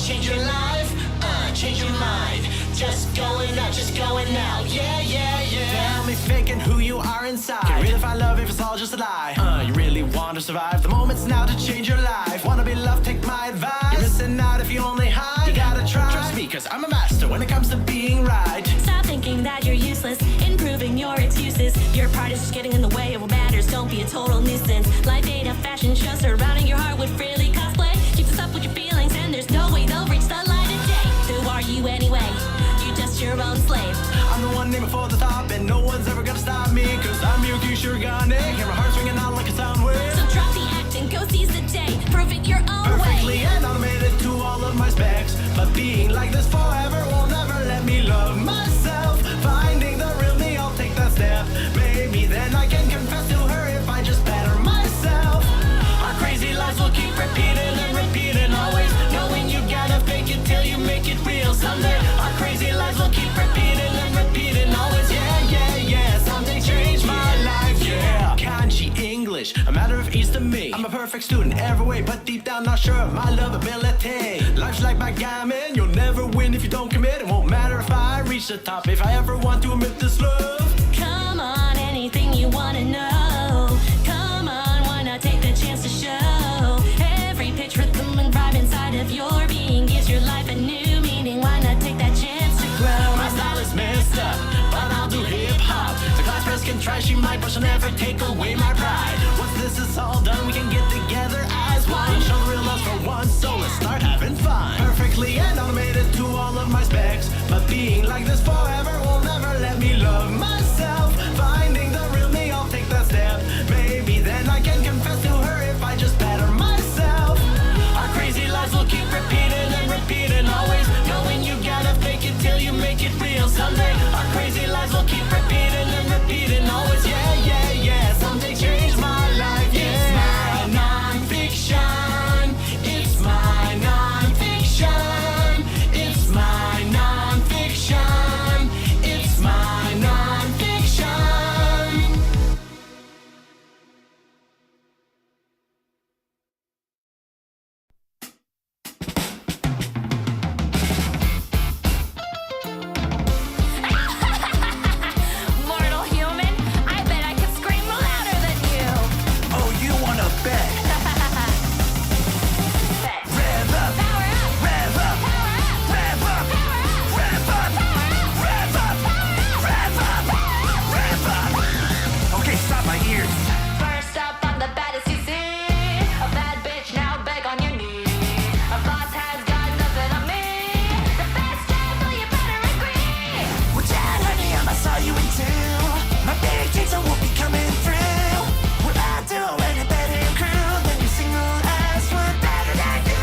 change your life, change your mind. Just going out, yeah. Tell me faking who you are inside. Can really find love if it's all just a lie. You really want to survive. The moment's now to change your life. Wanna be loved, take my advice. You're missing out if you only hide. You gotta try. Trust me, cause I'm a master when it comes to being right. Stop thinking that you're useless, improving your excuses. Your part is just getting in the way of what matters. Don't be a total nuisance. Life ain't a fashion show, surrounding your heart with frilly cosplay. Keep this up with your feelings and there's no way they'll reach the light of day. Who are you anyway? You just your own slave. I'm the one aiming for the top and no one's ever gonna stop me. Cause I'm Yuki Shurigane, hear my heart swinging out like a sound wave. So drop the act and go seize the day. Prove it your own Perfectly way. and automated to all of my specs. But being like this forever will never let me love myself. Finding the real me, I'll take that step. Maybe then I can confess to her if I just better myself. Our crazy lives will keep repeating and repeating always. Knowing you gotta fake it till you make it real someday. Our crazy lives will keep repeating and repeating always. Yeah. Someday change my life, yeah. Kanji English, a matter of ease to me. I'm a perfect student every way, but deep down not sure of my lovability. Life's like backgammon, you'll never win if you don't commit. It won't matter if I reach the top, if I ever want to admit this love. Come on, anything you wanna know. Come on, why not take the chance to show? Every pitch, rhythm, and vibe inside of your being gives your life a new meaning. Why not take that chance to grow? My style is messed up, but I'll do hip-hop. The class press can try, she might, but she'll never take away my pride. Once this is all done, we can get together as one. Show the real love for once, so let's start having fun. Perfectly and automated to all of my specs. But being like this forever will never let me love myself. Finding the real me, I'll take that step. Maybe then I can confess to her if I just better myself. Our crazy lives will keep repeating and repeating always. Knowing you gotta fake it till you make it real someday. Our crazy lives will keep repeating and repeating always. Yeah. Someday change my life, yeah. It's my non-fiction. It's my non-fiction. It's my non-fiction. It's my non-fiction. Mortal human, I bet I could scream louder than you. Oh, you wanna bet? Rev up, Power up, rev up, power up, rev up, power up, rev up, rev up, rev up. Okay, stop my ears. First up, I'm the baddest you see. A bad bitch, now beg on your knee. A boss has got nothing on me. The best devil, you better agree. Well, Dad, honey, I saw you in two. My big dreams won't be coming through. Well, I do any better crew than you single ass one better than you.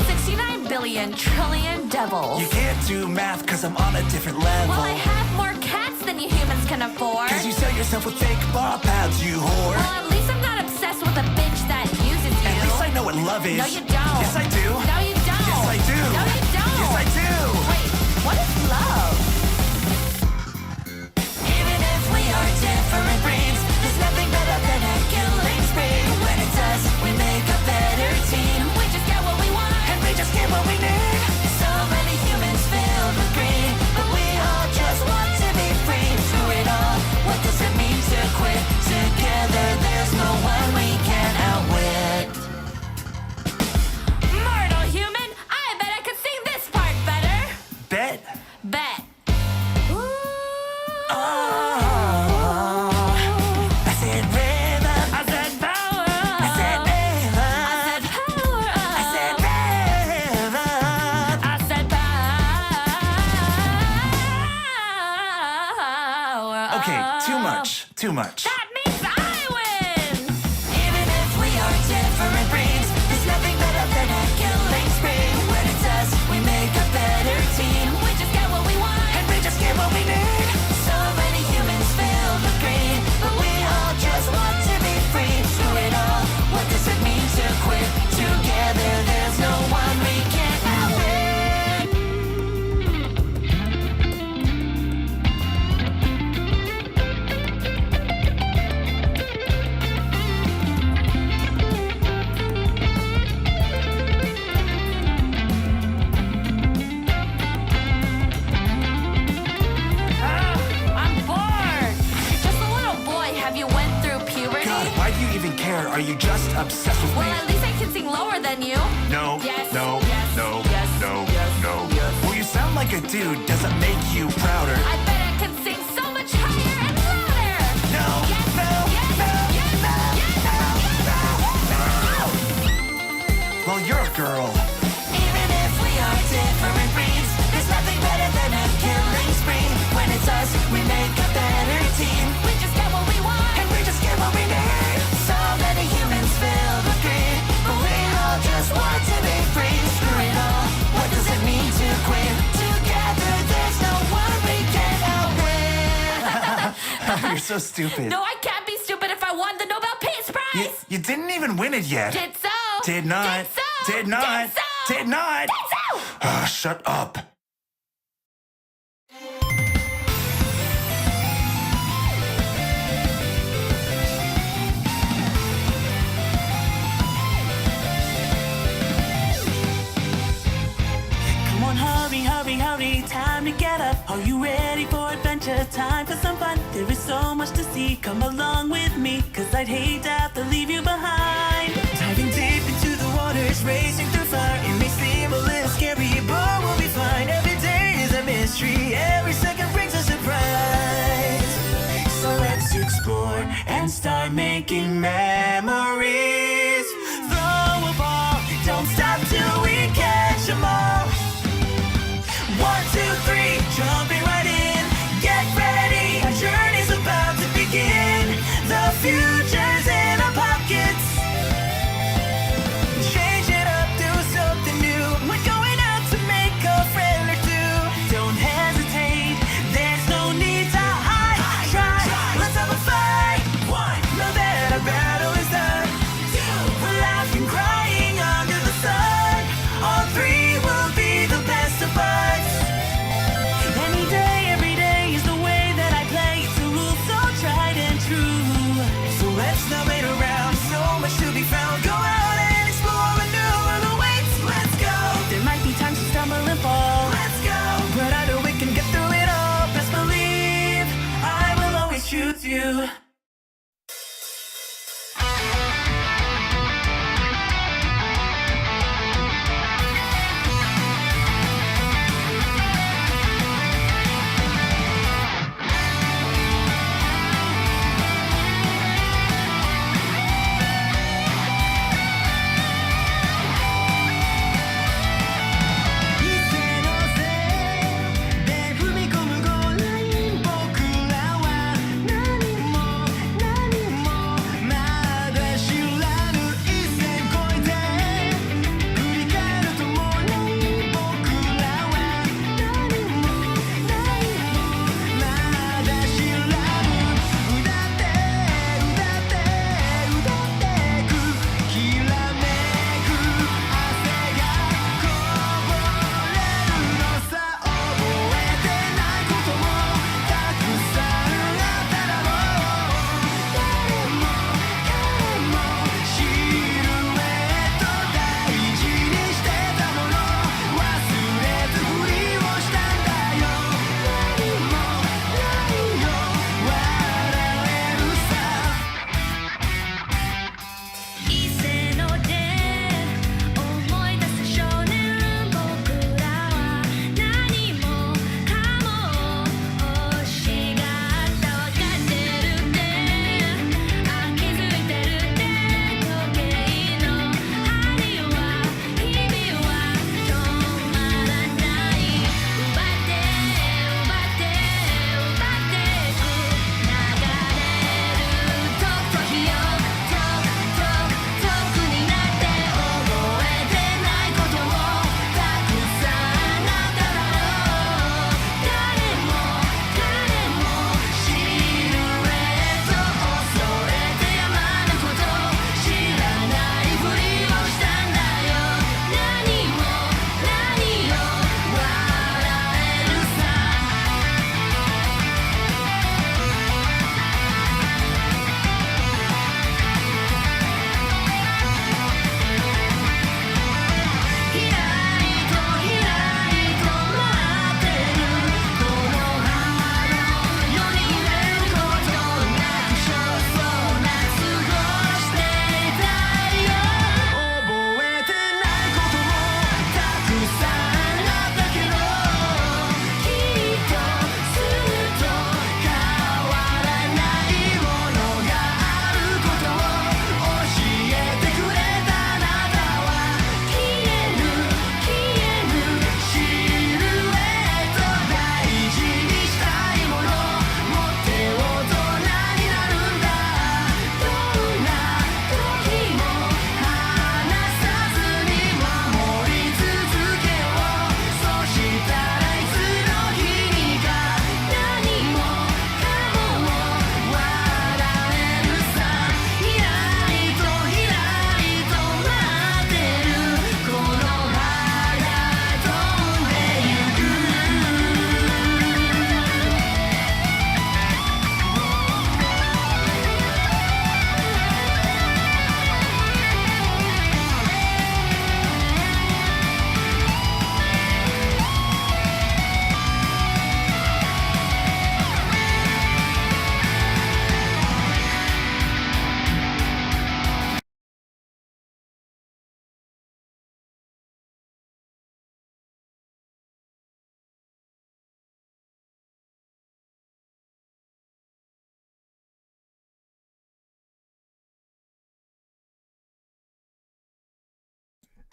69 billion trillion devils. You can't do math cause I'm on a different level. Well, I have more cats than you humans can afford. Cause you sell yourself with fake bar pads, you whore. Well, at least I'm not obsessed with a bitch that uses you. At least I know what love is. No, you don't. Yes, I do. No, you don't. Yes, I do. No, you don't. Yes, I do. Wait, what is love? Even if we are different breeds, there's nothing better than a killing spree. When it's us, we make a better team. We just get what we want. And we just get what we need. So many humans filled with greed, but we all just want to be free. Through it all, what does it mean to quit? Together, there's no one we can outwit. Mortal human, I bet I could sing this part better. Bet. Bet. Oh, I said rev up. I said power up. I said rev I up. said power up. I said rev up. I said power up. Okay, too much. That means I win. Even if we are different breeds, there's nothing better than a killing spree. When it's us, we make a better team. We just get what we want. And we just get what we need. So many humans filled with greed, but we all just want to be free. Through it all, what does it mean to quit? Together, there's no one we can't outwit. are you just obsessed with Well, me? at least I can sing lower than you. No, Yes, no, yes, no, yes, no, yes, no. yes. Well, you sound like a dude. Does it make you prouder? I bet I can sing so much higher and louder. No, Yes, no, yes, no, yes, no, yes, Well, you're a girl. Even if we are different breeds, there's nothing better than a killing spree. When it's us, we make a better team. We just get what we want. And we just get what we need. So many humans filled with greed, but we all just want to be free. Screw it all, what does it mean to quit? Together there's no one we can outwit. You're so stupid. No, I can't be stupid if I won the Nobel Peace Prize. You didn't even win it yet. Did so. Did not. Did so. Did not. Did so. Did not. Did so. Shut up. Come on, hurry, hurry, hurry, time to get up. Are you ready for adventure? Time for some fun. There is so much to see, come along with me, cause I'd hate to have to leave you behind. Diving deep into the waters, racing through fire. It may seem a little scary, but we'll be fine. Every day is a mystery, every second brings a surprise. So let's explore and start making memories. Throw a ball, don't stop till we catch 'em all. 1, 2, 3, jumping right in. Get ready, our journey's about to begin. The future's in our pockets. Change it up, do something new. We're going out to make a friend or two. Don't hesitate, there's no need to hide. Try, let's have a fight. Know that our battle is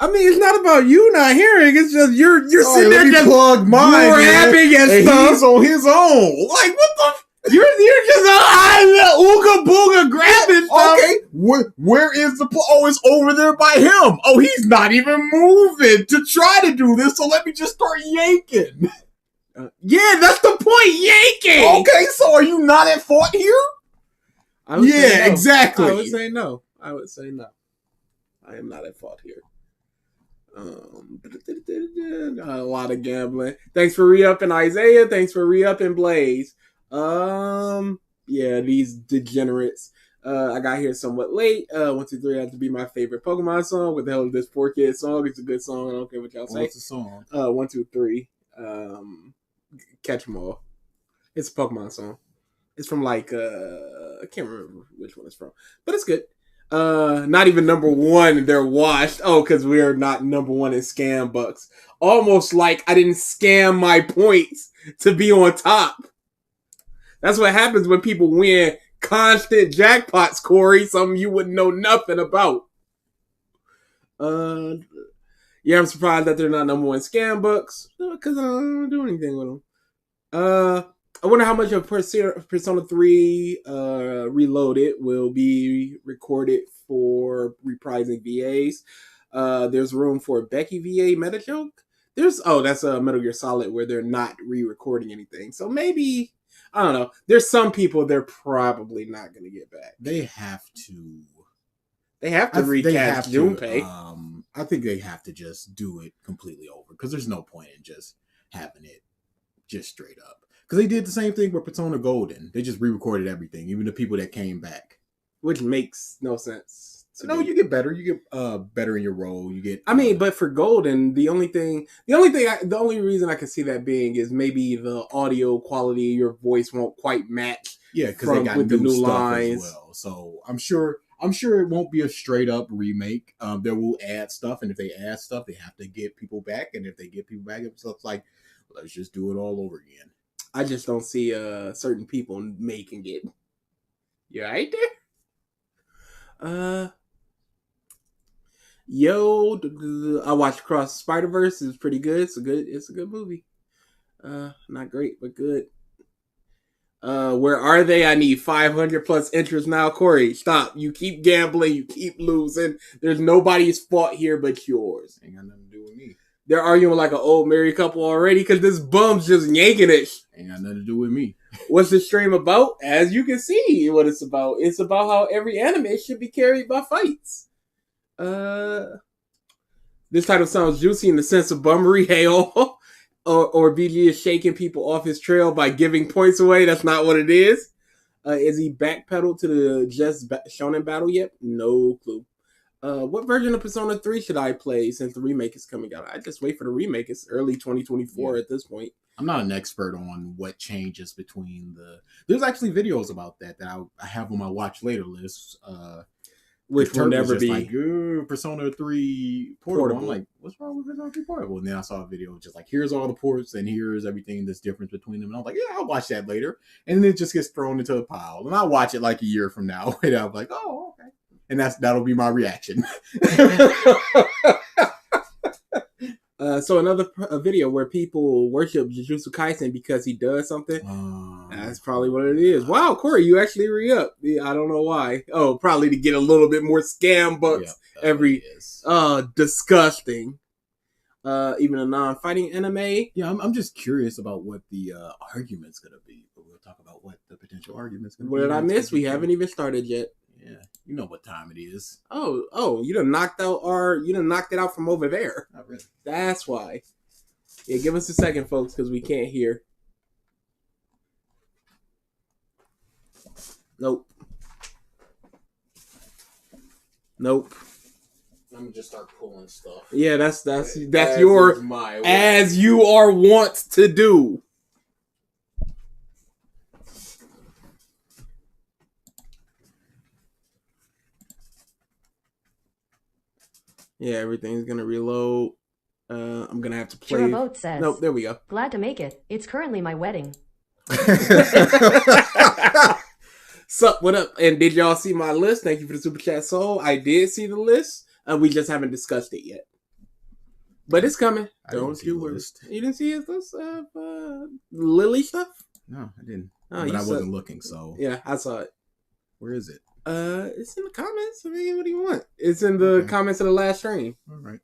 I mean, it's not about you not hearing. It's just you're sitting there just plug mine. You're happy and stuff. He's on his own. Like what the? You're just ooga booga grabbing stuff. Okay, where is the? Oh, it's over there by him. Oh, he's not even moving to try to do this. So let me just start yanking. Yeah, that's the point. Yanking. Okay, so are you not at fault here? Yeah, no. exactly. I would say no. I am not at fault here. A lot of gambling. Thanks for re-upping Isaiah. Thanks for re-upping Blaze. Yeah, these degenerates. I got here somewhat late. 1, 2, 3 has to be my favorite Pokemon song. What the hell is this 4Kids song? It's a good song. I don't care what y'all say. What's the song? 1, 2, 3. Catch 'em all. It's a Pokemon song. It's from like I can't remember which one it's from, but it's good. Not even number one. They're washed. Oh, because we are not number one in scam bucks. Almost like I didn't scam my points to be on top. That's what happens when people win constant jackpots, Corey. Something you wouldn't know nothing about. Yeah, I'm surprised that they're not number one scam books because I don't do anything with them. I wonder how much of Persona 3 Reloaded will be recorded for reprising VAs. There's room for a Becky VA meta joke. That's a Metal Gear Solid where they're not re-recording anything. So maybe, I don't know. There's some people they're probably not going to get back. They have to. They have to recast Junpei. I think they have to just do it completely over because there's no point in just having it just straight up. Because they did the same thing with Persona Golden. They just re-recorded everything, even the people that came back. Which makes no sense. No, you get better. You get better in your role. You get. I mean, but for Golden, the only reason I can see that being is maybe the audio quality of your voice won't quite match. Yeah, because they got the new lines as well. So I'm sure it won't be a straight up remake. They will add stuff, and if they add stuff, they have to get people back. And if they get people back, it's like, let's just do it all over again. I just don't see certain people making it. You right there? I watched Across the Spider-Verse. It's pretty good. It's a good movie. Not great, but good. Where are they? I need 500 plus interest now. Corey, stop. You keep gambling. You keep losing. There's nobody's fault here but yours. Ain't got nothing to do with me. They're arguing like an old married couple already because this bum's just yanking it. Ain't got nothing to do with me. What's the stream about? As you can see what it's about. It's about how every anime should be carried by fights. This title sounds juicy in the sense of bummery. Hail. or BG is shaking people off his trail by giving points away. That's not what it is. Is he backpedaled to the just shonen battle yet? No clue. What version of Persona 3 should I play since the remake is coming out? I just wait for the remake. It's early 2024 at this point. I'm not an expert on what changes between There's actually videos about that I have on my watch later list. Which will never be like Persona 3 portable. I'm like, what's wrong with Persona 3 portable? And then I saw a video just like, here's all the ports and here's everything that's different between them. And I was like, yeah, I'll watch that later. And then it just gets thrown into a pile. And I'll watch it like a year from now. And I'm like, oh, okay. And that'll be my reaction. So another video where people worship Jujutsu Kaisen because he does something. That's probably what it is. Wow, Corey, you actually re-up. I don't know why. Oh, probably to get a little bit more scam bucks every. Disgusting. Even a non-fighting anime. Yeah, I'm just curious about what the argument's gonna be. But we'll talk about what the potential argument's gonna be. What did I miss? We haven't even started yet. Yeah, you know what time it is. Oh, you done knocked it out from over there. Not really. That's why. Yeah, give us a second, folks, because we can't hear. Nope. Let me just start pulling stuff. Yeah, that's your as you are wont to do. Yeah, everything's gonna reload. I'm gonna have to play. Chirabote says, nope, there we go. Glad to make it. It's currently my wedding. Sup, what up? And did y'all see my list? Thank you for the super chat, Soul. I did see the list. We just haven't discussed it yet. But it's coming. I didn't Don't see you the worry. list. You didn't see his list of Lily stuff? No, I didn't. Oh, but you I said- wasn't looking, so Yeah, I saw it. where is it? It's in the comments. I mean, what do you want? It's in the Okay. comments of the last stream. All right.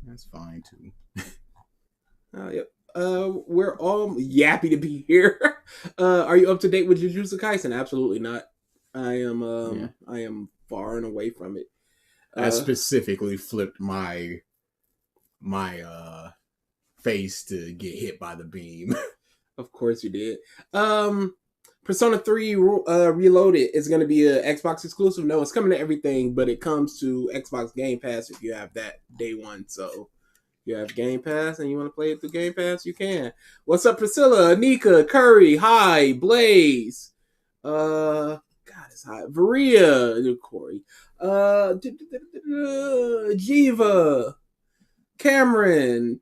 That's fine too. Yep. We're all yappy to be here. Are you up to date with Jujutsu Kaisen? Absolutely not. I am far and away from it. I specifically flipped my face to get hit by the beam. Of course you did. Persona 3 Reloaded is going to be a Xbox exclusive. No, it's coming to everything, but it comes to Xbox Game Pass if you have that day one. So if you have Game Pass and you want to play it through Game Pass, you can. What's up, Priscilla, Anika, Curry, Hi, Blaze, God, it's hot. Varia, Corey, Jiva, Cameron,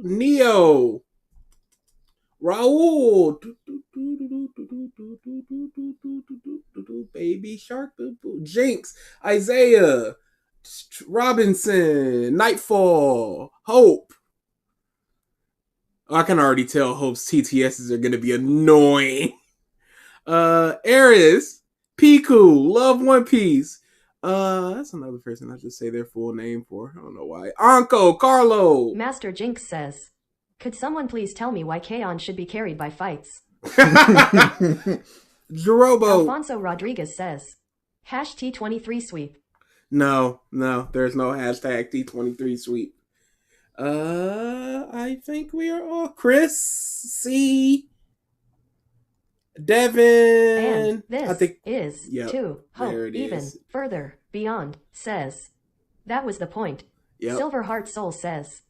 Neo, Raul, Baby Shark, Jinx, Isaiah, Robinson, Nightfall, Hope. I can already tell Hope's TTSs are going to be annoying. Eris, Piku, Love One Piece. That's another person I just say their full name for. I don't know why. Anko, Carlo. Master Jinx says, could someone please tell me why K-On! Should be carried by fights? Jerobo. Alfonso Rodriguez says, hash T23 sweep. No, there's no hashtag T23 sweep. I think we are all Chris, C, Devin. And this I think is Yep, to hope there it even is. further beyond says, that was the point. Yep. Silver Heart Soul says,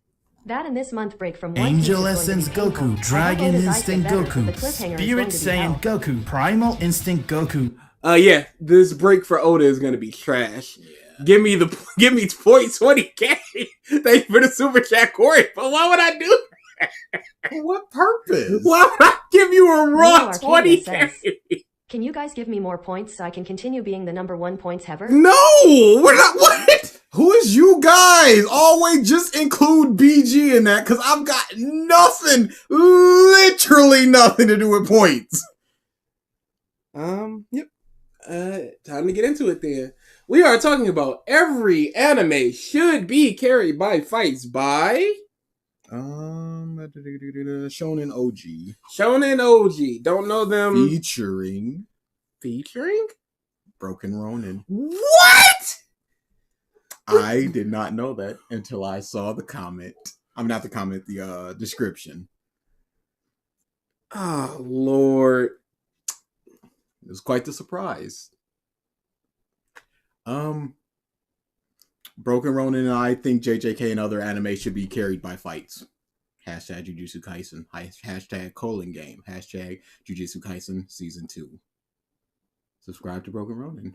that in this month break from One Angel Piece is going Essence to be painful. Goku, I hope Dragon Oda's eyes Instinct get better, but Goku, the cliffhanger is going Spirit to be Saiyan hell. Goku, Primal Instinct Goku. Yeah, this break for Oda is gonna be trash. Give me 0.20k. Thank you for the super chat, Corey. But why would I do that? For what purpose? Why would I give you a raw Neo Arcadia 20k? says, can you guys give me more points so I can continue being the number one points heaver? No, we're not. What? Who is you guys? Always just include BG in that because I've got nothing, literally nothing to do with points. Yep. Time to get into it then. We are talking about every anime should be carried by fights by Shonen Ouji Shonen Ouji. Don't know them. featuring Broken Ronin. What? I did not know that until I saw the comment. I'm not the comment, the description. Oh Lord. It was quite the surprise. Broken Ronin and I think JJK and other anime should be carried by fights. Hashtag Jujutsu Kaisen. Hashtag colon game. Hashtag Jujutsu Kaisen Season 2. Subscribe to Broken Ronin.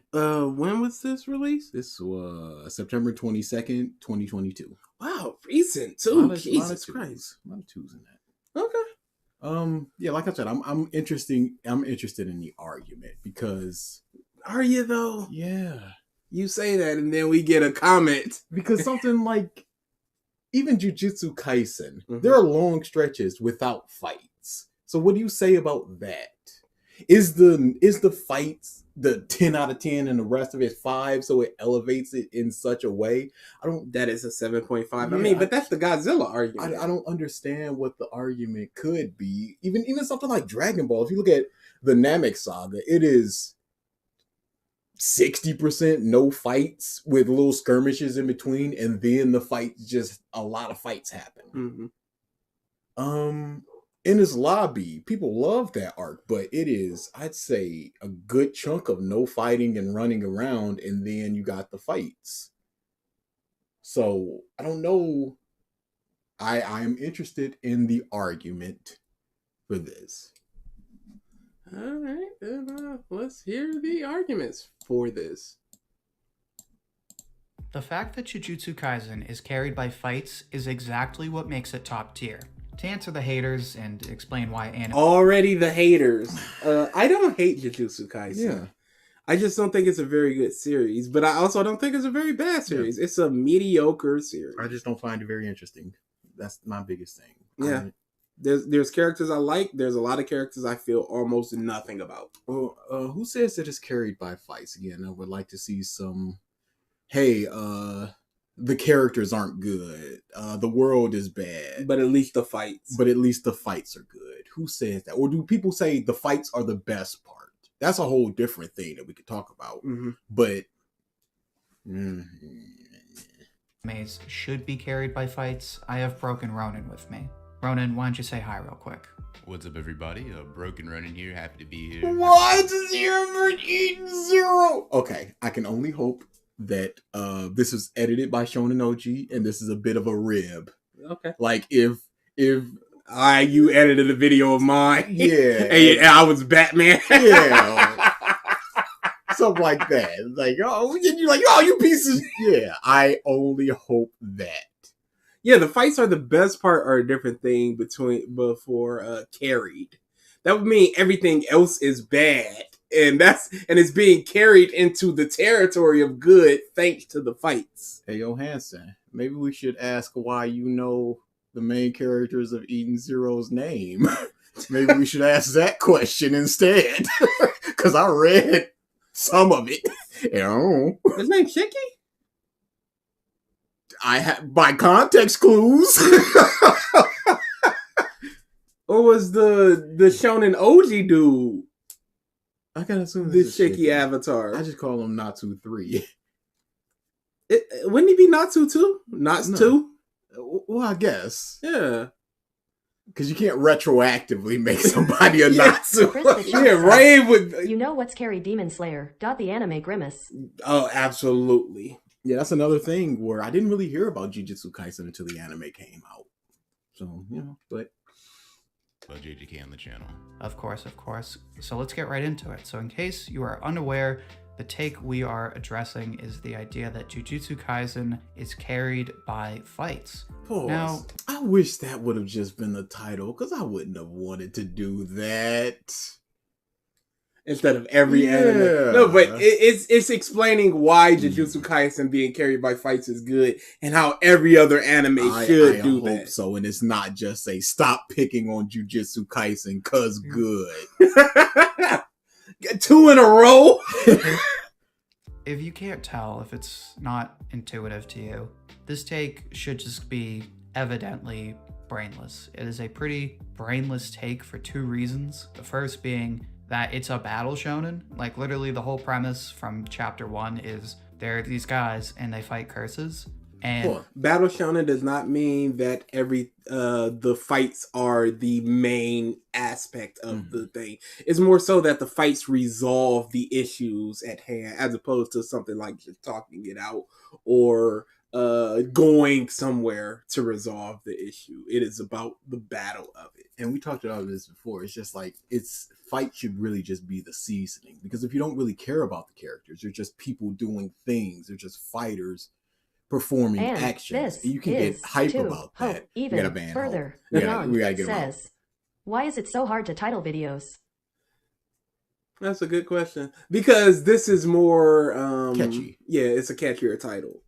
When was this released? This was September 22nd, 2022. Wow, recent A lot too. of Jesus twos. Christ. A lot of twos in that. Okay. Yeah, like I said, I'm interested in the argument because Are you though? yeah. You say that and then we get a comment. Because something like even Jujutsu Kaisen, Mhm. there are long stretches without fights. So what do you say about that? Is the fights the 10 out of 10 and the rest of it 5 so it elevates it in such a way? That is a 7.5. I Yeah, mean, but that's the Godzilla argument. I don't understand what the argument could be. Even something like Dragon Ball. If you look at the Namek saga, it is 60% no fights with little skirmishes in between, and then the fights, just a lot of fights happen. Mm-hmm. In his lobby, people love that arc, but it is, I'd say, a good chunk of no fighting and running around, and then you got the fights. So I don't know. I am interested in the argument for this. All right, then let's hear the arguments for this. The fact that Jujutsu Kaisen is carried by fights is exactly what makes it top tier. To answer the haters and explain why anime... Already the haters. I don't hate Jujutsu Kaisen. Yeah. I just don't think it's a very good series, but I also don't think it's a very bad series. It's a mediocre series. I just don't find it very interesting. That's my biggest thing. Yeah. There's characters I like. There's a lot of characters I feel almost nothing about. Well, who says that it's carried by fights? Again, I would like to see some. Hey, the characters aren't good. The world is bad. But at least the fights. But at least the fights are good. Who says that? Or do people say the fights are the best part? That's a whole different thing that we could talk about. Mm-hmm. But Animes should be carried by fights. I have Broken Ronin with me. Ronin, why don't you say hi real quick? What's up, everybody? Broken Running here. Happy to be here. Why does he ever eat zero? Okay, I can only hope that this is edited by Shonen Ouji and this is a bit of a rib. Okay. Like if you edited a video of mine. Yeah. and I was Batman. Yeah. Something like that. Like, and you're like, oh, you pieces. Yeah, I only hope that. Yeah, the fights are the best part or a different thing before carried. That would mean everything else is bad. And it's being carried into the territory of good thanks to the fights. Hey, yo, Hansen, maybe we should ask why you know the main characters of Eden Zero's name. Maybe we should ask that question instead. Because I read some of it. His name's Shiki? I have by context clues. Or was the Shonen Ouji dude I gotta assume the this is Shiki avatar? I just call him Natsu 3. Wouldn't he be Natsu 2? Natsu 2? Well, I guess. Yeah. Because you can't retroactively make somebody a Natsu. Chris the Chump Yeah, says, Ray would. You know what's carried Demon Slayer? The anime Grimace. Oh, absolutely. Yeah, that's another thing where I didn't really hear about Jujutsu Kaisen until the anime came out. So, but JJK on the channel. Of course. So let's get right into it. So in case you are unaware, the take we are addressing is the idea that Jujutsu Kaisen is carried by fights. Pause. Now, I wish that would have just been the title, because I wouldn't have wanted to do that. Instead of every anime. No, but it's explaining why Jujutsu Kaisen being carried by fights is good and how every other anime should do that. I hope so, and it's not just say stop picking on Jujutsu Kaisen cause good. 2 in a row. if you can't tell, if it's not intuitive to you, this take should just be evidently brainless. It is a pretty brainless take for 2 reasons. The first being that it's a battle shonen. Like literally the whole premise from chapter 1 is there are these guys and they fight curses. And battle shonen does not mean that the fights are the main aspect of the thing. It's more so that the fights resolve the issues at hand, as opposed to something like just talking it out or going somewhere to resolve the issue. It is about the battle of it. And we talked about this before. It's just like fight should really just be the seasoning, because if you don't really care about the characters, they're just people doing things. They're just fighters performing And actions. this And you can is get hype to about hope that. even we gotta ban further. Hope. Young We gotta get them out. says, why is it so hard to title videos? That's a good question. Because this is more Catchy. Yeah, it's a catchier title.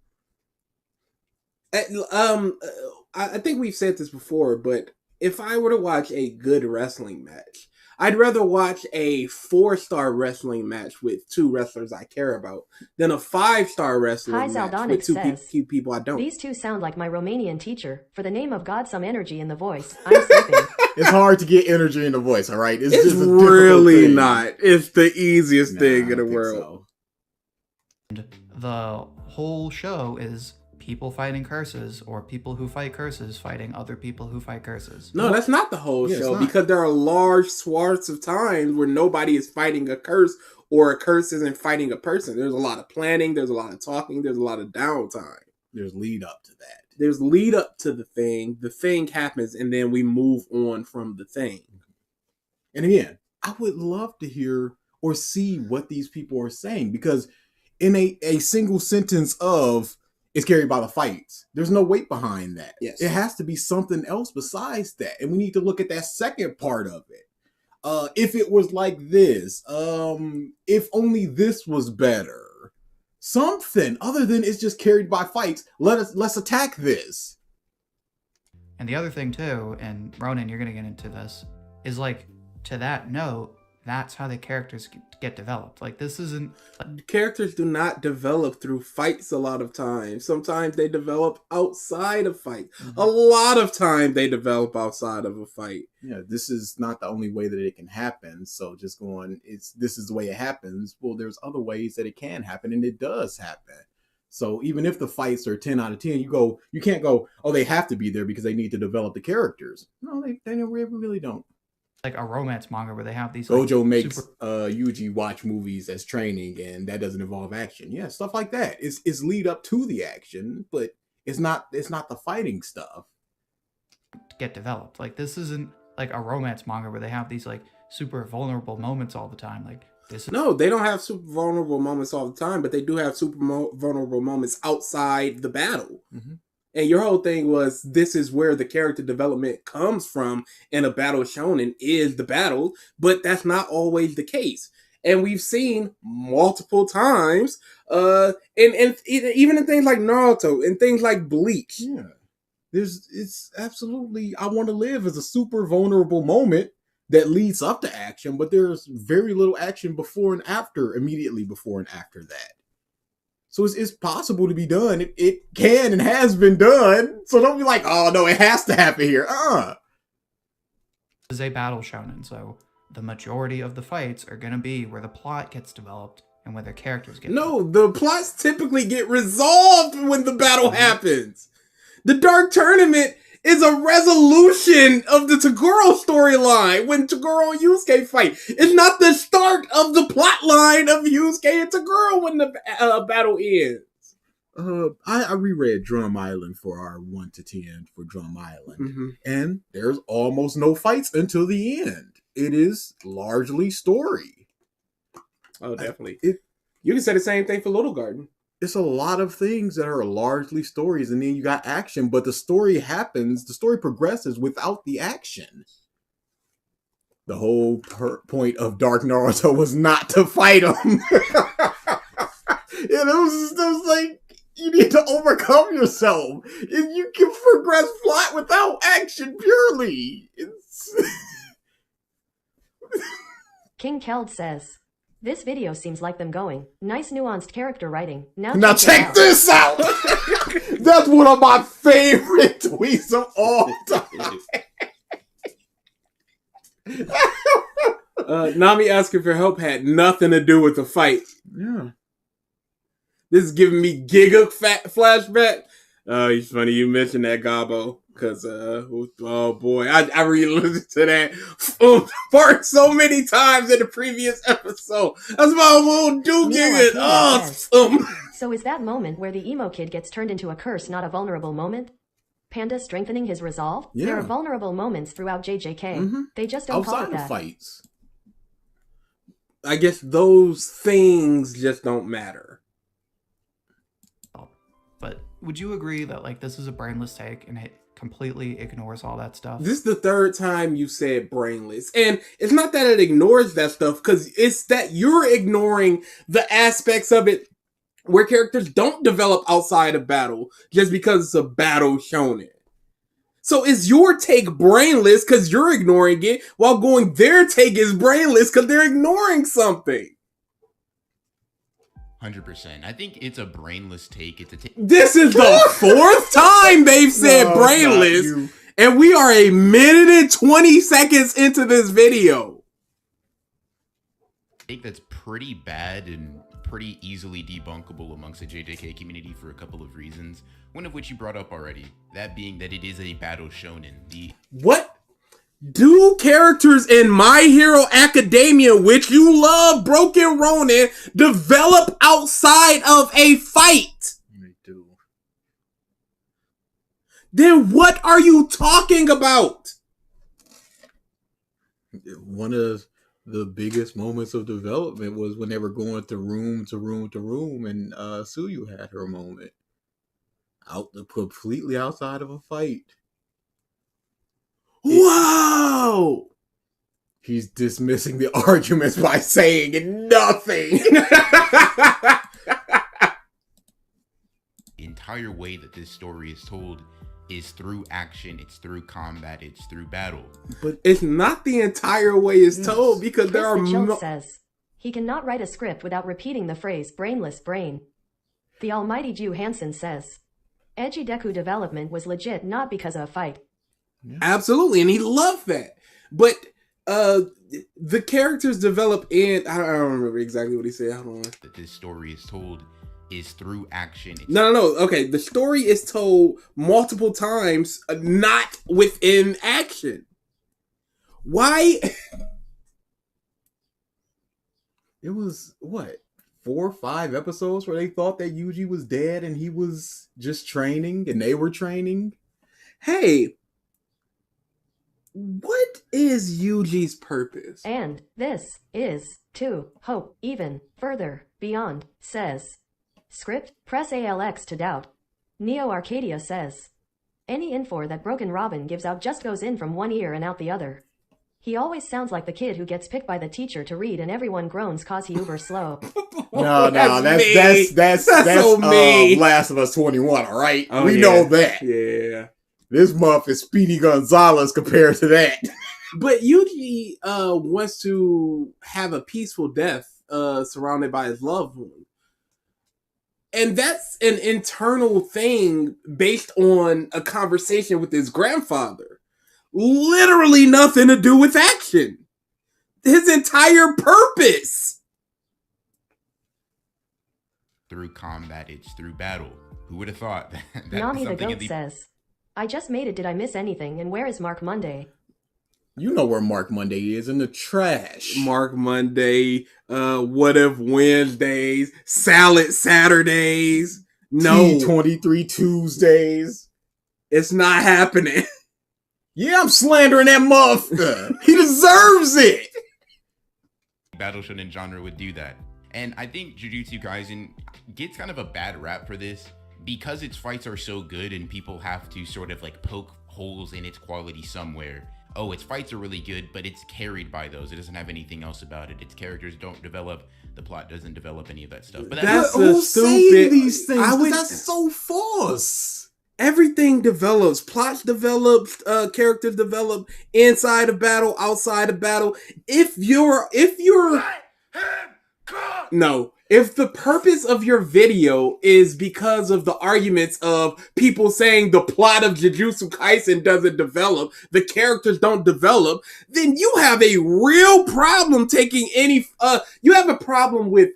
I think we've said this before, but if I were to watch a good wrestling match, I'd rather watch a 4-star wrestling match with 2 wrestlers I care about than a 5-star wrestling Hi, match Zaldonic with 2 says, people I don't. These 2 sound like my Romanian teacher. For the name of God, some energy in the voice. I'm sleeping. It's hard to get energy in the voice, all right? It's just a difficult really thing. not. It's the easiest Nah, thing I in the don't think world. so. the whole show is people fighting curses, or people who fight curses fighting other people who fight curses. No, that's not the whole Yeah, it's show, not. because there are large swaths of times where nobody is fighting a curse or a curse isn't fighting a person. There's a lot of planning, there's a lot of talking, there's a lot of downtime. There's lead up to that. There's lead up to the thing happens, and then we move on from the thing. And again, I would love to hear or see what these people are saying, because in a single sentence of it's carried by the fights, there's no weight behind that. Yes. It has to be something else besides that. And we need to look at that second part of it. If it was like this, if only this was better. Something other than it's just carried by fights. Let's attack this. And the other thing too, and Ronan, you're gonna get into this, is like, to that note, that's how the characters get developed. Like, this isn't... Characters do not develop through fights a lot of times. Sometimes they develop outside of fights. A lot of time they develop outside of a fight. Yeah, this is not the only way that it can happen. So just going, this is the way it happens. Well, there's other ways that it can happen, and it does happen. So even if the fights are 10 out of 10, you can't go, oh, they have to be there because they need to develop the characters. No, they really don't. Like a romance manga where they have these... Like, Gojo makes Yuji watch movies as training, and that doesn't involve action. Yeah, stuff like that. It's lead up to the action, but it's not the fighting stuff. Get developed. Like, this isn't like a romance manga where they have these like super vulnerable moments all the time. Like, this is... No, they don't have super vulnerable moments all the time, but they do have super vulnerable moments outside the battle. Mm-hmm. And your whole thing was, this is where the character development comes from in a battle shonen, is the battle, but that's not always the case. And we've seen multiple times, and even in things like Naruto and things like Bleach. Yeah. It's absolutely, I Want to Live is a super vulnerable moment that leads up to action, but there's very little action immediately before and after that. So it's possible to be done. It can and has been done. So don't be like, oh no, it has to happen here. This is a battle shonen, so the majority of the fights are going to be where the plot gets developed and where the characters get developed. The plots typically get resolved when the battle happens. The Dark Tournament is a resolution of the Toguro storyline when Toguro and Yusuke fight. It's not the start of the plot line of Yusuke and Toguro when the battle ends. I reread Drum Island for our 1 to 10 for Drum Island, and there's almost no fights until the end. It is largely story. Oh, definitely. You can say the same thing for Little Garden. It's a lot of things that are largely stories, and then you got action, but the story progresses without the action. The whole point of Dark Naruto was not to fight him. It was like, you need to overcome yourself. You can progress plot without action purely. King Keld says, this video seems like them going, nice nuanced character writing. Now check this out! That's one of my favorite tweets of all time. Nami asking for help had nothing to do with the fight. Yeah. This is giving me Giga flashback. It's funny you mentioned that, Gabo. Because, oh boy, I re-listened to that part so many times in the previous episode. That's why I won't do Giga. So is that moment where the emo kid gets turned into a curse not a vulnerable moment? Panda strengthening his resolve? Yeah. There are vulnerable moments throughout JJK. They just don't call it outside that. of fights. I guess those things just don't matter. But would you agree that like this is a brainless take and it completely ignores all that stuff? This is the third time you said brainless. And it's not that it ignores that stuff, because it's that you're ignoring the aspects of it where characters don't develop outside of battle just because it's a battle shonen. So is your take brainless because you're ignoring it, while going their take is brainless because they're ignoring something? 100%. I think it's a brainless take. It's a take. This is the fourth time they've said brainless, and we are 1 minute and 20 seconds into this video. I think that's pretty bad and pretty easily debunkable amongst the JJK community for a couple of reasons. One of which you brought up already. That being that it is a battle shonen. What? Do characters in My Hero Academia, which you love, Broken Ronin, develop outside of a fight? They do. Then what are you talking about? One of the biggest moments of development was when they were going to room to room to room, and Suyu had her moment. Completely outside of a fight. Wow! He's dismissing the arguments by saying nothing. The entire way that this story is told is through action, it's through combat, it's through battle. But it's not the entire way it's told, because there Chris are the Jolt says he cannot write a script without repeating the phrase brainless brain. The almighty Jew Hansen says Edgy Deku development was legit, not because of a fight. Absolutely, and he loved that. But the characters develop in, I don't remember exactly what he said. Hold on. That this story is told is through action. No. Okay, the story is told multiple times, not within action. Why? It was, what, 4 or 5 episodes where they thought that Yuji was dead and he was just training and they were training? Hey, what is Yuji's purpose? And this is to hope even further beyond, says. Script, press ALX to doubt. Neo Arcadia says any info that Broken Robin gives out just goes in from one ear and out the other. He always sounds like the kid who gets picked by the teacher to read and everyone groans cause he uber slow. No, that's so mean. Last of Us 21, all right? Oh, we yeah. know that. Yeah. This month is Speedy Gonzalez compared to that. But Yuji wants to have a peaceful death surrounded by his loved one. And that's an internal thing based on a conversation with his grandfather. Literally nothing to do with action. His entire purpose. Through combat, it's through battle. Who would have thought that? Nami the Goat says, I just made it, did I miss anything, and where is Mark Monday? You know where Mark Monday is, in the trash. Mark Monday, What If Wednesdays, Salad Saturdays. No. T23 Tuesdays. It's not happening. Yeah, I'm slandering that motherfucker. He deserves it. Battle shonen genre would do that. And I think Jujutsu Kaisen gets kind of a bad rap for this because its fights are so good and people have to sort of like poke holes in its quality somewhere. Oh, its fights are really good, but it's carried by those. It doesn't have anything else about it. Its characters don't develop. The plot doesn't develop any of that stuff. But That's Who's saying stupid. these things? That's so false. Everything develops. Plots develop. Characters develop inside of battle, outside of battle. If the purpose of your video is because of the arguments of people saying the plot of Jujutsu Kaisen doesn't develop, the characters don't develop, then you have a real problem you have a problem with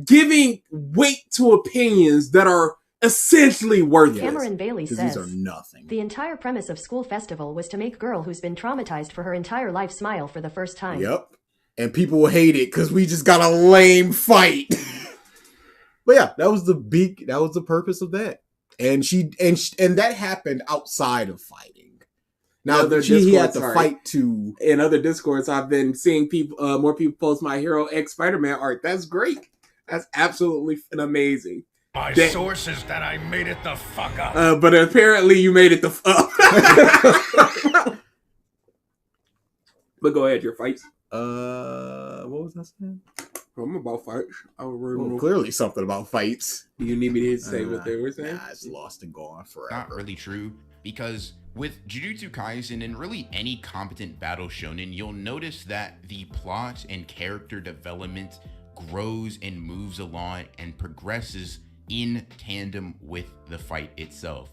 giving weight to opinions that are essentially worthless. Cameron Bailey says, These are nothing. the entire premise of School Festival was to make girl who's been traumatized for her entire life smile for the first time. Yep. And people will hate it because we just got a lame fight. But yeah, that was the purpose of that. And that happened outside of fighting. Now he had to fight to. In other Discords, I've been seeing more people post My Hero X Spider-Man art. That's great. That's absolutely amazing. My source is that I made it the fuck up. But apparently you made it the fuck. But go ahead, your fights. What was I saying? I'm about fights. Clearly something about fights. Do you need me to say what they were saying? Nah, it's lost and gone forever. not really true, because with Jujutsu Kaisen and really any competent battle shonen, you'll notice that the plot and character development grows and moves along and progresses in tandem with the fight itself.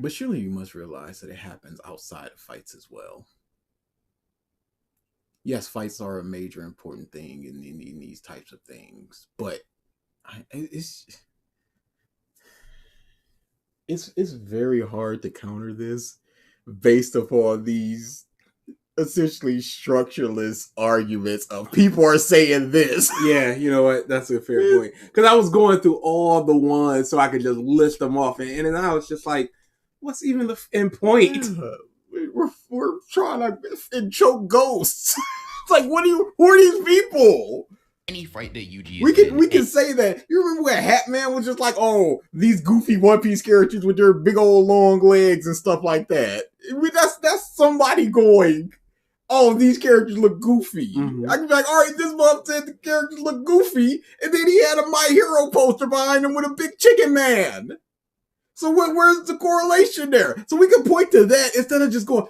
But surely you must realize that it happens outside of fights as well. Yes, fights are a major important thing in these types of things, but it's very hard to counter this based upon these essentially structureless arguments of people are saying this. Yeah, you know what? That's a fair point. Because I was going through all the ones so I could just list them off, and then I was just like, what's even the end point? We're trying to choke ghosts. It's like, who are these people? Any fight that Yuji We is in, can say that. You remember when Hatman was just like, oh, these goofy One Piece characters with their big old long legs and stuff like that. I mean, that's somebody going, oh, these characters look goofy. Mhm. I can be like, all right, this month said the characters look goofy, and then he had a My Hero poster behind him with a big chicken man. So where's the correlation there? So we can point to that instead of just going,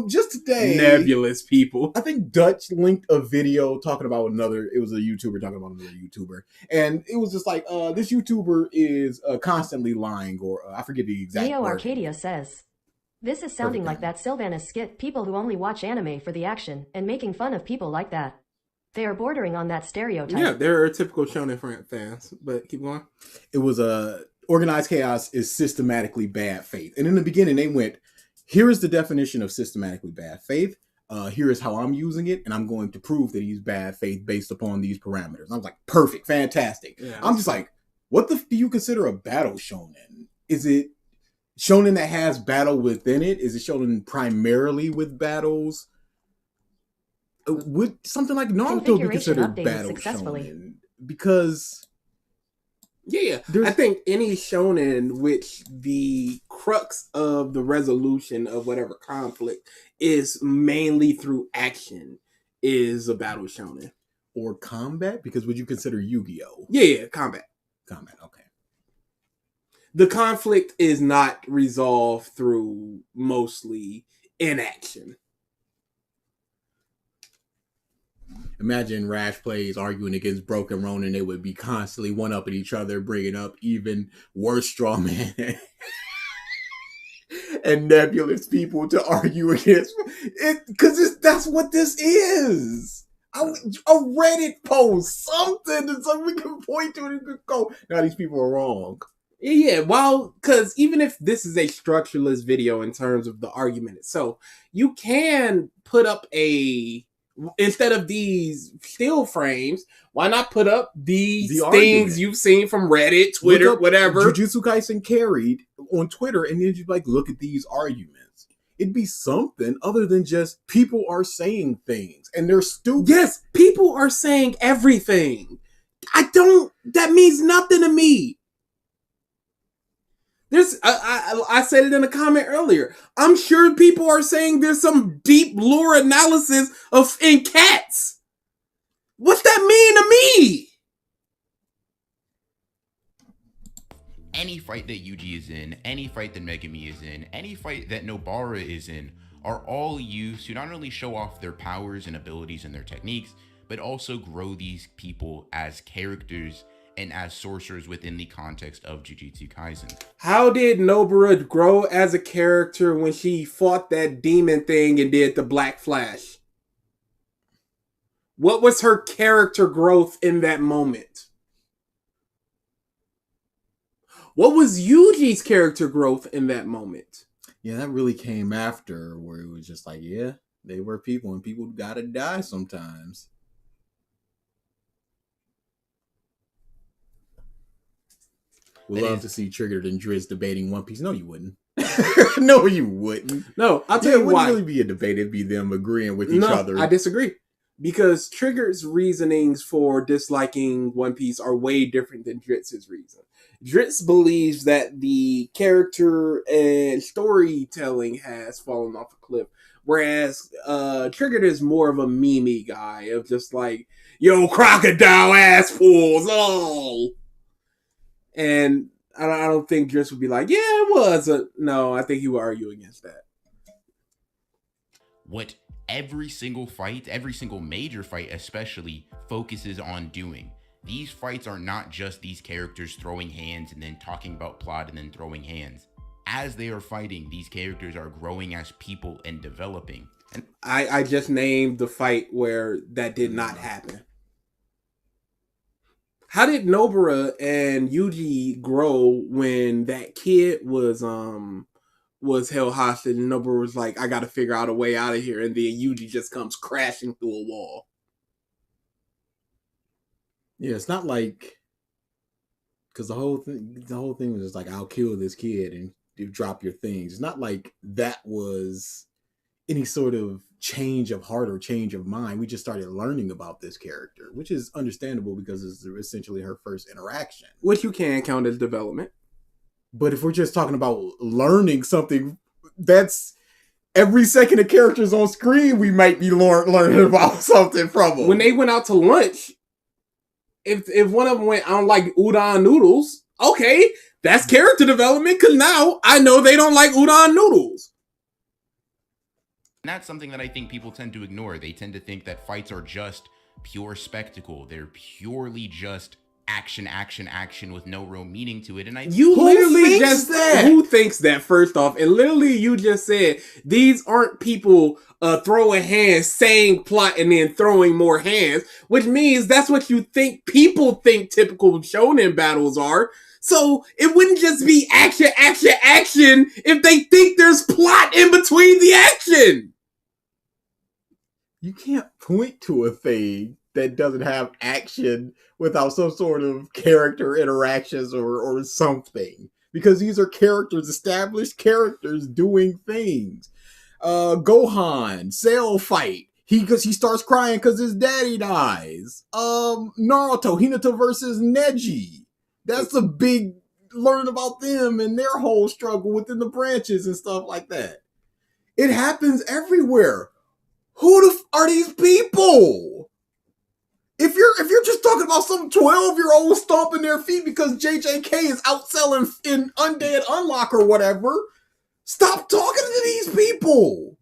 just today. Nebulous people. I think Dutch linked a video talking about it was a YouTuber talking about another YouTuber. And it was just like, this YouTuber is constantly lying, or I forget the exact Neo word. Arcadia says, this is sounding like that Sylvanas skit, people who only watch anime for the action, and making fun of people like that. They are bordering on that stereotype. Yeah, they're typical Shonen fans, but keep going. It was organized chaos is systematically bad faith. And in the beginning, they went, here is the definition of systematically bad faith. Here is how I'm using it, and I'm going to prove that he's bad faith based upon these parameters. And I was like, perfect, fantastic. Yeah, I'm just like, what do you consider a battle shonen? Is it shonen that has battle within it? Is it shonen primarily with battles? Would something like Naruto be considered updated battle successfully. shonen? Because Yeah. I think any shonen which the crux of the resolution of whatever conflict is mainly through action is a battle shonen. Or combat? Because would you consider Yu-Gi-Oh? Yeah, combat. Combat, okay. The conflict is not resolved through mostly inaction. Imagine Rash plays arguing against Broken Ronin, they would be constantly one-upping each other, bringing up even worse strawman and nebulous people to argue against it, because that's what this is. A Reddit post, something so we can point to it and just go, now these people are wrong. Yeah, well, because even if this is a structureless video in terms of the argument itself, you can put up instead of these still frames, why not put up these things argument you've seen from Reddit, Twitter, whatever? Jujutsu Kaisen carried on Twitter, and then you'd like, look at these arguments. It'd be something other than just people are saying things, and they're stupid. Yes, people are saying everything. That means nothing to me. I said it in a comment earlier. I'm sure people are saying there's some deep lore analysis in cats. What's that mean to me? any fight that Yuji is in, any fight that Megumi is in, any fight that Nobara is in, are all used to not only show off their powers and abilities and their techniques, but also grow these people as characters and as sorcerers within the context of Jujutsu Kaisen. How did Nobara grow as a character when she fought that demon thing and did the Black Flash? What was her character growth in that moment? What was Yuji's character growth in that moment? Yeah, that really came after, where it was just like, yeah, they were people and people gotta die sometimes. We'd love to see Triggered and Driz debating One Piece. No, you wouldn't. No, you wouldn't. No, I'll tell you why. It wouldn't really be a debate. It'd be them agreeing with each other. I disagree. Because Trigger's reasonings for disliking One Piece are way different than Dritz's reason. Dritz believes that the character and storytelling has fallen off a cliff. Whereas Triggered is more of a meme guy of just like, yo, crocodile ass pools, oh. And I don't think Dritz would be like, yeah, it was. No, I think he would argue against that. What every single fight, every single major fight especially, focuses on doing. These fights are not just these characters throwing hands and then talking about plot and then throwing hands. As they are fighting, these characters are growing as people and developing. And I just named the fight where that did not happen. How did Nobara and Yuji grow when that kid was held hostage and Nobara was like, I gotta figure out a way out of here, and then Yuji just comes crashing through a wall? Yeah, it's not like, because the whole thing was just like, I'll kill this kid and you drop your things. It's not like that was any sort of change of heart or change of mind. We just started learning about this character, which is understandable because it's essentially her first interaction. Which you can count as development. But if we're just talking about learning something, that's every second a character's on screen, we might be learning about something from them. When they went out to lunch, if one of them went, I don't like udon noodles, okay, that's character development because now I know they don't like udon noodles. And that's something that I think people tend to ignore. They tend to think that fights are just pure spectacle. They're purely just action with no real meaning to it. And Who thinks that first off? And literally you just said these aren't people throwing hands, saying plot, and then throwing more hands, which means that's what you think people think typical shonen battles are. So it wouldn't just be action if they think there's plot in between the action. You can't point to a thing that doesn't have action without some sort of character interactions or something. Because these are characters, established characters doing things. Gohan, Cell fight. He starts crying because his daddy dies. Naruto, Hinata versus Neji. That's a big learn about them and their whole struggle within the branches and stuff like that. It happens everywhere. Who are these people? If you're just talking about some 12-year-old stomping their feet because JJK is outselling in Undead Unlock or whatever, stop talking to these people.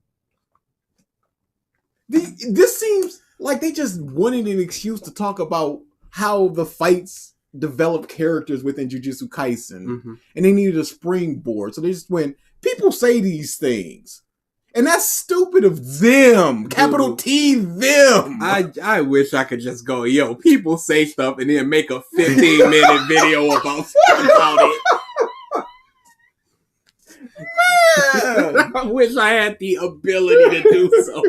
This seems like they just wanted an excuse to talk about how the fights develop characters within Jujutsu Kaisen, and they needed a springboard. So they just went, people say these things. And that's stupid of them. Capital T, them. I wish I could just go, yo, people say stuff and then make a 15-minute video about it. Man, I wish I had the ability to do so.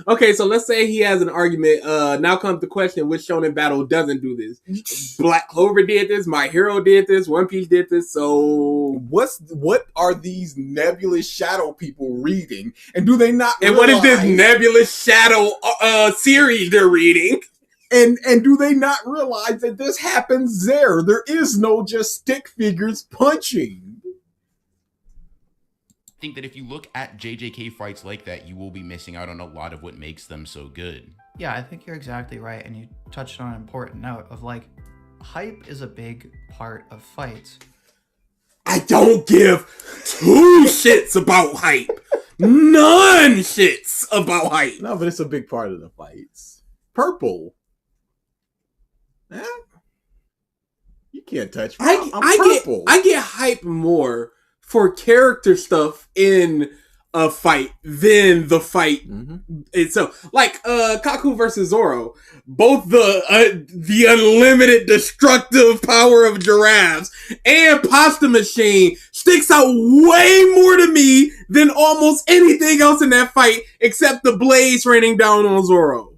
Okay, so let's say he has an argument. Now comes the question, which shonen battle doesn't do this? Black Clover did this, My Hero did this, One Piece did this, so... What are these nebulous shadow people reading? And do they not And realize... what is this nebulous shadow series they're reading? And do they not realize that this happens there? There is no just stick figures punching. I think that if you look at JJK fights like that, you will be missing out on a lot of what makes them so good. Yeah, I think you're exactly right. And you touched on an important note of like, hype is a big part of fights. I don't give 2 shits about hype. None shits about hype. No, but it's a big part of the fights. Purple. Eh? You can't touch me. I'm purple. I get hype more for character stuff in a fight than the fight itself. Like Kaku versus Zoro, both the unlimited destructive power of giraffes and Pasta Machine sticks out way more to me than almost anything else in that fight except the blades raining down on Zoro.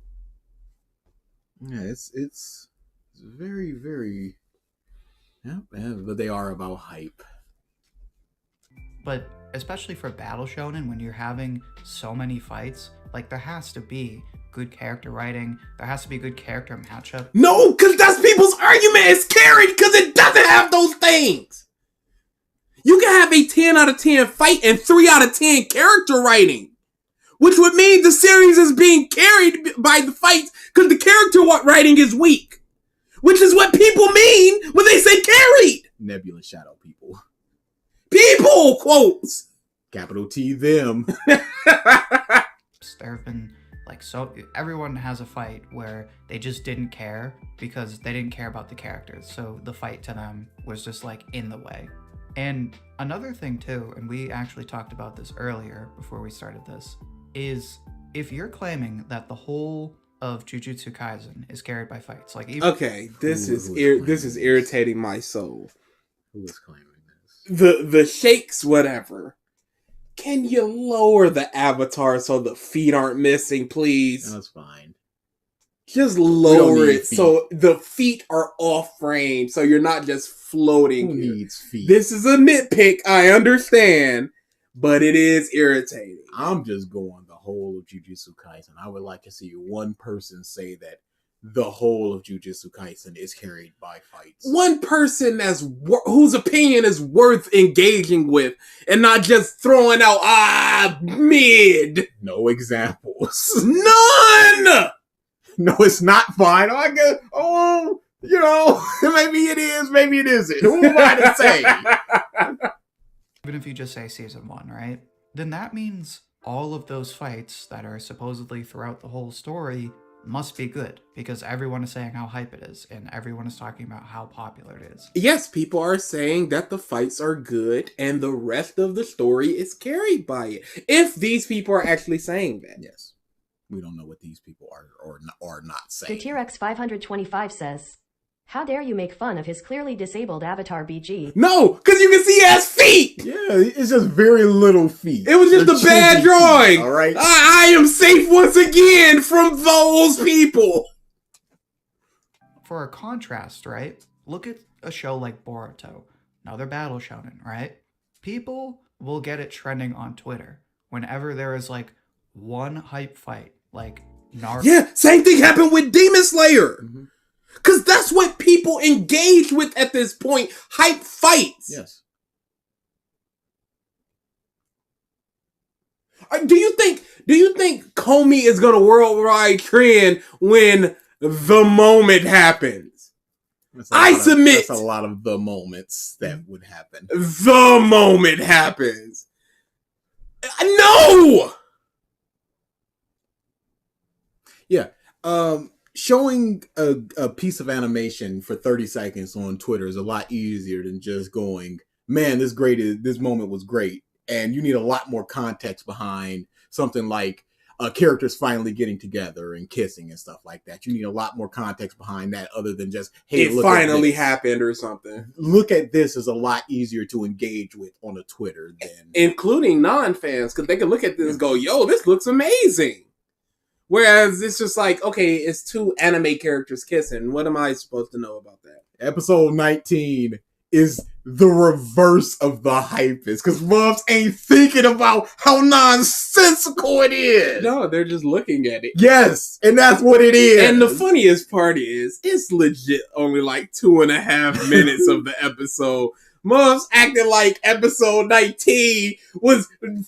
Yeah, it's very, very... Yeah, but they are about hype. But especially for Battle Shonen, when you're having so many fights, like there has to be good character writing, there has to be good character matchup. No, because that's people's argument. It's carried because it doesn't have those things. You can have a 10 out of 10 fight and 3 out of 10 character writing, which would mean the series is being carried by the fights because the character writing is weak, which is what people mean when they say carried. Nebulous shadow people. People quotes. Capital T, them. There have been like, so everyone has a fight where they just didn't care because they didn't care about the characters. So the fight to them was just like in the way. And another thing too, and we actually talked about this earlier before we started this, is if you're claiming that the whole of Jujutsu Kaisen is carried by fights, like even... Okay, this is irritating my soul. Who is claiming? The shakes, whatever. Can you lower the avatar so the feet aren't missing, please? That's fine. Just lower it so the feet are off frame, so you're not just floating. Who needs feet? This is a nitpick, I understand, but it is irritating. I'm just going the whole of Jujutsu Kaisen. I would like to see one person say that the whole of Jujutsu Kaisen is carried by fights. One person whose opinion is worth engaging with, and not just throwing out mid. No examples. None. No, it's not fine. I guess. Oh, maybe it is, maybe it isn't. Who am I to say? Even if you just say season 1, right? Then that means all of those fights that are supposedly throughout the whole story must be good, because everyone is saying how hype it is, and everyone is talking about how popular it is. Yes, people are saying that the fights are good, and the rest of the story is carried by it. If these people are actually saying that. Yes. We don't know what these people are not saying. Gutierrez 525 says, "How dare you make fun of his clearly disabled avatar BG?" No, because you can see he has feet. Yeah, it's just very little feet. It was just a bad drawing. All right. I am safe once again from those people. For a contrast, right? Look at a show like Boruto, another battle shonen, right? People will get it trending on Twitter whenever there is like one hype fight, like Naruto. Yeah, same thing happened with Demon Slayer. Because that's what people engage with at this point. Hype fights. Yes. Do you think Comey is going to worldwide trend when the moment happens? Submit. That's a lot of the moments that would happen. The moment happens. No! Yeah. Showing a piece of animation for 30 seconds on Twitter is a lot easier than just going, man, this moment was great. And you need a lot more context behind something like characters finally getting together and kissing and stuff like that. You need a lot more context behind that other than just, hey, it finally happened or something. Look at this is a lot easier to engage with on a Twitter than... Including non-fans, because they can look at this and go, yo, this looks amazing. Whereas it's just like, okay, it's two anime characters kissing. What am I supposed to know about that? Episode 19 is the reverse of the hype is, because moms ain't thinking about how nonsensical it is. No, they're just looking at it. Yes, and that's what it is. And the funniest part is, it's legit only like 2.5 minutes of the episode. Moms acting like episode 19 was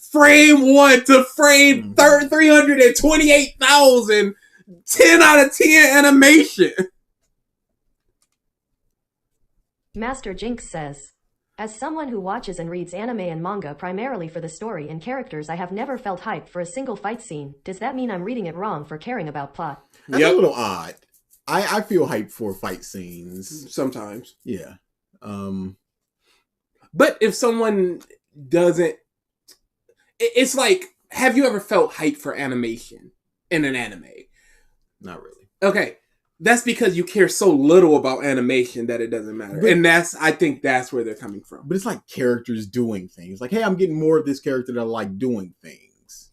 frame 1 to frame 328,000, 10 out of 10 animation. Master Jinx says, "As someone who watches and reads anime and manga primarily for the story and characters, I have never felt hyped for a single fight scene. Does that mean I'm reading it wrong for caring about plot?" That's a little odd. I feel hyped for fight scenes. Sometimes. Yeah. But if someone doesn't... It's like, have you ever felt hyped for animation in an anime? Not really. Okay. That's because you care so little about animation that it doesn't matter. And I think that's where they're coming from. But it's like characters doing things. Like, hey, I'm getting more of this character that I like doing things.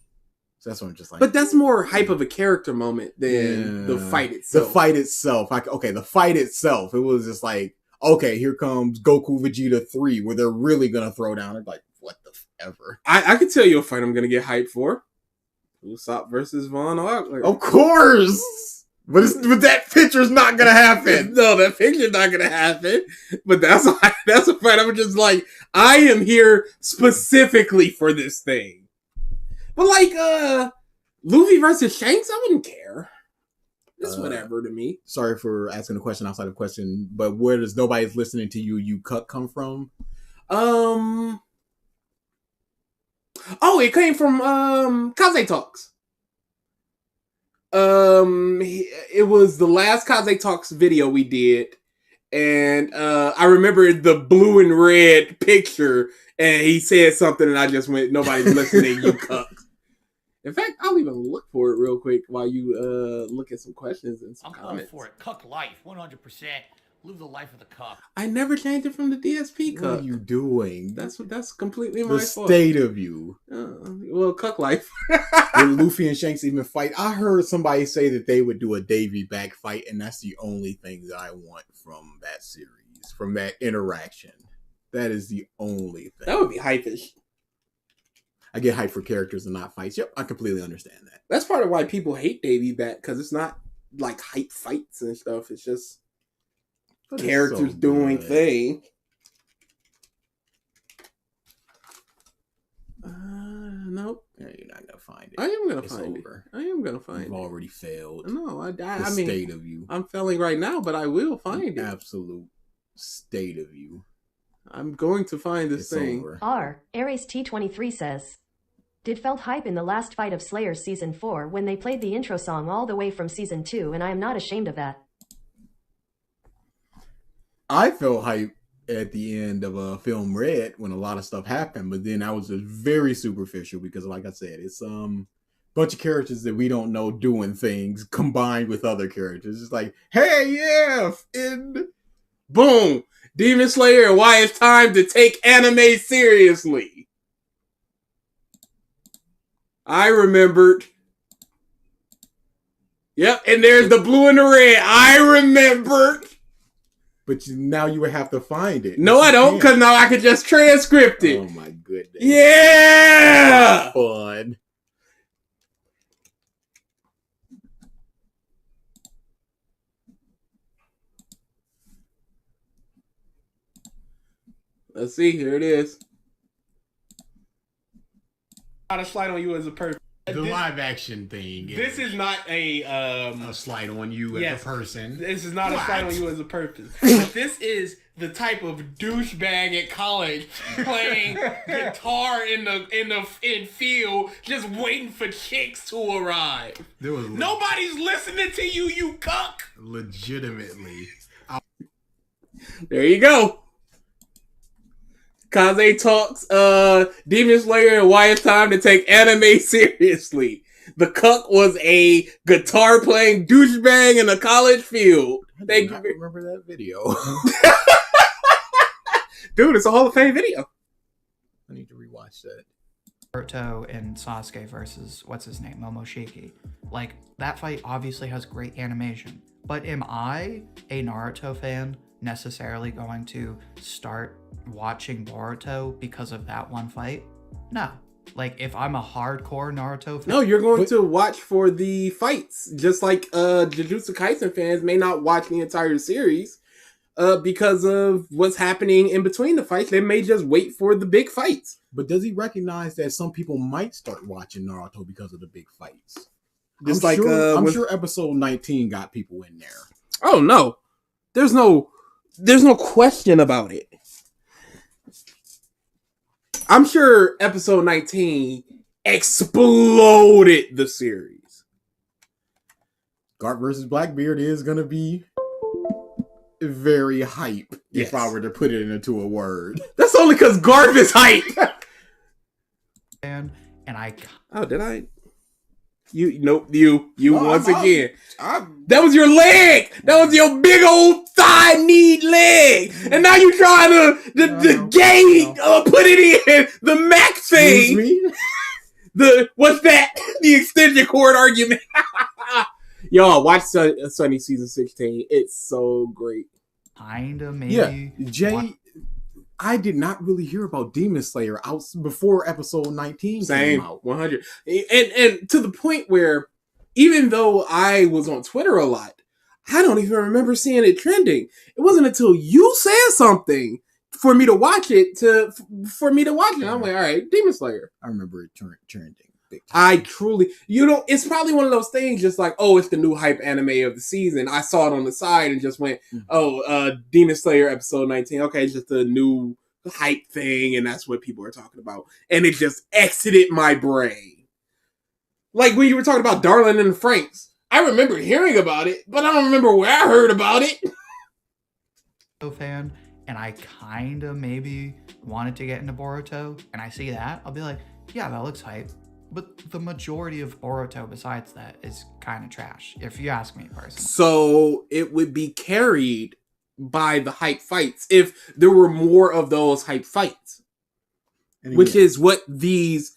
So that's what I'm just like. But that's more hype of a character moment than the fight itself. The fight itself. The fight itself. It was just like, okay, here comes Goku Vegeta 3, where they're really going to throw down. It's like, what the ever. I can tell you a fight I'm going to get hyped for. Usopp versus Von Ogler. Of course! But that picture's not going to happen. No, that picture's not going to happen. But that's a fight I'm just like, I am here specifically for this thing. But like, Luffy versus Shanks, I wouldn't care. It's whatever to me. Sorry for asking a question outside of question, but where does Nobody's Listening to You cut come from? Oh, it came from Kaze Talks. It was the last Kaze Talks video we did, and I remember the blue and red picture, and he said something, and I just went, "Nobody's listening, you cucks." In fact, I'll even look for it real quick while you look at some questions and some comments. I'm for it. Cuck life, 100%. Live the life of the cuck. I never changed it from the DSP cuck. What are you doing? That's completely my fault. The state of you. Well, cuck life. Will Luffy and Shanks even fight? I heard somebody say that they would do a Davy back fight, and that's the only thing that I want from that series, from that interaction. That is the only thing. That would be hypish. I get hyped for characters and not fights. Yep, I completely understand that. That's part of why people hate Davy Bat, because it's not like hype fights and stuff. It's just But characters it's so doing good. thing. Nope. Yeah, you're not gonna find it. I am gonna It's find over. it. I am gonna find You've it. already failed. No, I The mean, state of you. I'm failing right now, but I will find The it. absolute state of you. I'm going to find this It's thing. over. R. Ares T23 says, did felt hype in the last fight of Slayer Season 4 when they played the intro song all the way from Season 2, and I am not ashamed of that. I felt hype at the end of Film Red when a lot of stuff happened, but then I was just very superficial because, like I said, it's bunch of characters that we don't know doing things combined with other characters. It's like, hey, yeah, and Boom! Demon Slayer, why it's time to take anime seriously. I remembered. Yep, and there's the blue and the red. I remembered. but now you would have to find it. No, I don't, You because can't. now I can just transcript it. Oh my goodness. Yeah! Fun. Let's see, here it is. Not a slight on you as a person. The live action thing. This is not a a slight on you yes. as a person. This is not What? a slight on you as a person. But this is the type of douchebag at college playing guitar in field, just waiting for chicks to arrive. There was Nobody's listening to you, you cuck. legitimately. There you go. Kaze talks Demon Slayer and why it's time to take anime seriously. The cuck was a guitar playing douchebag in a college field. Thank you. I remember that video. Dude, it's a Hall of Fame video. I need to rewatch that. Boruto and Sasuke versus what's his name, Momoshiki. Like, that fight obviously has great animation, but am I, a Naruto fan, necessarily going to start watching Boruto because of that one fight? No. Like, if I'm a hardcore Naruto fan, No, you're going to watch for the fights. Just like Jujutsu Kaisen fans may not watch the entire series because of what's happening in between the fights. They may just wait for the big fights. But does he recognize that some people might start watching Naruto because of the big fights? Just I'm like sure, I'm with- sure episode 19 got people in there. Oh no. There's no question about it. I'm sure episode 19 exploded the series. Garp versus Blackbeard is going to be very hype, Yes. if I were to put it into a word. That's only because Garp is hype. and I Oh, did I? You No, once I'm- again. I'm- That was your leg. That was your big old thigh need leg. And now you trying to the gay put it in the Mac thing. Excuse me? What's that? The extension cord argument. Y'all watch Sunny season 16. It's so great. kinda maybe Yeah, Jay, want- I did not really hear about Demon Slayer out before episode 19 Same, came out. 100. And to the point where even though I was on Twitter a lot, I don't even remember seeing it trending. It wasn't until you said something for me to watch it. I'm like, all right, Demon Slayer. I remember it trending. Big time. I truly, it's probably one of those things just like, oh, it's the new hype anime of the season. I saw it on the side and just went, Demon Slayer episode 19. Okay, it's just a new hype thing and that's what people are talking about. And it just exited my brain. Like when you were talking about Darling and the Franks. I remember hearing about it, but I don't remember where I heard about it. fan, and I kinda maybe wanted to get into Boruto, and I see that, I'll be like, yeah, that looks hype. But the majority of Boruto besides that is kind of trash, if you ask me personally. So it would be carried by the hype fights if there were more of those hype fights. And Which again, is what these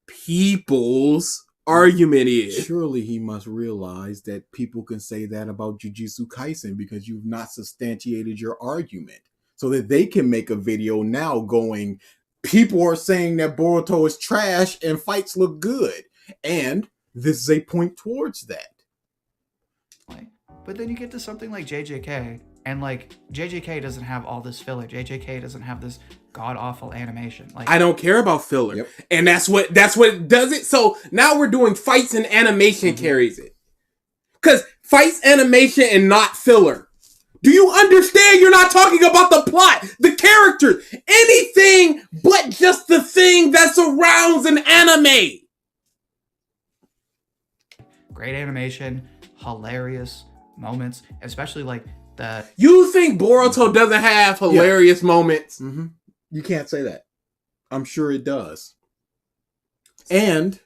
people's argument is. surely he must realize that people can say that about Jujutsu Kaisen because you've not substantiated your argument. So that they can make a video now going, people are saying that Boruto is trash and fights look good. And this is a point towards that. But then you get to something like JJK, and like JJK doesn't have all this filler. JJK doesn't have this god awful animation. Like I don't care about filler, and that's what does it. So now we're doing fights and animation carries it, because fights, animation, and not filler. Do you understand? You're not talking about the plot, the characters, anything but just the thing that surrounds an anime. great animation, hilarious moments, especially like the. You think Boruto doesn't have hilarious moments? Mm-hmm. You can't say that. I'm sure it does. And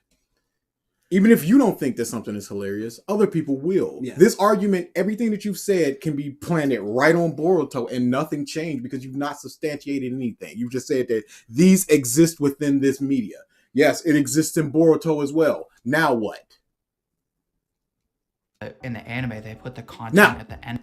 even if you don't think that something is hilarious, other people will. Yeah. This argument, everything that you've said can be planted right on Boruto and nothing changed because you've not substantiated anything. You've just said that these exist within this media. Yes, it exists in Boruto as well. Now what? In the anime, they put the content at the end.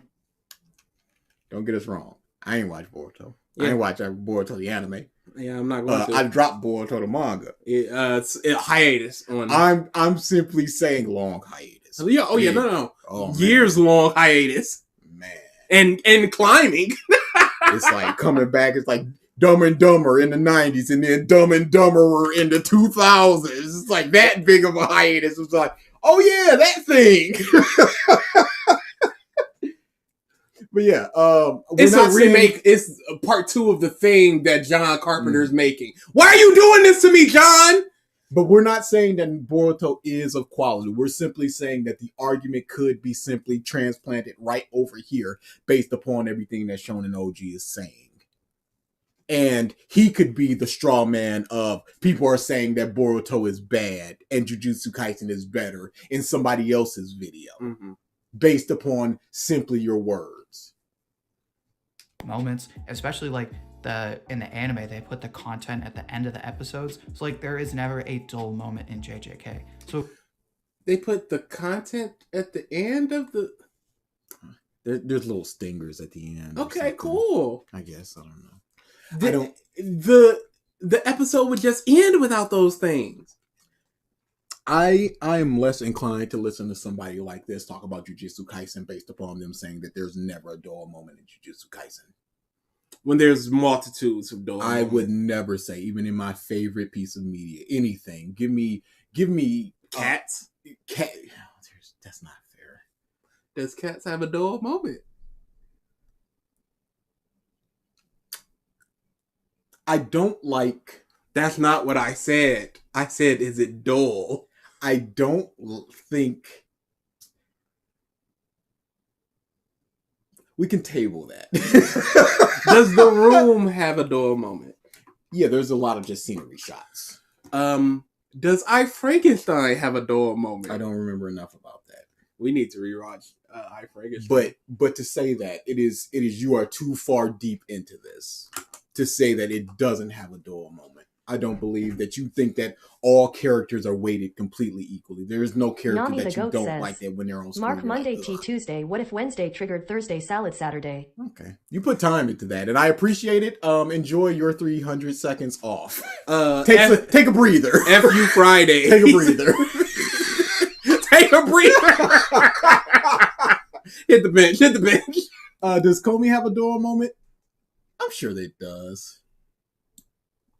Don't get us wrong. I ain't watched Boruto. Yeah. I ain't watched Boruto the anime. Yeah, I'm not going to. I dropped Boruto the manga. It's hiatus on. I'm simply saying long hiatus. Yeah. Oh yeah. No. Oh, years long hiatus. Man. And climbing. It's like coming back. It's like Dumb and Dumber in the 90s, and then Dumb and Dumber in the 2000s. It's like that big of a hiatus. It's like, oh yeah, that thing. But yeah, it's a remake. It's part 2 of the thing that John Carpenter's making. Why are you doing this to me, John? But we're not saying that Boruto is of quality. We're simply saying that the argument could be simply transplanted right over here based upon everything that Shonen Ouji is saying. And he could be the straw man of people are saying that Boruto is bad and Jujutsu Kaisen is better in somebody else's video. Mm-hmm. Based upon simply your words. Moments, especially like in the anime, they put the content at the end of the episodes. So like there is never a dull moment in JJK. So they put the content at the end of the. There's little stingers at the end. Okay, cool. I guess I don't know. The episode would just end without those things. I am less inclined to listen to somebody like this talk about Jujutsu Kaisen based upon them saying that there's never a dull moment in Jujutsu Kaisen. When there's multitudes of dull moments. Would never say, even in my favorite piece of media, anything. Give me Cats. Cat. That's not fair. Does Cats have a dull moment? I don't like. That's not what I said. I said, is it dull? I don't think we can table that. Does The Room have a dull moment? Yeah, there's a lot of just scenery shots. Does I Frankenstein have a dull moment? I don't remember enough about that. We need to rewatch I Frankenstein. But to say that it is you are too far deep into this to say that it doesn't have a dull moment. I don't believe that you think that all characters are weighted completely equally. There is no character Nami that the you Goat don't says, like that when they're on screen. Mark Monday, like, Tea Tuesday. What if Wednesday triggered Thursday Salad Saturday? Okay. You put time into that, and I appreciate it. Enjoy your 300 seconds off. Take a breather. F you Friday. Take a breather. Take a breather. Hit the bench. Hit the bench. Does Comey have a dull moment? I'm sure that it does.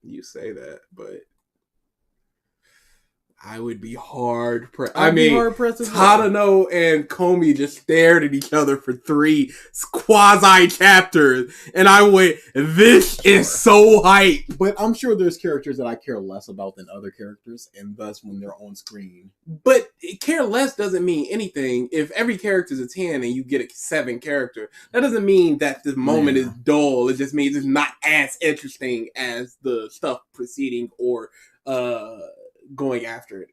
You say that, but I would be hard pressed. Tadano and Comey just stared at each other for 3 quasi chapters, and I went, "This is so hype." But I'm sure there's characters that I care less about than other characters, and thus when they're on screen. But care less doesn't mean anything. If every character is a 10 and you get a 7 character, that doesn't mean that the moment is dull. It just means it's not as interesting as the stuff preceding or going after it.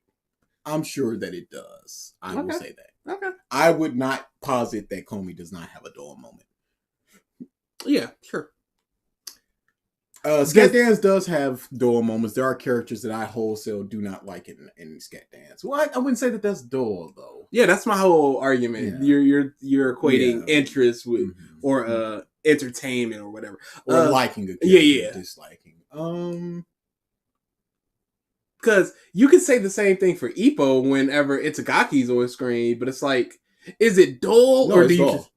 I'm sure that it does. I will say that. Okay. I would not posit that Comey does not have a dull moment. Yeah, sure. Scat Dance does have dull moments. There are characters that I wholesale do not like in Scat Dance. Well, I wouldn't say that that's dull though. Yeah, that's my whole argument. Yeah. You're equating interest with or entertainment or whatever. Or liking a character, yeah. disliking. Because you can say the same thing for Ippo whenever Itagaki's on screen, but it's like, is it dull No, or it's do you dull. just...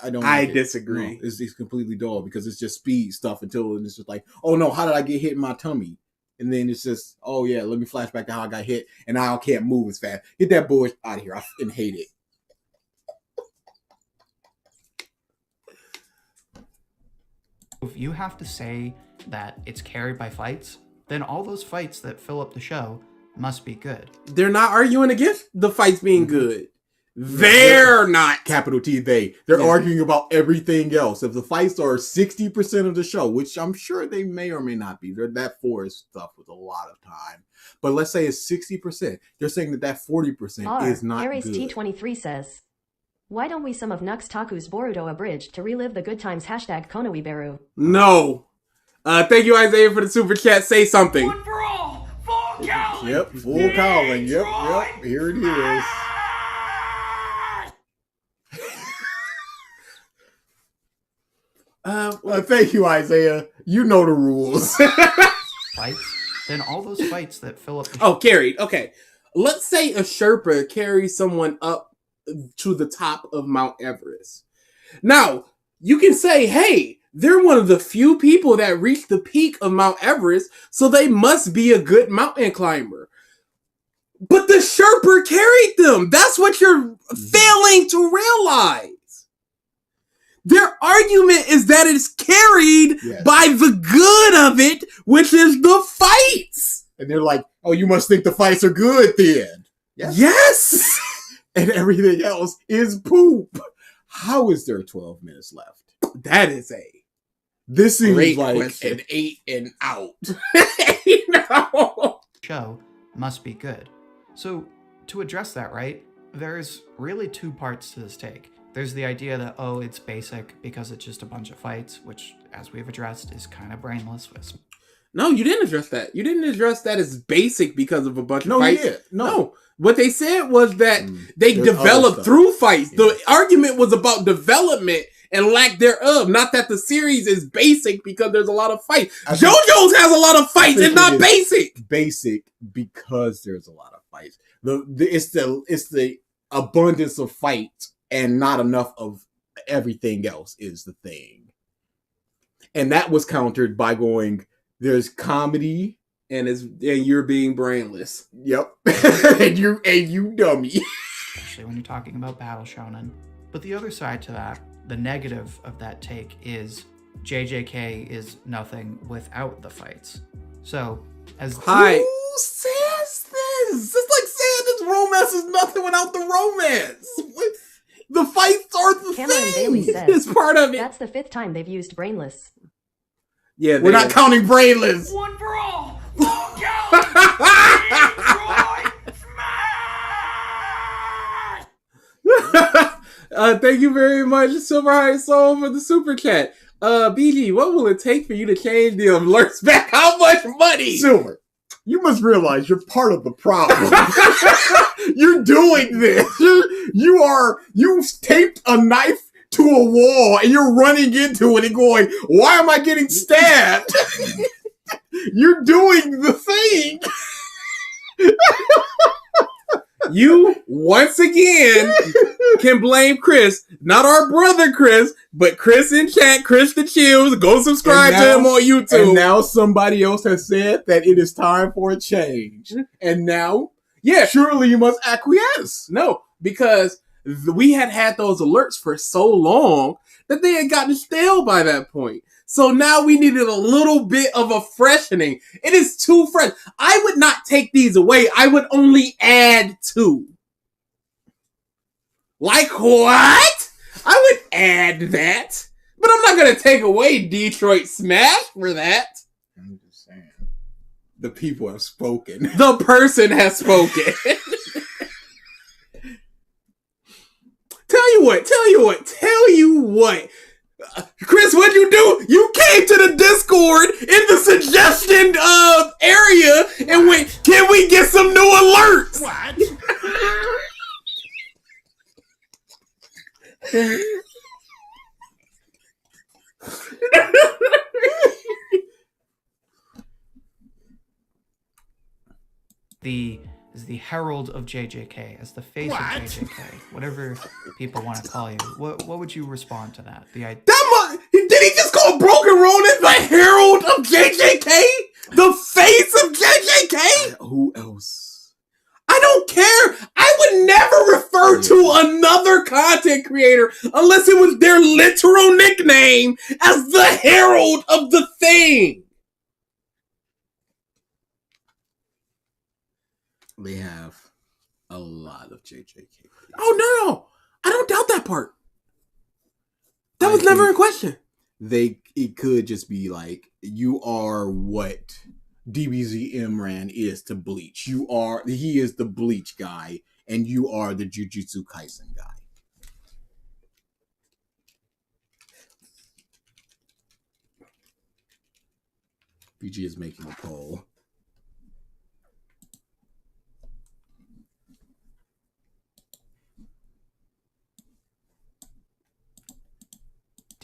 I don't. I like it. disagree. No, it's completely dull because it's just speed stuff until it's just like, oh no, how did I get hit in my tummy? And then it's just, oh yeah, let me flash back to how I got hit, and now I can't move as fast. Get that bullshit out of here. I fucking hate it. If you have to say that it's carried by fights, then all those fights that fill up the show must be good. They're not arguing against the fights being good. They're not. Capital T, they. They're arguing about everything else. If the fights are 60% of the show, which I'm sure they may or may not be, that forest stuff with a lot of time. But let's say it's 60%. They're saying that 40% is not Aries good. T23 says, why don't we some of Nux Taku's Boruto abridged to relive the good times #Konoiberu? No. Thank you, Isaiah, for the super chat. Say something. One for all, full cowling. Yep, full cowling. Yep. Here it is. Thank you, Isaiah. You know the rules. Fights? Then all those fights that fill up the Oh, carried. Okay. Let's say a Sherpa carries someone up to the top of Mount Everest. Now, you can say, hey, they're one of the few people that reach the peak of Mount Everest, so they must be a good mountain climber. But the Sherpa carried them. That's what you're failing to realize. Their argument is that it's carried by the good of it, which is the fights. And they're like, oh, you must think the fights are good then. Yes. And everything else is poop. How is there 12 minutes left? That is This seems great like question. an 8 and out. show must be good. So to address that, right, there's really two parts to this take. There's the idea that, oh, it's basic because it's just a bunch of fights, which, as we've addressed, is kind of brainless. No, you didn't address that. You didn't address that as basic because of a bunch of fights. You did. No. What they said was that they There's developed other stuff. through fights. The argument was about development and lack thereof, not that the series is basic because there's a lot of fights. JoJo's has a lot of fights. It's not basic. Basic because there's a lot of fights. It's the abundance of fights and not enough of everything else is the thing. And that was countered by going, there's comedy and you're being brainless. Yep. and you dummy. Especially when you're talking about battle shonen. But the other side to that, the negative of that take, is JJK is nothing without the fights. So, as Who says this? It's like saying this romance is nothing without the romance. The fights are the Cameron Bailey thing. says, It's part of it. that's the 5th time they've used Brainless. Yeah, We're not counting Brainless. One for all, full cowling. Thank you very much, Silver Heart Soul, for the super chat. BG, what will it take for you to change the alerts back? How much money? Silver, you must realize you're part of the problem. You're doing this. You've taped a knife to a wall and you're running into it and going, why am I getting stabbed? You're doing the thing. You, once again, can blame Chris. Not our brother Chris, but Chris in chat, Chris the Chills. Go subscribe to him on YouTube. And now somebody else has said that it is time for a change. And now, surely you must acquiesce. No, because we had those alerts for so long that they had gotten stale by that point. So now we needed a little bit of a freshening. It is too fresh. I would not take these away. I would only add 2. Like what? I would add that. But I'm not going to take away Detroit Smash for that. I'm just saying. The people have spoken. The person has spoken. Tell you what. Chris, what'd you do? You came to the Discord in the suggestion area and went, can we get some new alerts? What? herald of JJK, as the face of JJK, whatever people want to call you. What would you respond to that? Did he just call Broken Ronin the herald of JJK? The face of JJK? Who else? I don't care. I would never refer to another content creator unless it was their literal nickname as the herald of the thing. They have a lot of JJK. Oh no, I don't doubt that part. That was never in question. It could just be like, you are what DBZ Imran is to Bleach. He is the Bleach guy, and you are the Jujutsu Kaisen guy. BG is making a poll.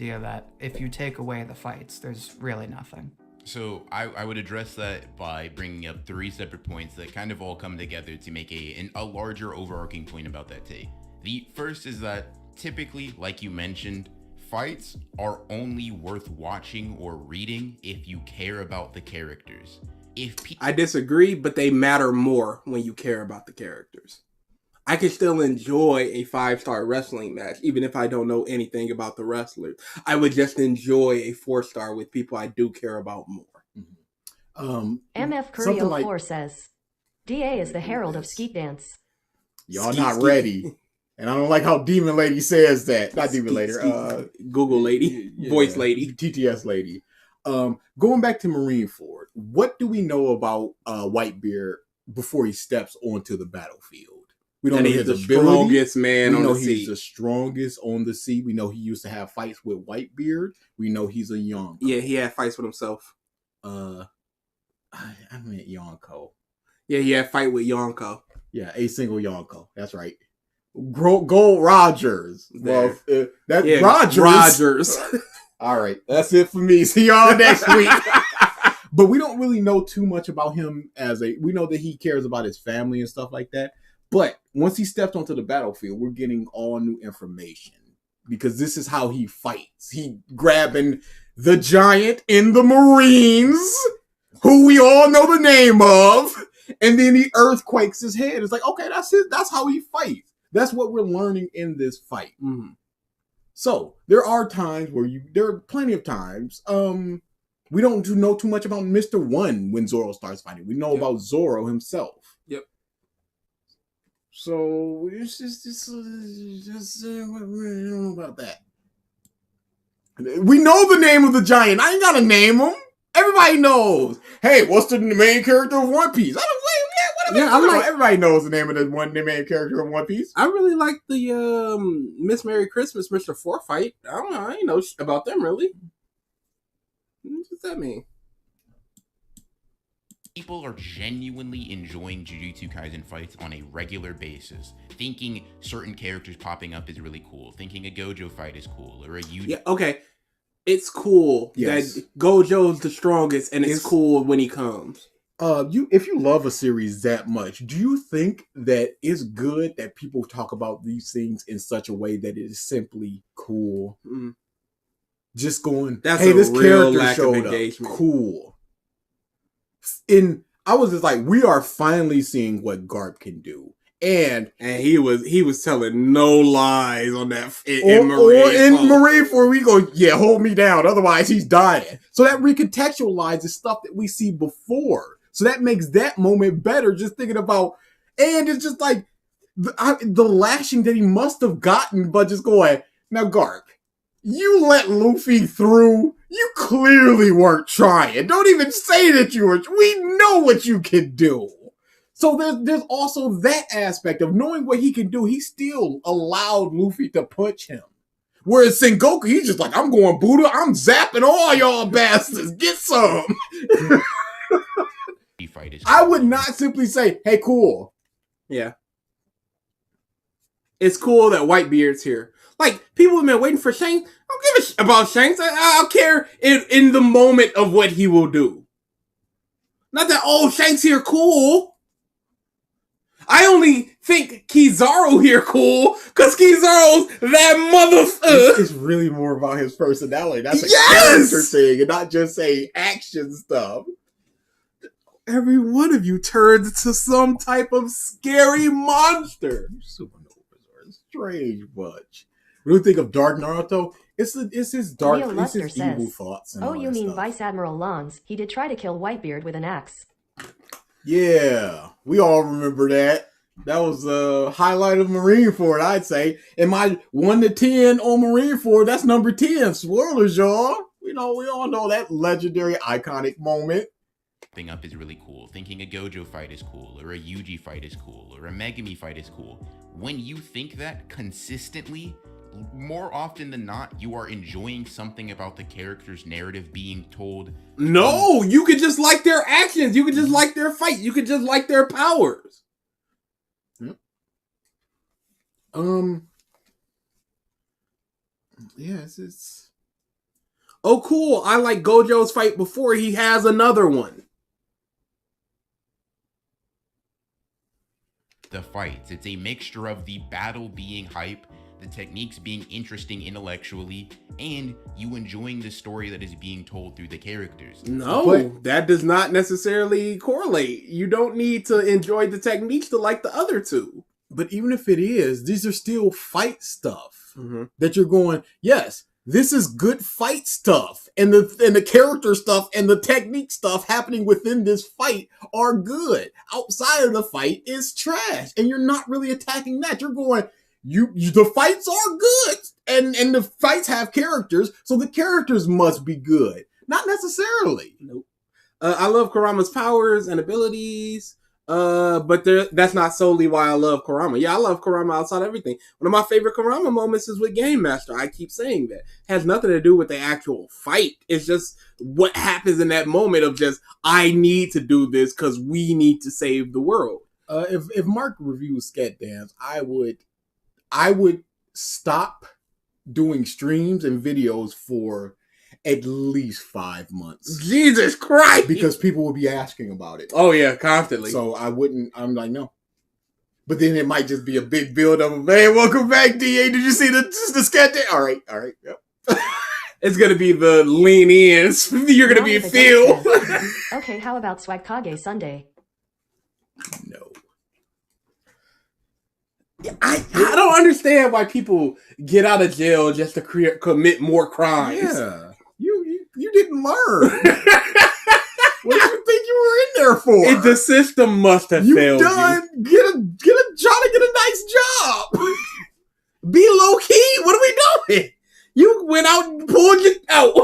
That if you take away the fights, there's really nothing. So I would address that by bringing up 3 separate points that kind of all come together to make a larger overarching point about that take. The first is that typically, like you mentioned, fights are only worth watching or reading if you care about the characters. I disagree, but they matter more when you care about the characters. I can still enjoy a 5-star wrestling match, even if I don't know anything about the wrestlers. I would just enjoy a 4-star with people I do care about more. MF Curio 4 says, DA is the herald of Skeet Dance. Y'all not ready. And I don't like how Demon Lady says that. Not Demon Lady. Google Lady. Yeah, Voice Lady. TTS Lady. Going back to Marineford, what do we know about Whitebeard before he steps onto the battlefield? We don't know he's the strongest man on the sea. He's the strongest on the sea. We know he used to have fights with Whitebeard. We know he's a Yonko. Yeah, he had fights with himself. I meant Yonko. Yeah, he had a fight with Yonko. Yeah, a single Yonko. That's right. Gold Rogers. There. Well, that's Rogers. All right, that's it for me. See y'all next week. But we don't really know too much about him we know that he cares about his family and stuff like that. But once he stepped onto the battlefield, we're getting all new information because this is how he fights. He grabbing the giant in the Marines, who we all know the name of, and then he earthquakes his head. It's like, okay, that's it. That's how he fights. That's what we're learning in this fight. Mm-hmm. So there are plenty of times. We don't know too much about Mr. One when Zoro starts fighting. We know about Zoro himself. Yep. So it's just I don't know about that. We know the name of the giant. I ain't gotta name him. Everybody knows. Hey, what's the main character of One Piece? Everybody knows the name of the main character of One Piece. I really like the Miss Merry Christmas Mr. 4 fight. I don't know. I ain't know about them really. What does that mean? People are genuinely enjoying Jujutsu Kaisen fights on a regular basis, thinking certain characters popping up is really cool, thinking a Gojo fight is cool, or a Yuji. Yeah, okay. It's cool that Gojo's the strongest, and it's cool when he comes. If you love a series that much, do you think that it's good that people talk about these things in such a way that it is simply cool? Mm. Just going, that's hey, this real character showed up. Cool. I was just like, we are finally seeing what Garp can do. And he was telling no lies on that in Marineford, we go, yeah, hold me down, otherwise he's dying. So that recontextualizes stuff that we see before. So that makes that moment better, just thinking about, and it's just like the lashing that he must have gotten, but just going, now Garp, you let Luffy through. You clearly weren't trying. Don't even say that you were. We know what you can do. So there's also that aspect of knowing what he can do. He still allowed Luffy to punch him. Whereas Sengoku, he's just like, I'm going Buddha. I'm zapping all y'all bastards. Get some. I would not simply say, hey, cool. Yeah. It's cool that Whitebeard's here. Like, people have been waiting for Shanks. I don't give a shit about Shanks. I'll care in the moment of what he will do. Not that, oh, Shanks here, cool. I only think Kizaru here cool because Kizaru's that motherfucker. It's really more about his personality. That's a Yes! character thing and not just a action stuff. Every one of you turns into some type of scary monster. Supernovas are a strange bunch. When you think of Dark Naruto, it's his dark, Leo it's Luster his evil says, thoughts. And "Oh, all you that mean stuff. Vice Admiral Lons? He did try to kill Whitebeard with an axe." Yeah, we all remember that. That was the highlight of Marineford, I'd say. In my 1 to 10 on Marineford, that's number 10. Spoilers, y'all. We all know that legendary, iconic moment. Thing up is really cool. Thinking a Gojo fight is cool, or a Yuji fight is cool, or a Megumi fight is cool. When you think that consistently, more often than not, you are enjoying something about the character's narrative being told. No, you could just like their actions. You could just like their fight. You could just like their powers. Yep. Yeah, it's Oh, cool. I like Gojo's fight before he has another one. The fights. It's a mixture of the battle being hype, the techniques being interesting intellectually, and you enjoying the story that is being told through the characters. No, But- that does not necessarily correlate. You don't need to enjoy the techniques to like the other two. But even if it is, these are still fight stuff that you're going, yes, this is good fight stuff. And the character stuff and the technique stuff happening within this fight are good. Outside of the fight is trash. And you're not really attacking that. You're going, the fights are good. And the fights have characters, so the characters must be good. Not necessarily. Nope. I love Kurama's powers and abilities. But that's not solely why I love Kurama. Yeah, I love Kurama outside of everything. One of my favorite Kurama moments is with Game Master. I keep saying that. It has nothing to do with the actual fight. It's just what happens in that moment of just, I need to do this because we need to save the world. If Mark reviews Scat Dance, I would stop doing streams and videos for at least 5 months. Jesus Christ! Because people will be asking about it. Oh yeah, constantly. So I'm like, no. But then it might just be a big build up of, hey, welcome back, DA. Did you see the Scat Dance? All right, yep. It's gonna be the lean in. You're gonna be Phil. Okay, how about Swagkage Sunday? No. I don't understand why people get out of jail just to commit more crimes. Yeah. You didn't learn. What did you think you were in there for? The system must have failed you. Get a try to get a nice job. Be low key. What are we doing? You went out and pulled it out.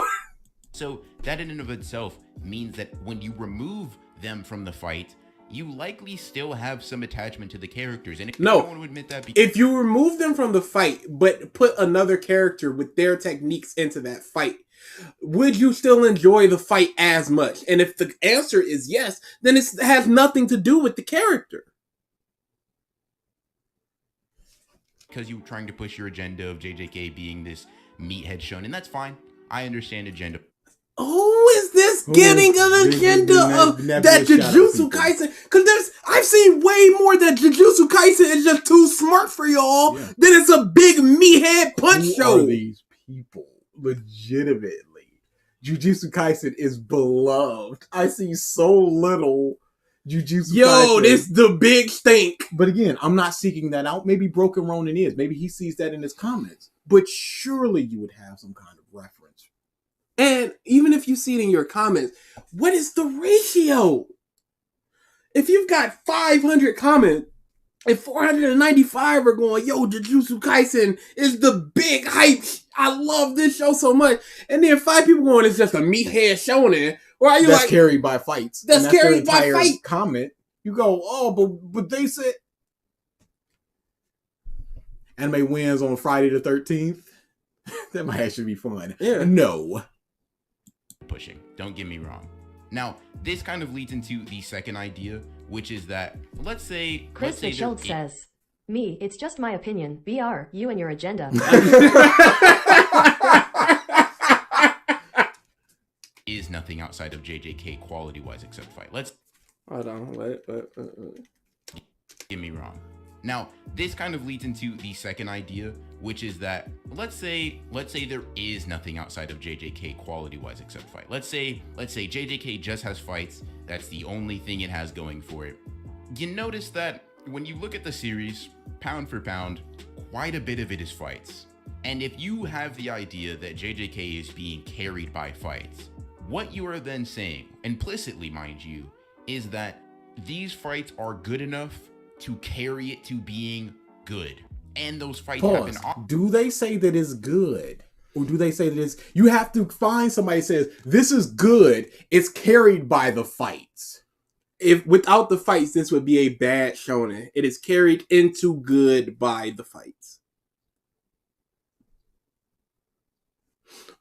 So that in and of itself means that when you remove them from the fight, you likely still have some attachment to the characters. And if you don't want to admit that, if you remove them from the fight, but put another character with their techniques into that fight, would you still enjoy the fight as much? And if the answer is yes, then it has nothing to do with the character. because you were trying to push your agenda of JJK being this meathead shonen, that's fine. I understand agenda. Oh, is this getting an agenda of that Jujutsu Kaisen? Because I've seen way more that Jujutsu Kaisen is just too smart for y'all than it's a big meathead punch show. Who are these people? Legitimately. Jujutsu Kaisen is beloved. I see so little Jujutsu Kaisen. This the big stink. But again, I'm not seeking that out. Maybe Broken Ronin is. Maybe he sees that in his comments. But surely you would have some kind of reference. And even if you see it in your comments, what is the ratio? If you've got 500 comments and 495 are going, yo, Jujutsu Kaisen is the big hype. I love this show so much. And then 5 people going, it's just a meathead shonen. Or are you that's carried by fights. That's carried by fight. Comment. You go, oh, but they said anime wins on Friday the 13th. That might actually be fun. Yeah. No. Pushing. Don't get me wrong. Now, this kind of leads into the second idea, which is that, let's say Krista Schultz says, me, it's just my opinion. BR, you and your agenda. Is nothing outside of JJK quality-wise except fight. Let's... Hold on. What? Get me wrong. Now, this kind of leads into the second idea, which is that let's say there is nothing outside of JJK quality-wise except fight. Let's say JJK just has fights. That's the only thing it has going for it. You notice that when you look at the series, pound for pound, quite a bit of it is fights. And if you have the idea that JJK is being carried by fights, what you are then saying, implicitly mind you, is that these fights are good enough to carry it to being good. And those fights have been... Do they say that it's good? Or do they say that it's... You have to find somebody that says, this is good, it's carried by the fights. If without the fights, this would be a bad shonen. It is carried into good by the fights.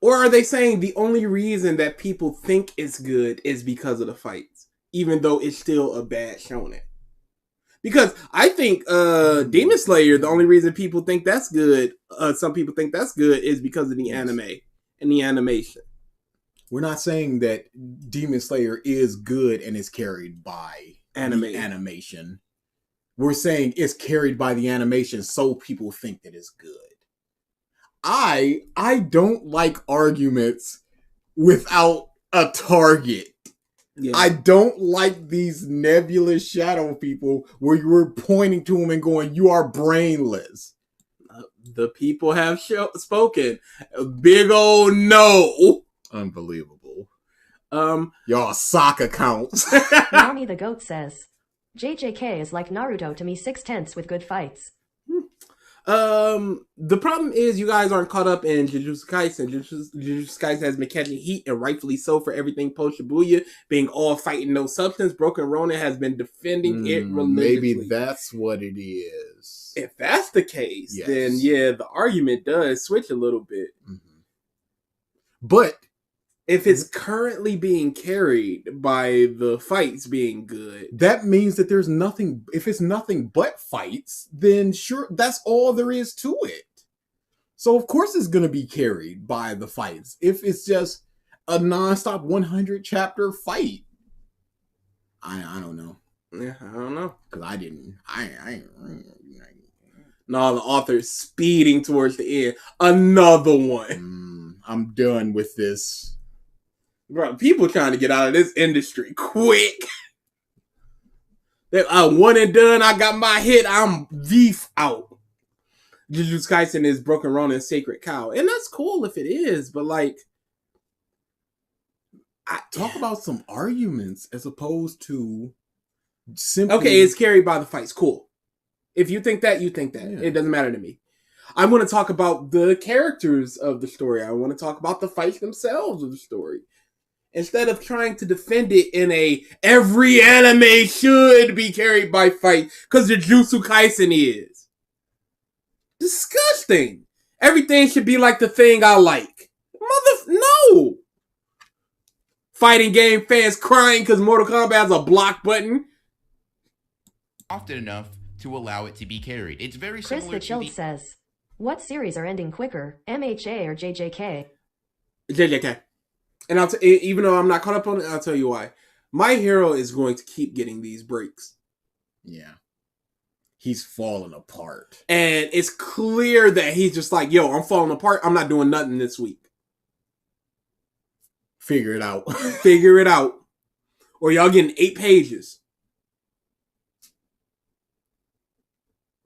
Or are they saying the only reason that people think it's good is because of the fights, even though it's still a bad shonen? Because I think Demon Slayer, the only reason people think that's good, some people think that's good, is because of the anime and the animation. We're not saying that Demon Slayer is good and is carried by animation. We're saying it's carried by the animation so people think that it's good. I don't like arguments without a target. Yeah. I don't like these nebulous shadow people where you're pointing to them and going, you are brainless. The people have spoken. A big old no. Unbelievable. Y'all sock accounts. Nami the Goat says, JJK is like Naruto to me 6/10 with good fights. The problem is you guys aren't caught up in Jujutsu Kaisen. Jujutsu Kaisen has been catching heat, and rightfully so, for everything post Shibuya being all fighting no substance. Broken Ronin has been defending it religiously. Maybe that's what it is. If that's the case, then yeah, the argument does switch a little bit. Mm-hmm. But if it's currently being carried by the fights being good, that means that there's nothing. If it's nothing but fights, then sure, that's all there is to it. So of course it's going to be carried by the fights. If it's just a nonstop 100 chapter fight, I don't know. Yeah, I don't know, because I didn't. No, the author's speeding towards the end. Another one. I'm done with this. Bro, people trying to get out of this industry quick. One and done, I got my hit, I'm beef out. Jujutsu Kaisen is Broken Ronin's Sacred Cow. And that's cool if it is, but like... Talk about some arguments as opposed to simply... Okay, it's carried by the fights, cool. If you think that, you think that. Yeah. It doesn't matter to me. I want to talk about the characters of the story. I want to talk about the fights themselves of the story. Instead of trying to defend it in every anime should be carried by fight, because Jujutsu Kaisen is. Disgusting. Everything should be like the thing I like. No. Fighting game fans crying because Mortal Kombat has a block button. Often enough to allow it to be carried. It's very Chris similar the Chilled says, what series are ending quicker, MHA or JJK? JJK. And even though I'm not caught up on it, I'll tell you why. My hero is going to keep getting these breaks. Yeah. He's falling apart. And it's clear that he's just like, yo, I'm falling apart. I'm not doing nothing this week. Figure it out. Figure it out. Or y'all getting 8 pages.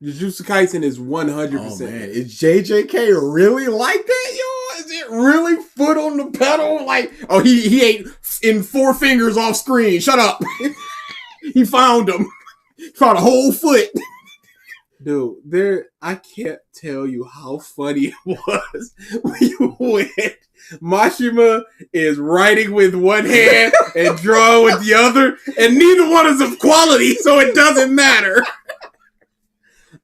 Jujutsu Kaisen is 100%. Oh, man. Is JJK really like that, yo? Is it really foot on the pedal? Like, oh, he ate in 4 fingers off screen. Shut up. He found him. He found a whole foot. Dude, I can't tell you how funny it was when Mashima is writing with one hand and drawing with the other, and neither one is of quality, so it doesn't matter.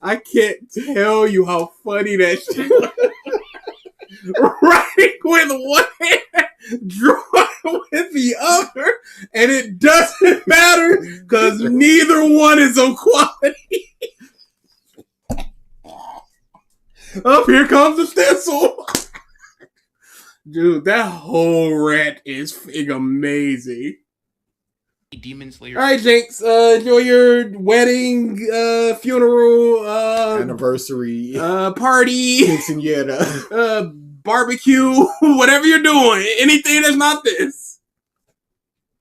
I can't tell you how funny that shit was. Writing with one hand, drawing with the other, and it doesn't matter because neither one is of quality. Up here comes the stencil. Dude, that whole rant is amazing. Demon Slayer. All right, Jinx. Enjoy your wedding, funeral, Anniversary, party, quinceañera, barbecue, whatever you're doing. Anything that's not this.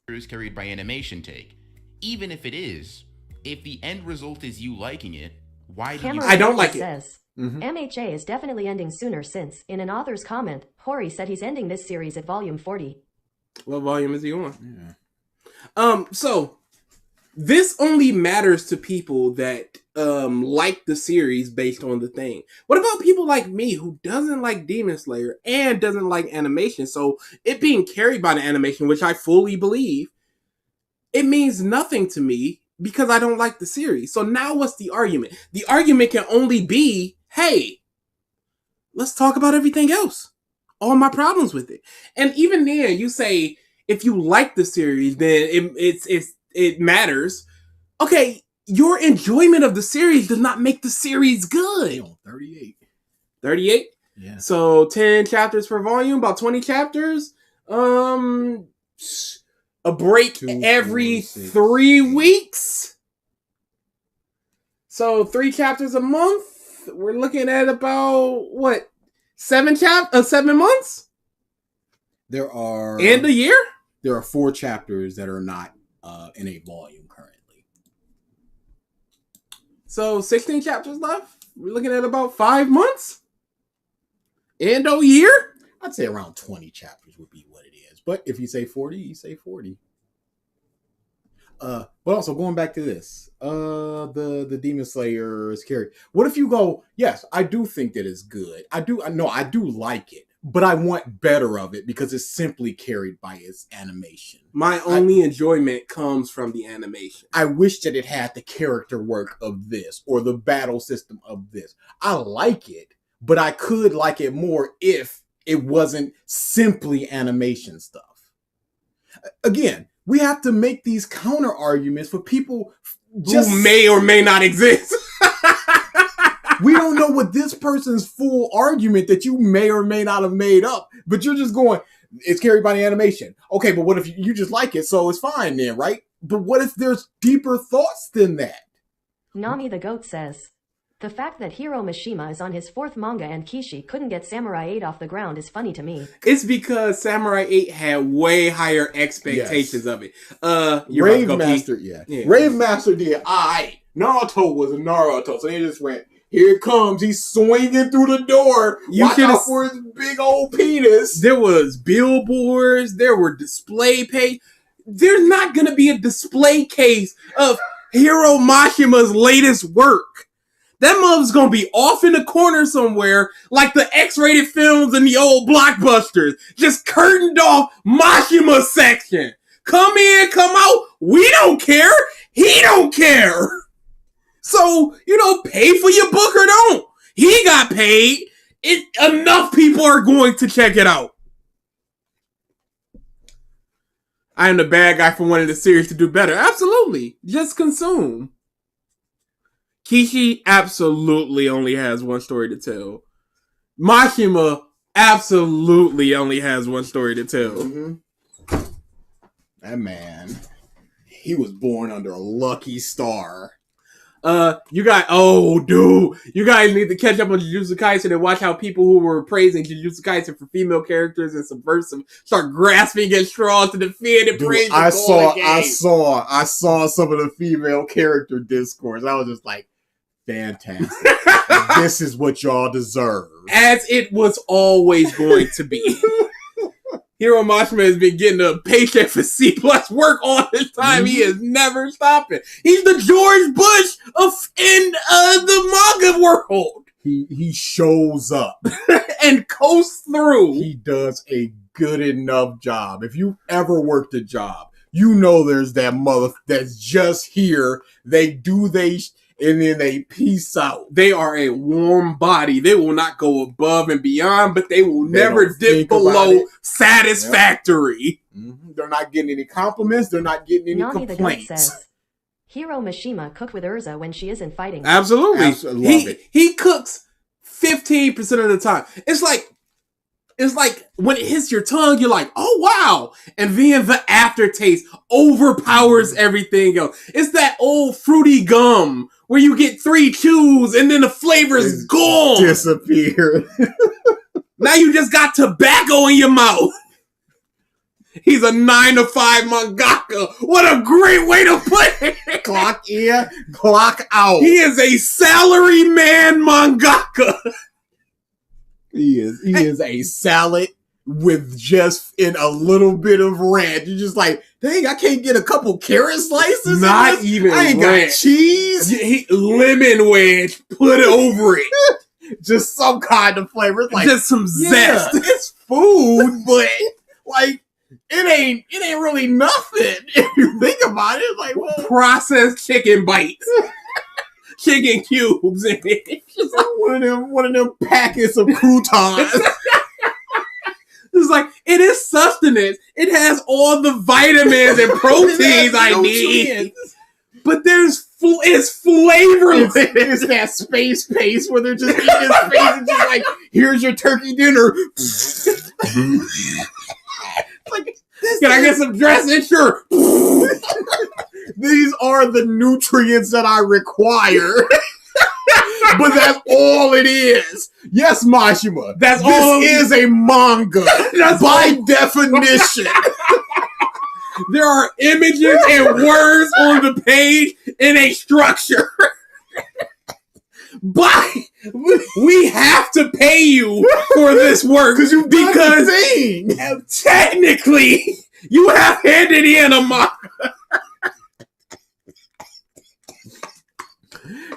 Is carried by animation take. Even if it is, if the end result is you liking it, why do you? I don't like it. Says, MHA is definitely ending sooner since, in an author's comment, Hori said he's ending this series at volume 40. What volume is he on? Yeah. So this only matters to people that like the series based on the thing. What about people like me who doesn't like Demon Slayer and doesn't like animation? So it being carried by the animation, which I fully believe, it means nothing to me because I don't like the series. So now what's the argument? The argument can only be, hey, let's talk about everything else. All my problems with it. And even then, you say, if you like the series, then it matters. Okay, your enjoyment of the series does not make the series good. 38. 38? Yeah. So 10 chapters per volume, about 20 chapters. A break every 3 weeks. So 3 chapters a month. We're looking at about what? 7 months? There are and a year? There are 4 chapters that are not in a volume currently. So 16 chapters left. We're looking at about 5 months? And a year? I'd say around 20 chapters would be what it is. But if you say 40, you say 40. But also going back to this, the Demon Slayer is carried. What if you go, yes, I do think that it's good. I do like it, but I want better of it because it's simply carried by its animation. My only enjoyment comes from the animation. I wish that it had the character work of this or the battle system of this. I like it, but I could like it more if it wasn't simply animation stuff. Again, we have to make these counter arguments for people who may or may not exist. We don't know what this person's full argument that you may or may not have made up, but you're just going, it's carried by the animation. Okay, but what if you just like it, so it's fine then, right? But what if there's deeper thoughts than that? Nami the Goat says, the fact that Hiro Mishima is on his 4th manga and Kishi couldn't get Samurai 8 off the ground is funny to me. It's because Samurai 8 had way higher expectations of it. Rave Master, Rave Master did. Naruto was a Naruto, so they just went, here it comes, he's swinging through the door. Watch out for his big old penis. There was billboards, there were display pages. There's not going to be a display case of Hiro Mishima's latest work. That mother's gonna be off in the corner somewhere, like the X-rated films in the old blockbusters, just curtained off Mishima section. Come in, come out. We don't care. He don't care. So, pay for your book or don't. He got paid. Enough people are going to check it out. I am the bad guy for wanting the series to do better. Absolutely. Just consume. Kishi absolutely only has one story to tell. Mishima absolutely only has one story to tell. Mm-hmm. That man, he was born under a lucky star. You guys need to catch up on Jujutsu Kaisen and watch how people who were praising Jujutsu Kaisen for female characters and subversive start grasping at straws to defend and praise. I saw some of the female character discourse. I was just like, fantastic. This is what y'all deserve. As it was always going to be. Hiro Mishima has been getting a paycheck for C+ work all this time. Mm-hmm. He is never stopping. He's the George Bush in the manga world. He shows up and coasts through. He does a good enough job. If you ever worked a job, there's that mother that's just here. They do and then they peace out. They are a warm body. They will not go above and beyond, but they will never dip below satisfactory. Yep. Mm-hmm. They're not getting any compliments. They're not getting any Nami complaints. The Goat says, Hiro Mishima cooked with Urza when she isn't fighting. Absolutely. He cooks 15% of the time. It's like, it's like when it hits your tongue, you're like, oh wow. And then the aftertaste overpowers everything else. It's that old fruity gum where you get 3 chews and then the flavor's gone. Disappear. Now you just got tobacco in your mouth. He's a 9-to-5 mangaka. What a great way to put it. Clock in, clock out. He is a salary man mangaka. He is a salad with just in a little bit of ranch. You're just like, dang, I can't get a couple carrot slices. Not even I ain't ranch. got cheese. Lemon wedge. Put it over it. Just some kind of flavor. It's like, just some zest. It's food, but like it ain't really nothing if you think about it. It's like, well, processed chicken bites. Chicken cubes in it. Just like one of them packets of croutons. It's like, it is sustenance. It has all the vitamins and proteins I need. But it's flavorless. It's that space pace where they're just eating space and just like, here's your turkey dinner. Like, can I get some dressing? Sure. These are the nutrients that I require. But that's all it is. Yes, Mashima. That's all. This is a manga. By definition. There are images and words on the page in a structure. But we have to pay you for this work because technically you have handed in a manga.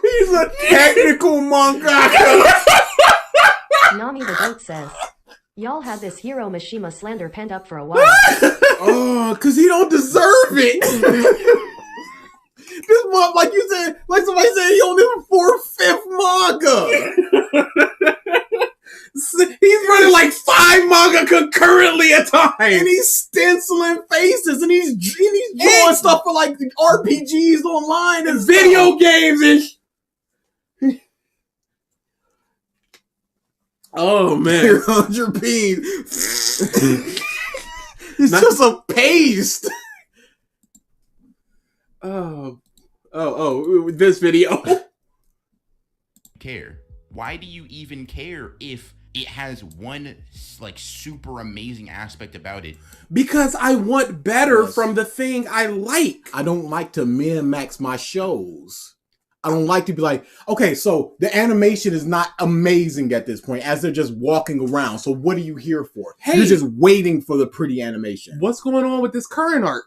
He's a technical mangaka. Nami the Goat says, y'all had this Hiro Mishima slander pent up for a while. Oh, because he don't deserve it. This month, like you said, like somebody said, he only a 4/5 manga. He's running like 5 manga concurrently at times. And he's stenciling faces and he's drawing stuff for like RPGs online and video games and oh man. 100 P's. It's just a paste. This video. Care. Why do you even care if it has one like super amazing aspect about it? Because I want better from the thing I like. I don't like to min-max my shows. I don't like to be like, okay, so the animation is not amazing at this point as they're just walking around. So what are you here for? Hey, you're just waiting for the pretty animation. What's going on with this current arc?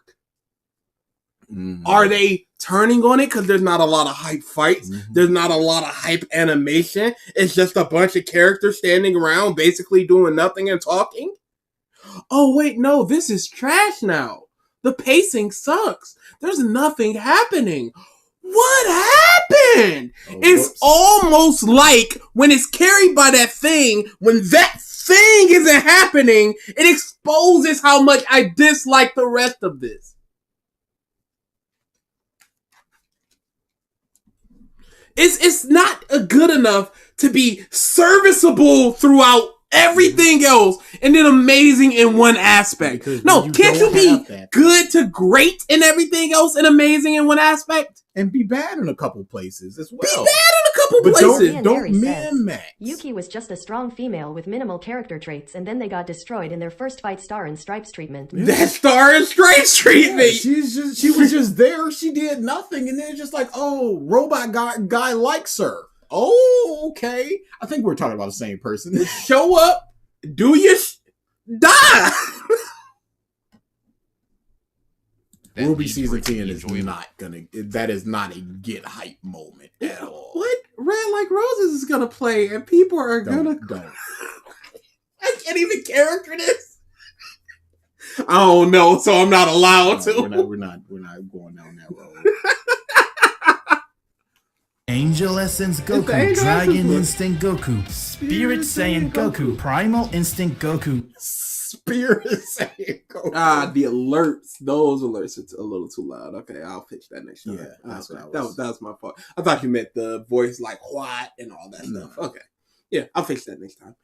Are they turning on it because there's not a lot of hype fights? There's not a lot of hype animation. It's just a bunch of characters standing around basically doing nothing and talking? Oh, wait, no, this is trash now. The pacing sucks. There's nothing happening. What happened? It's almost like when it's carried by that thing, when that thing isn't happening, it exposes how much I dislike the rest of this. It's not good enough to be serviceable throughout everything else and then amazing in one aspect. No, can't you be good to great in everything else and amazing in one aspect? And be bad in a couple places as well. Be bad in a couple places. Don't min-max. Yuki was just a strong female with minimal character traits, and then they got destroyed in their first fight Star and Stripes treatment. That Star and Stripes treatment. Yeah, she was just there. She did nothing, and then it's just like, oh, robot guy likes her. Oh, okay. I think we're talking about the same person. Show up, do your die. Ruby season 10 is not gonna. That is not a get hype moment at all. What? Red Like Roses is gonna play, and people are gonna. I can't even character this. I don't know, so I'm not allowed to. We're not going down that road. Angel Essence Goku, Dragon Instinct Goku, Spirit Saiyan Goku, Primal Instinct Goku. Spirit Saiyan Goku. The alerts. Those alerts are a little too loud. Okay, I'll pitch that next time. Yeah, that's okay. what That was my fault. I thought you meant the voice like what and all that stuff. Okay. Yeah, I'll fix that next time.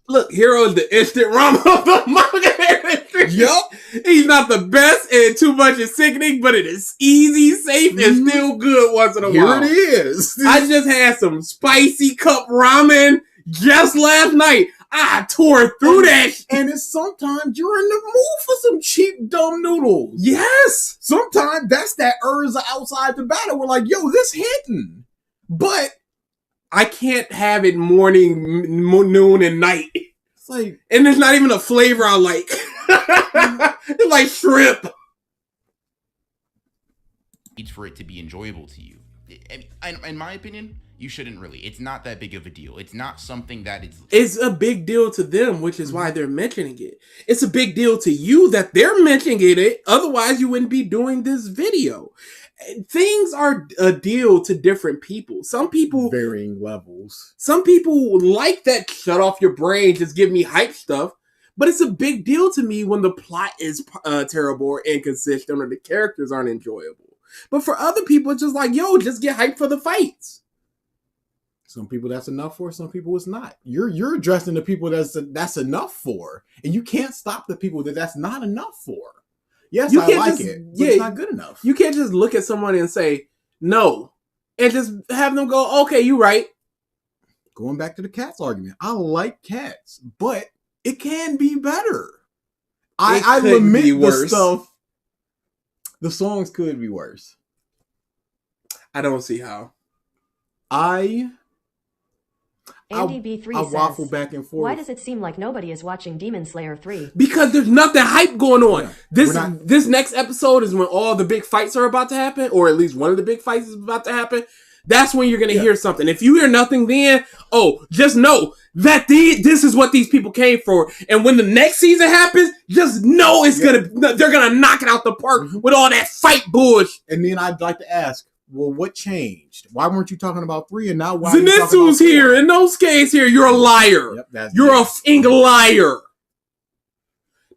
Look, Hero is the instant ramen of the manga industry. Yup. He's not the best, and too much is sickening, but it is easy, safe, and still good once in a while. Here it is. I just had some spicy cup ramen just last night. I tore through that. And it's sometimes you're in the mood for some cheap, dumb noodles. Yes. Sometimes that's that Urza outside the battle. We're like, yo, this hitting. But I can't have it morning, noon, and night. it's like, And there's not even a flavor I like. It's like shrimp. Needs for it to be enjoyable to you. In my opinion, you shouldn't really. It's not that big of a deal. It's not something that It's a big deal to them, which is why they're mentioning it. It's a big deal to you that they're mentioning it. Otherwise, you wouldn't be doing this video. Things are a deal to different people. Some people varying levels. Some people like that shut off your brain, just give me hype stuff. But it's a big deal to me when the plot is terrible or inconsistent or the characters aren't enjoyable. But for other people, it's just like, yo, just get hyped for the fights. Some people that's enough for, some people it's not. You're addressing the people that's enough for, and you can't stop the people that's not enough for. Yes, You I can't like just- it, but yeah, it's not good enough. You can't just look at someone and say, no, and just have them go, okay, you right. Going back to the Cats argument, I like Cats, but it can be better. I could lament be the worse. stuff. The songs could be worse. I don't see how. Andy B3 I says, waffle back and forth. why does it seem like nobody is watching Demon Slayer 3? Because there's nothing hype going on. Yeah, This next episode is when all the big fights are about to happen, or at least one of the big fights is about to happen. That's when you're going to hear something. If you hear nothing then, just know that this is what these people came for. And when the next season happens, just know they're going to knock it out the park with all that fight bullshit. And then I'd like to ask, well, what changed? Why weren't you talking about 3 and now why are you talking Zenitsu's about 4? here and Nosuke's here. You're a liar. Yep, You're a f***ing liar.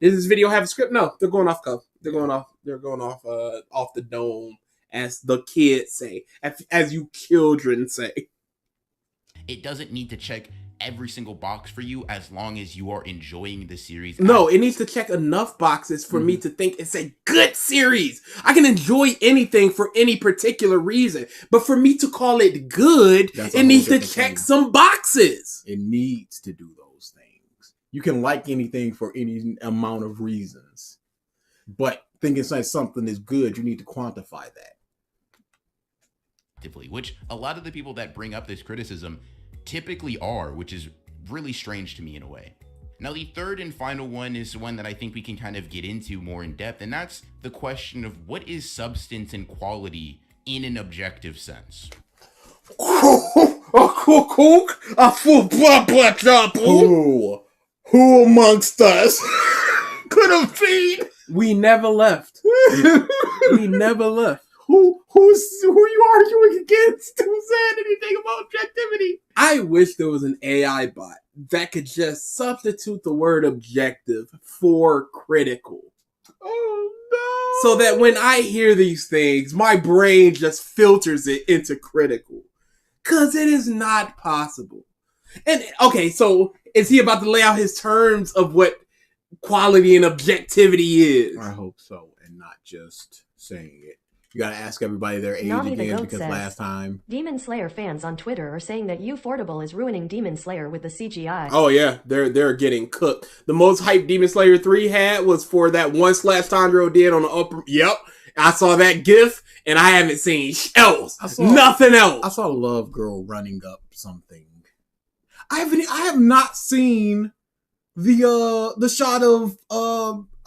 Does this video have a script? No, they're going off cuff. They're going off the dome, as the kids say, as you children say. It doesn't need to check every single box for you as long as you are enjoying the series. No, it needs to check enough boxes for me to think it's a good series. I can enjoy anything for any particular reason, but for me to call it good, it needs to check some boxes. It needs to do those things. You can like anything for any amount of reasons, but thinking something is good, you need to quantify that. Which a lot of the people that bring up this criticism typically are, which is really strange to me in a way. Now, the third and final one is one that I think we can kind of get into more in depth, and that's the question of what is substance and quality in an objective sense. Who amongst us could have been? We never left. We never left. Who you arguing against? Who said anything about objectivity? I wish there was an AI bot that could just substitute the word objective for critical. Oh no. So that when I hear these things, my brain just filters it into critical. Cause it is not possible. And okay, so is he about to lay out his terms of what quality and objectivity is? I hope so, and not just saying it. You gotta ask everybody their age Nami the again Goat because says, last time. Demon Slayer fans on Twitter are saying that Ufordable is ruining Demon Slayer with the CGI. Oh yeah, they're getting cooked. The most hype Demon Slayer 3 had was for that one slash Tandro did on the upper. Yep, I saw that GIF and I haven't seen nothing else. I saw Love Girl running up something. I have not seen the shot of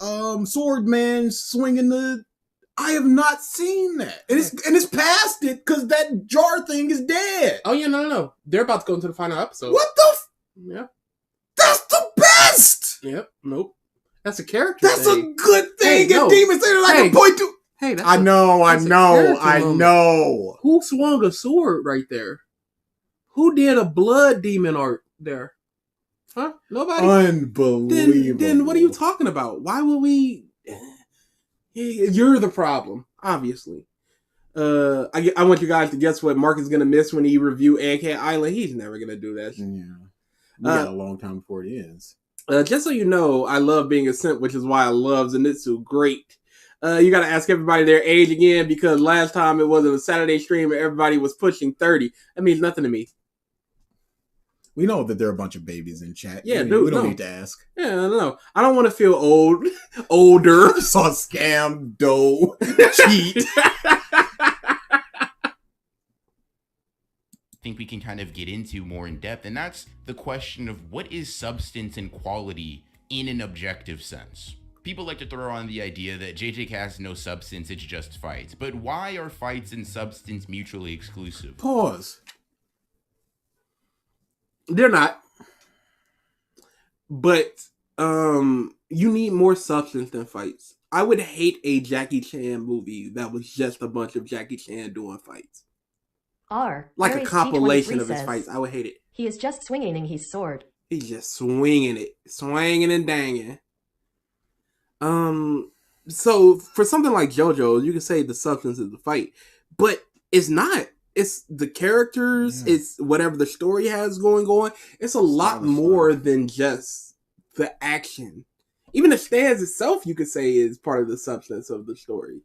Swordman swinging the. I have not seen that, and it's past it because that jar thing is dead. Oh yeah, no. They're about to go into the final episode. What the? Yeah, That's the best. yep, nope. That's a character. That's thing. a good thing. Hey, no. And Demon Slayer I can point to. Hey, that's I know. a character moment. know. Who swung a sword right there? Who did a blood demon art there? Huh? Nobody. Unbelievable. Then what are you talking about? Why would we? You're the problem, obviously. I want you guys to guess what Mark is gonna miss when he review Egghead Island. He's never gonna do that. Yeah. We got a long time before it ends. Just so you know, I love being a simp, which is why I love Zenitsu. Great. You got to ask everybody their age again, because last time it wasn't a Saturday stream and everybody was pushing 30. That means nothing to me. We know that there are a bunch of babies in chat. Yeah, we dude, don't no. need to ask. Yeah, no. I don't want to feel older. Saw scam, dough, cheat. I think we can kind of get into more in depth, and that's the question of what is substance and quality in an objective sense. People like to throw on the idea that JJK has no substance, it's just fights. But why are fights and substance mutually exclusive? Pause. They're not. But you need more substance than fights. I would hate a Jackie Chan movie that was just a bunch of Jackie Chan doing fights. Like a compilation of his fights. I would hate it. He is just swinging his sword. He's just swinging it. Swinging and danging. So for something like JoJo, you can say the substance is the fight. But it's not. It's the characters. Yeah. It's whatever the story has going on. It's a lot more than just the action. Even the stance itself, you could say, is part of the substance of the story.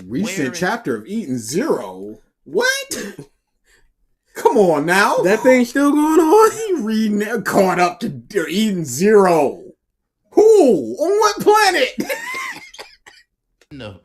Recent chapter of Eden Zero. What? Come on now. That thing's still going on? He reading caught up to Eden Zero. Who? On what planet?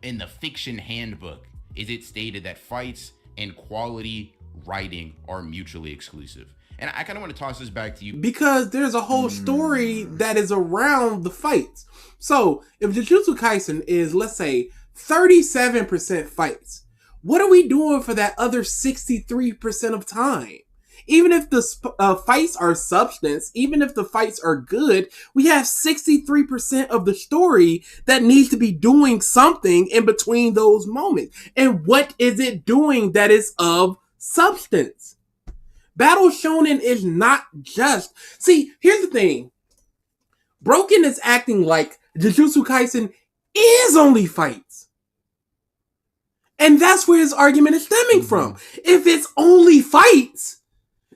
In the fiction handbook, is it stated that fights and quality writing are mutually exclusive? And I kind of want to toss this back to you. Because there's a whole story that is around the fights. So, if Jujutsu Kaisen is, let's say, 37% fights, what are we doing for that other 63% of time? Even if the fights are substance, even if the fights are good, we have 63% of the story that needs to be doing something in between those moments. And what is it doing that is of substance? Battle Shonen is not just... See, here's the thing. Broken is acting like Jujutsu Kaisen is only fights. And that's where his argument is stemming from. If it's only fights,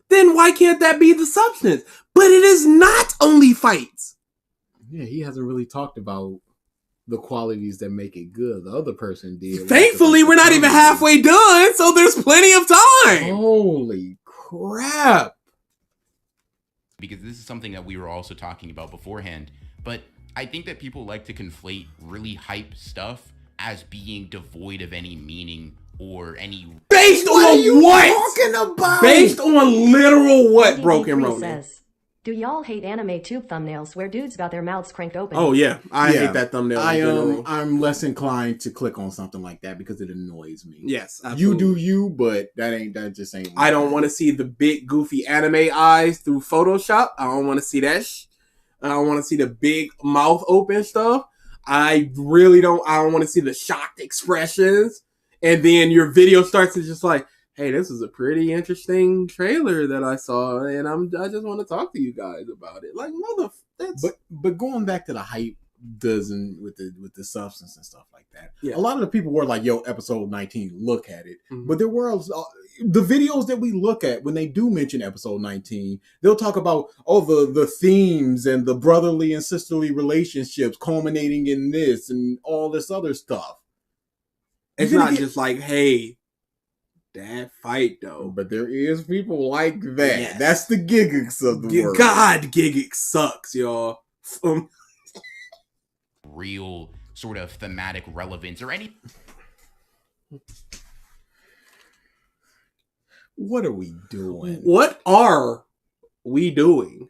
then why can't that be the substance? But it is not only fights. Yeah, he hasn't really talked about the qualities that make it good. The other person did. Thankfully, we're not even halfway done, so there's plenty of time. Holy crap. Because this is something that we were also talking about beforehand. But I think that people like to conflate really hype stuff as being devoid of any meaning or any... Based on what? Talking about? Based on literal what, Broken Ronin? Says, do y'all hate anime tube thumbnails where dudes got their mouths cranked open? Oh yeah, I hate that thumbnail. I'm less inclined to click on something like that because it annoys me. Yes, absolutely. You do you, but that just ain't. I don't want to see the big goofy anime eyes through Photoshop. I don't want to see that. I don't want to see the big mouth open stuff. I really don't. I don't want to see the shocked expressions. And then your video starts to just like, hey, this is a pretty interesting trailer that I saw, and I just want to talk to you guys about it. Like, but going back to the hype doesn't with the substance and stuff like that. Yeah. A lot of the people were like, yo, episode 19, look at it. Mm-hmm. But there were the videos that we look at when they do mention episode 19, they'll talk about the themes and the brotherly and sisterly relationships culminating in this and all this other stuff. It's not just like, hey, that fight though. But there is people like that. Yes. That's the Giggix of the world. God, Giggix sucks, y'all. Real sort of thematic relevance or any... What are we doing? What are we doing?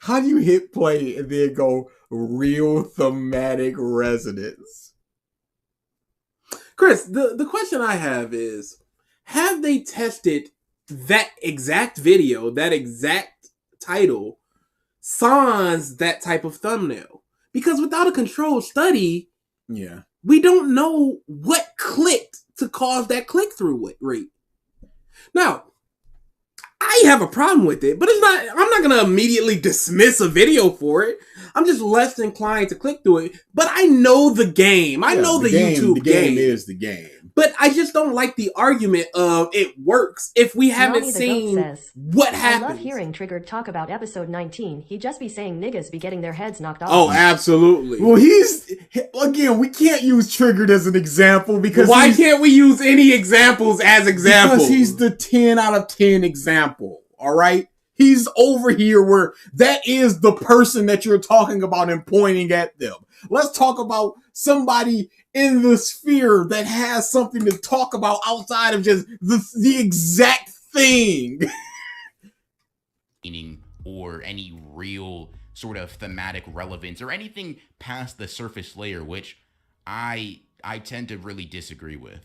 How do you hit play and then go real thematic resonance? Chris, the question I have is, have they tested that exact video, that exact title, sans that type of thumbnail? Because without a controlled study, we don't know what clicked to cause that click-through rate. Now, I I have a problem with it, but it's not. I'm not gonna immediately dismiss a video for it. I'm just less inclined to click through it. But I know the game. I know the YouTube The game is the game. But I just don't like the argument of it works if we haven't Nani the seen Goat says, what I happens. love hearing Triggered talk about episode 19. He just be saying niggas be getting their heads knocked off. Oh, absolutely. Well, again, we can't use Triggered as an example because why can't we use any examples as examples? Because he's the 10 out of 10 example. All right. He's over here where that is the person that you're talking about and pointing at them. Let's talk about somebody in the sphere that has something to talk about outside of just the exact thing. Meaning or any real sort of thematic relevance or anything past the surface layer, which I tend to really disagree with.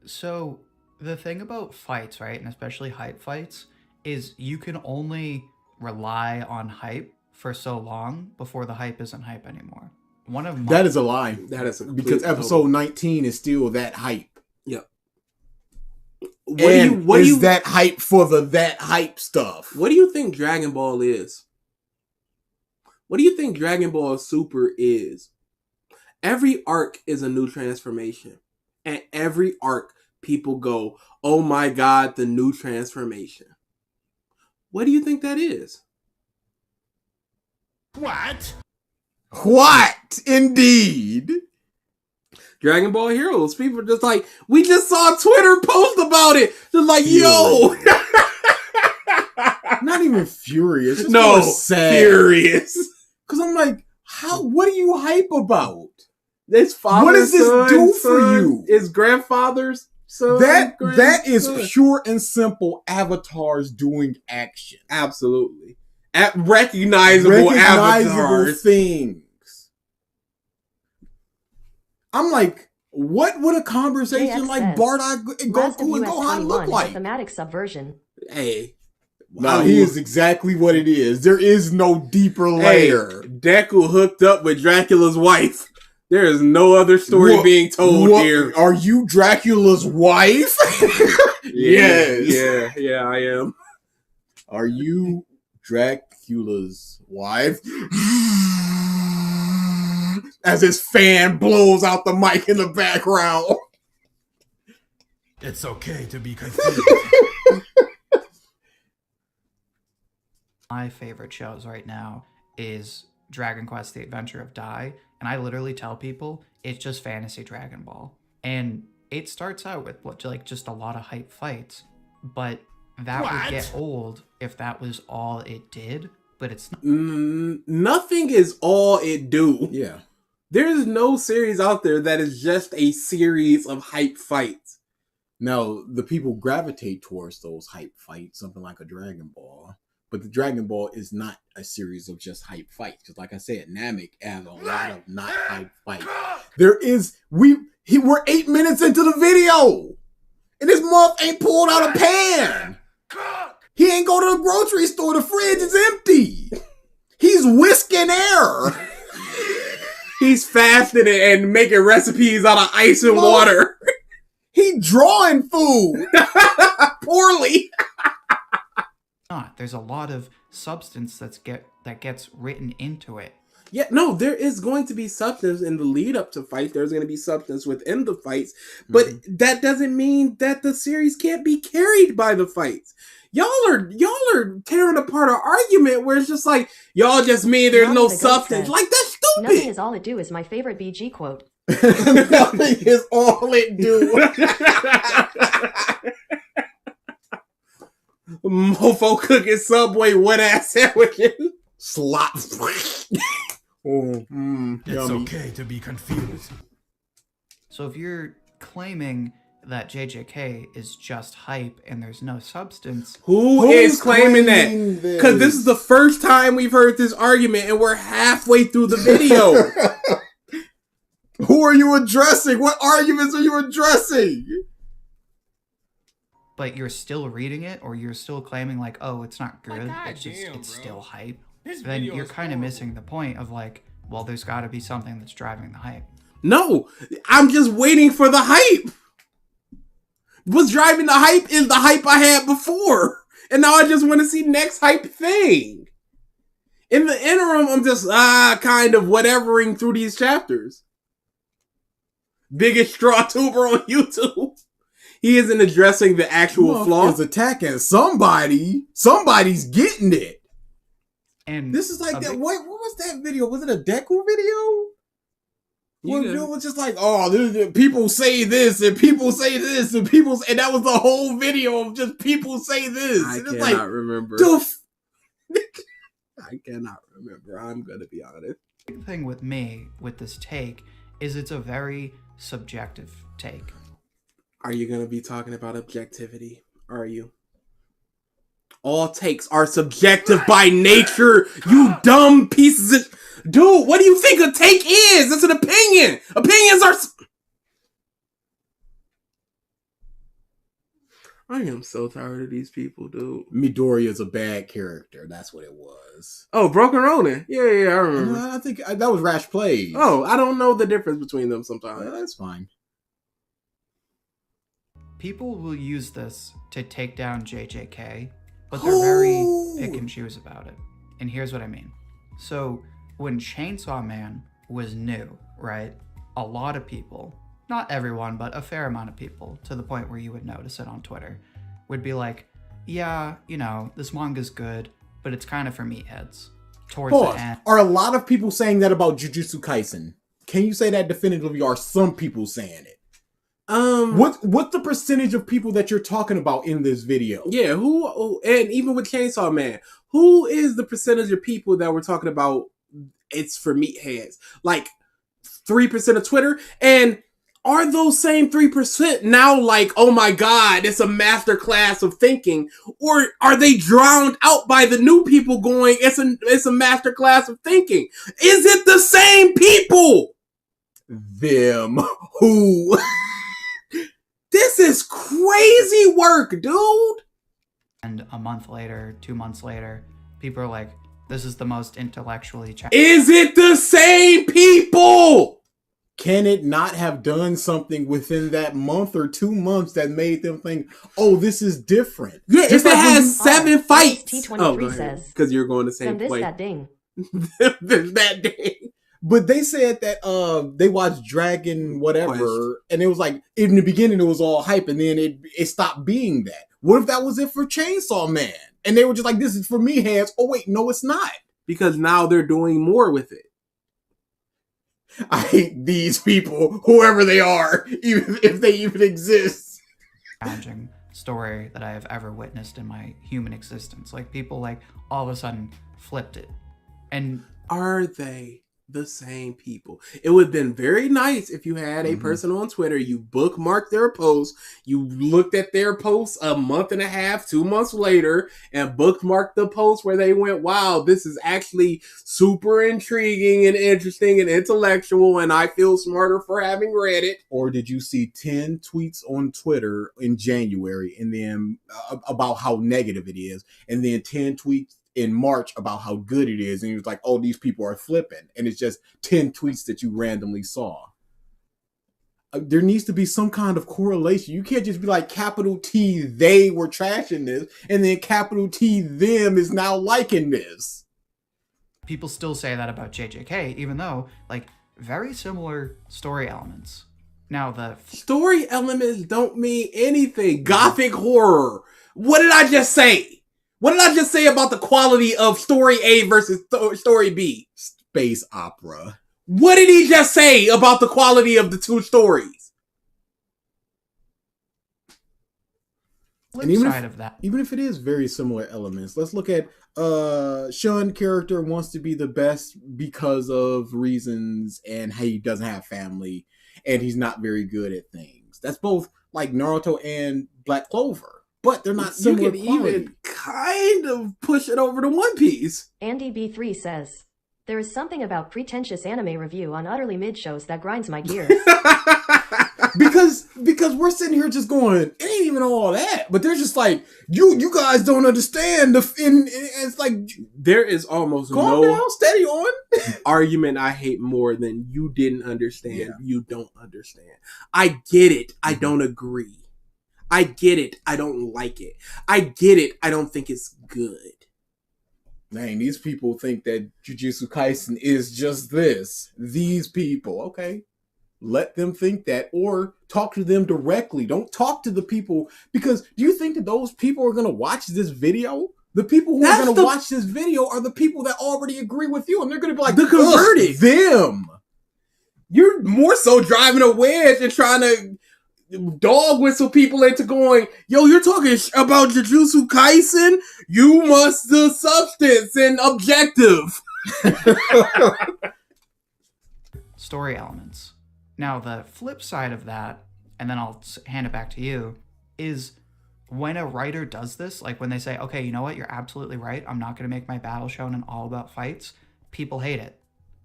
So the thing about fights, right, and especially hype fights, is you can only rely on hype for so long before the hype isn't hype anymore. That is a lie. That is because episode 19 is still that hype. Yep. What is that hype for that hype stuff? What do you think Dragon Ball is? What do you think Dragon Ball Super is? Every arc is a new transformation. And every arc, people go, oh my god, the new transformation. What do you think that is? What? What? Indeed. Dragon Ball Heroes. People are just like, we just saw Twitter post about it. Just like, yo. Not even furious. Just no, more sad. Furious. Because I'm like, what are you hype about? This father, what does this do for you? Is grandfather's son? That is pure and simple avatars doing action. Absolutely. Recognizable avatars. things. I'm like, what would a conversation JX like says, Bardock, Last Goku, of and US Gohan 21 look is a like? thematic subversion. Hey. No, he is exactly what it is. There is no deeper layer. Hey, Deku hooked up with Dracula's wife. There is no other story being told here. Are you Dracula's wife? Yes. Yeah, I am. Are you Dracula's wife? As his fan blows out the mic in the background. It's okay to be confused. My favorite shows right now is Dragon Quest: The Adventure of Dai, and I literally tell people it's just fantasy Dragon Ball. And it starts out with just a lot of hype fights, but that would get old if that was all it did, but it's not. Nothing is all it do. Yeah. There's no series out there that is just a series of hype fights. Now, the people gravitate towards those hype fights, something like a Dragon Ball. But the Dragon Ball is not a series of just hype fights. Because like I said, Namek has a lot of not hype fights. We're 8 minutes into the video. And this month ain't pulled out a pan. He ain't go to the grocery store. The fridge is empty. He's whisking air. He's fasting and making recipes out of ice and water. He drawing food. Poorly. There's a lot of substance that gets written into it. Yeah, no, there is going to be substance in the lead up to fight. There's going to be substance within the fights, but that doesn't mean that the series can't be carried by the fights. Y'all are tearing apart an argument where it's just like, y'all just mean there's no substance. Like, that's stupid. Nothing is all it do is my favorite BG quote. Nothing is all it do. Mofo cooking Subway wet ass sandwiches. Slop. It's okay to be confused. So if you're claiming that JJK is just hype and there's no substance, Who is claiming that? Because this is the first time we've heard this argument and we're halfway through the video. Who are you addressing? What arguments are you addressing? but you're still reading it, or you're still claiming like, oh, it's not good, it's still hype, then you're kind of missing the point of like, well, there's got to be something that's driving the hype. No, I'm just waiting for the hype. What's driving the hype is the hype I had before. And now I just want to see next hype thing. In the interim, I'm just kind of whatevering through these chapters. Biggest straw tuber on YouTube. He isn't addressing the actual flaw. Is attacking somebody. Somebody's getting it. And this is like that. What was that video? Was it a Deku video? It was just like, people say this and people say this and and that was the whole video of just people say this. I cannot cannot remember. I cannot remember. I'm gonna be honest. The thing with me with this take is it's a very subjective take. Are you gonna be talking about objectivity? Are you? All takes are subjective by nature, you dumb pieces of... Dude, what do you think a take is? It's an opinion. Opinions are... I am so tired of these people, dude. Midoriya's a bad character. That's what it was. Oh, Broken Ronin. Yeah, I remember. I think that was Rash Plays. Oh, I don't know the difference between them sometimes. That's fine. People will use this to take down JJK, but they're very pick and choose about it. And here's what I mean. So, when Chainsaw Man was new, right? A lot of people, not everyone, but a fair amount of people, to the point where you would notice it on Twitter, would be like, yeah, this manga's good, but it's kind of for meatheads. Towards the end. Are a lot of people saying that about Jujutsu Kaisen? Can you say that definitively? Are some people saying it? What's the percentage of people that you're talking about in this video? Yeah, and even with Chainsaw Man, who is the percentage of people that we're talking about it's for meatheads? Like 3% of Twitter? And are those same 3% now like, oh my god, it's a masterclass of thinking? Or are they drowned out by the new people going, it's a masterclass of thinking? Is it the same people? Them. Who? This is crazy work, dude. And a month later, 2 months later, people are like, this is the most intellectually challenging. Is it the same people? Can it not have done something within that month or 2 months that made them think, oh, this is different? Yeah, if it has 7 fights. T23 says. Because you're going the same way. That ding. That ding. But they said that they watched Dragon whatever, and it was like, in the beginning it was all hype, and then it stopped being that. What if that was it for Chainsaw Man? And they were just like, this is for meatheads. Oh wait, no it's not. Because now they're doing more with it. I hate these people, whoever they are, even if they even exist. Challenging story that I have ever witnessed in my human existence. Like, people like all of a sudden flipped it. And are they the same people? It would have been very nice if you had a person on Twitter, you bookmarked their post, you looked at their post a month and a half, 2 months later, and bookmarked the post where they went, wow, this is actually super intriguing and interesting and intellectual, and I feel smarter for having read it. Or did you see 10 tweets on Twitter in January and then about how negative it is, and then 10 tweets in March about how good it is, and he was like, oh, these people are flipping, and it's just 10 tweets that you randomly saw. There needs to be some kind of correlation. You can't just be like, capital T, they were trashing this, and then capital T, them is now liking this. People still say that about JJK, even though, like, very similar story elements. Now, the story elements don't mean anything. Gothic horror. What did I just say? What did I just say about the quality of story A versus story B? Space opera. What did he just say about the quality of the two stories? Flip side of that. Even if it is very similar elements, let's look at Shun character wants to be the best because of reasons, and he doesn't have family, and he's not very good at things. That's both like Naruto and Black Clover. But they're not similar. You can even kind of push it over to One Piece. Andy B3 says, there is something about pretentious anime review on utterly mid shows that grinds my gears. because we're sitting here just going, it ain't even all that. But they're just like, you guys don't understand. It's like, there is almost calm down, steady on. argument I hate more than you didn't understand. Yeah. You don't understand. I get it. I don't agree. I get it. I don't like it. I get it. I don't think it's good. Dang, these people think that Jujutsu Kaisen is just this. These people, okay. Let them think that, or talk to them directly. Don't talk to the people, because do you think that those people are going to watch this video? The people who are going to watch this video are the people that already agree with you, and they're going to be like, the converted. Them. You're more so driving a wedge and trying to dog whistle people into going, yo, you're talking about Jujutsu Kaisen? You must the substance and objective. Story elements. Now, the flip side of that, and then I'll hand it back to you, is when a writer does this, like when they say, okay, you know what, you're absolutely right, I'm not going to make my battle shonen all about fights, people hate it.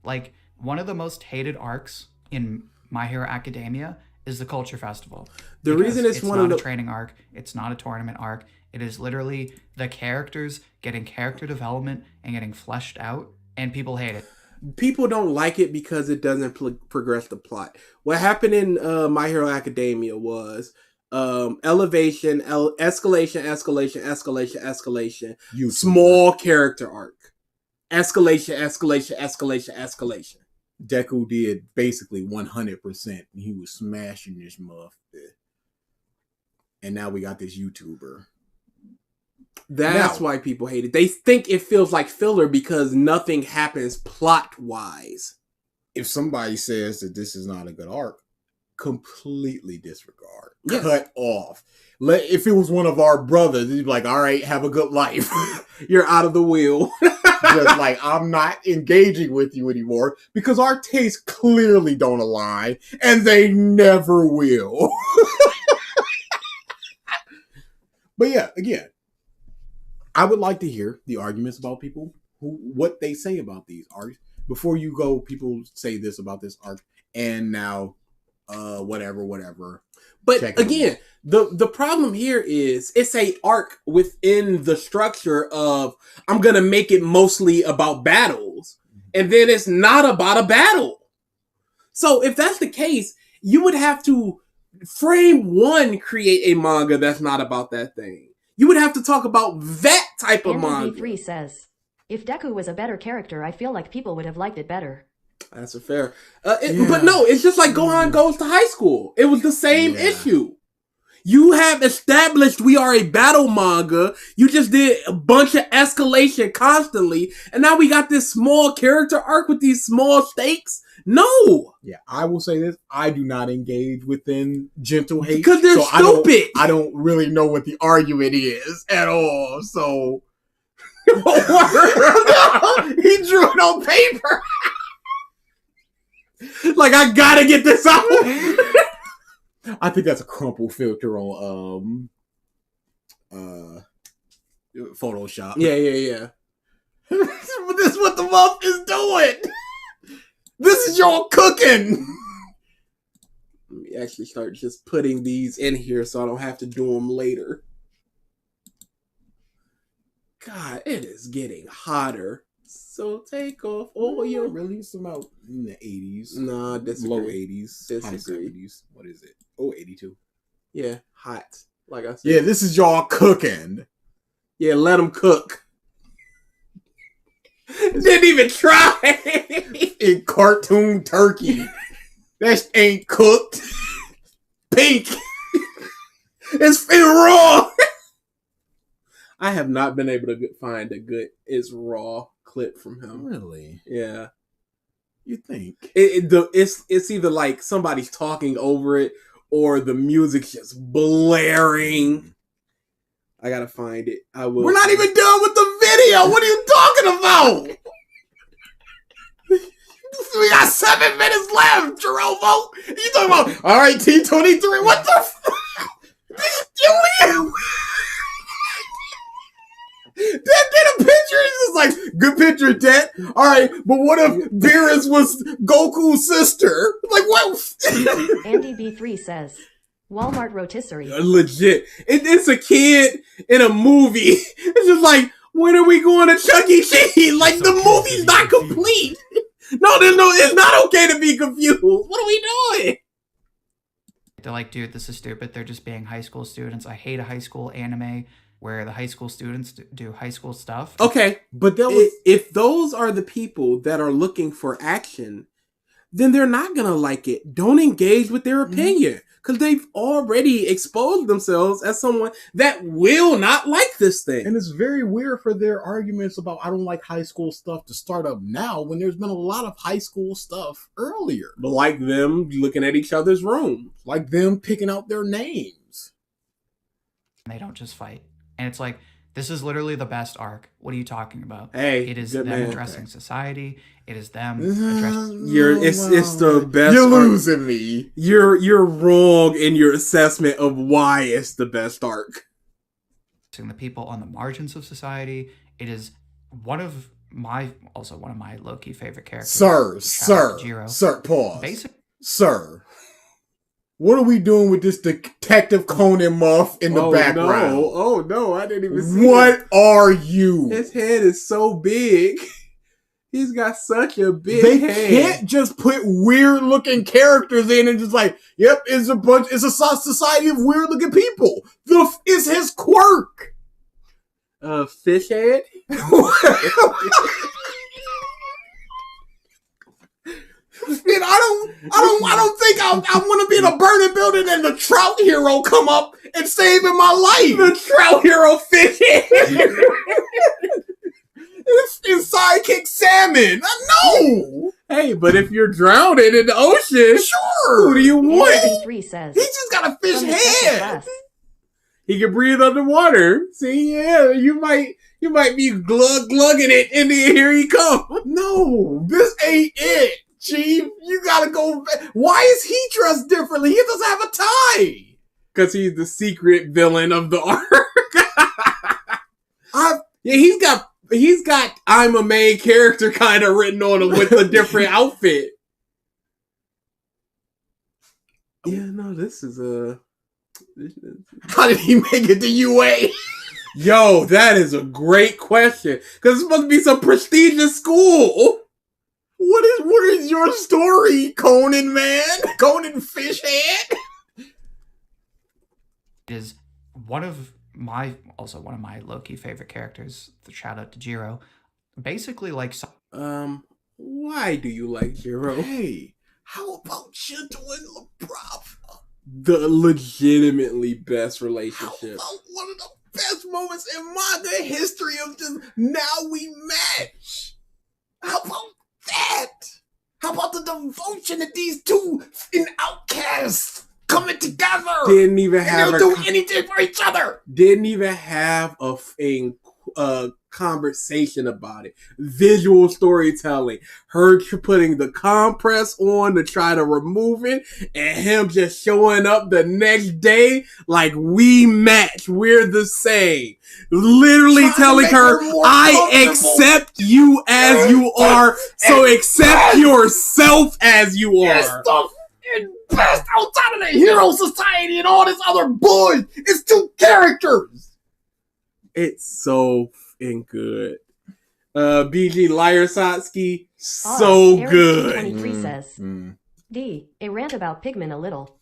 Like, one of the most hated arcs in My Hero Academia is the Culture Festival. The reason it's one of the... a training arc, it's not a tournament arc, it is literally the characters getting character development and getting fleshed out, and people hate it. People don't like it because it doesn't progress the plot. What happened in My Hero Academia was elevation, escalation. Small character arc. Escalation. Deku did basically 100%. And he was smashing this muff. And now we got this YouTuber. That's why people hate it. They think it feels like filler because nothing happens plot-wise. If somebody says that this is not a good arc, completely disregard. Yes. Cut off. If it was one of our brothers, he'd be like, all right, have a good life. You're out of the wheel. Just like, I'm not engaging with you anymore because our tastes clearly don't align and they never will. But yeah, again, I would like to hear the arguments about people, what they say about these arcs. Before you go, people say this about this arc, and now, whatever. But again, the problem here is it's a arc within the structure of I'm gonna make it mostly about battles, and then it's not about a battle. So if that's the case, you would have to create a manga that's not about that thing. You would have to talk about that type of manga. Andy 3 says, if Deku was a better character, I feel like people would have liked it better. That's a fair. But no, it's just like Gohan Goes to High School. It was the same issue. You have established we are a battle manga. You just did a bunch of escalation constantly. And now we got this small character arc with these small stakes. No. Yeah, I will say this. I do not engage within gentle hate. Because they're stupid. I don't really know what the argument is at all. So. He drew it on paper. Like, I gotta get this out. I think that's a crumple filter on Photoshop. Yeah. This is what the muff is doing. This is y'all cooking. Let me actually start just putting these in here so I don't have to do them later. God, it is getting hotter. So take off all your... Release them out in the 80s. Nah, disagree. Low 80s. High Disagree. 70s. What is it? Oh, 82. Yeah, hot. Like I said. Yeah, this is y'all cooking. Yeah, let them cook. Didn't even try. In cartoon turkey. That ain't cooked. Pink. It's raw. I have not been able to find a good "It's Raw" clip from him. Really? Yeah. You think? It's either like somebody's talking over it or the music's just blaring. I gotta find it. I will. We're not even done with the video. What are you talking about? We got 7 minutes left, Jeromo. You talking about? All right, T23. What the? Dad did a picture. He's just like, good picture, Dad. All right, but what if Beerus was Goku's sister? Like, what? Andy B3 says, Walmart rotisserie. Legit. It's a kid in a movie. It's just like, when are we going to Chuck E. Cheese? Like, the movie's not complete. No, it's not okay to be confused. What are we doing? They're like, dude, this is stupid. They're just being high school students. I hate a high school anime where the high school students do high school stuff. Okay, But that was if those are the people that are looking for action, then they're not gonna like it. Don't engage with their opinion because they've already exposed themselves as someone that will not like this thing. and it's very weird for their arguments about I don't like high school stuff to start up now when there's been a lot of high school stuff earlier. Like them looking at each other's rooms. Like them picking out their names. They don't just fight. And it's like, this is literally the best arc. What are you talking about? Hey, it is good them man. addressing society. It is them addressing... It's the best. You're arc. losing me. You're wrong in your assessment of why it's the best arc. the people on the margins of society. It is one of my low-key favorite characters. Sir, pause. Basic. Sir, what are we doing with this Detective Conan muff in the background? Oh no, I didn't even see What are you? His head is so big. He's got such a big They head. can't just put weird looking characters in and just like, yep, it's a society of weird looking people. It's his quirk. Fish head? And I don't think I want to be in a burning building and the trout hero come up and saving my life. The trout hero fish head. It's sidekick salmon. No. Hey, but if you're drowning in the ocean, Sure. who do you want? 3 says. He just got a fish From the second head. class. He can breathe underwater. See, yeah, you might be glugging it, and then here he comes. No, this ain't it, Chief. You gotta go back. Why is he dressed differently? He doesn't have a tie. Because he's the secret villain of the arc. Yeah, he's got I'm a main character kind of written on him with a different outfit. Yeah, no, this is How did he make it to UA? Yo, that is a great question. Because it's supposed to be some prestigious school. What is your story, Conan man? Conan Fishhead? Is one of my low-key favorite characters. The shout out to Jiro. Basically, like, Why do you like Jiro? Hey, how about you doing LeBron? The legitimately best How relationship. about one of the best moments in manga history of just now we match? How about that? How about the devotion that these two outcasts coming together? Didn't even And have they'll do anything for each other. Didn't even have a conversation about it. Visual storytelling. Her putting the compress on to try to remove it, and him just showing up the next day like we match. We're the same. Literally Trying to telling make her, her more I comfortable." accept you as you are, so accept yourself as you It's are. the best outside of the hero society and all this other boys. It's two characters. It's so f***ing good. BG Lyersotsky, so Eric good. 23 says. D. A rant about Pigman a little.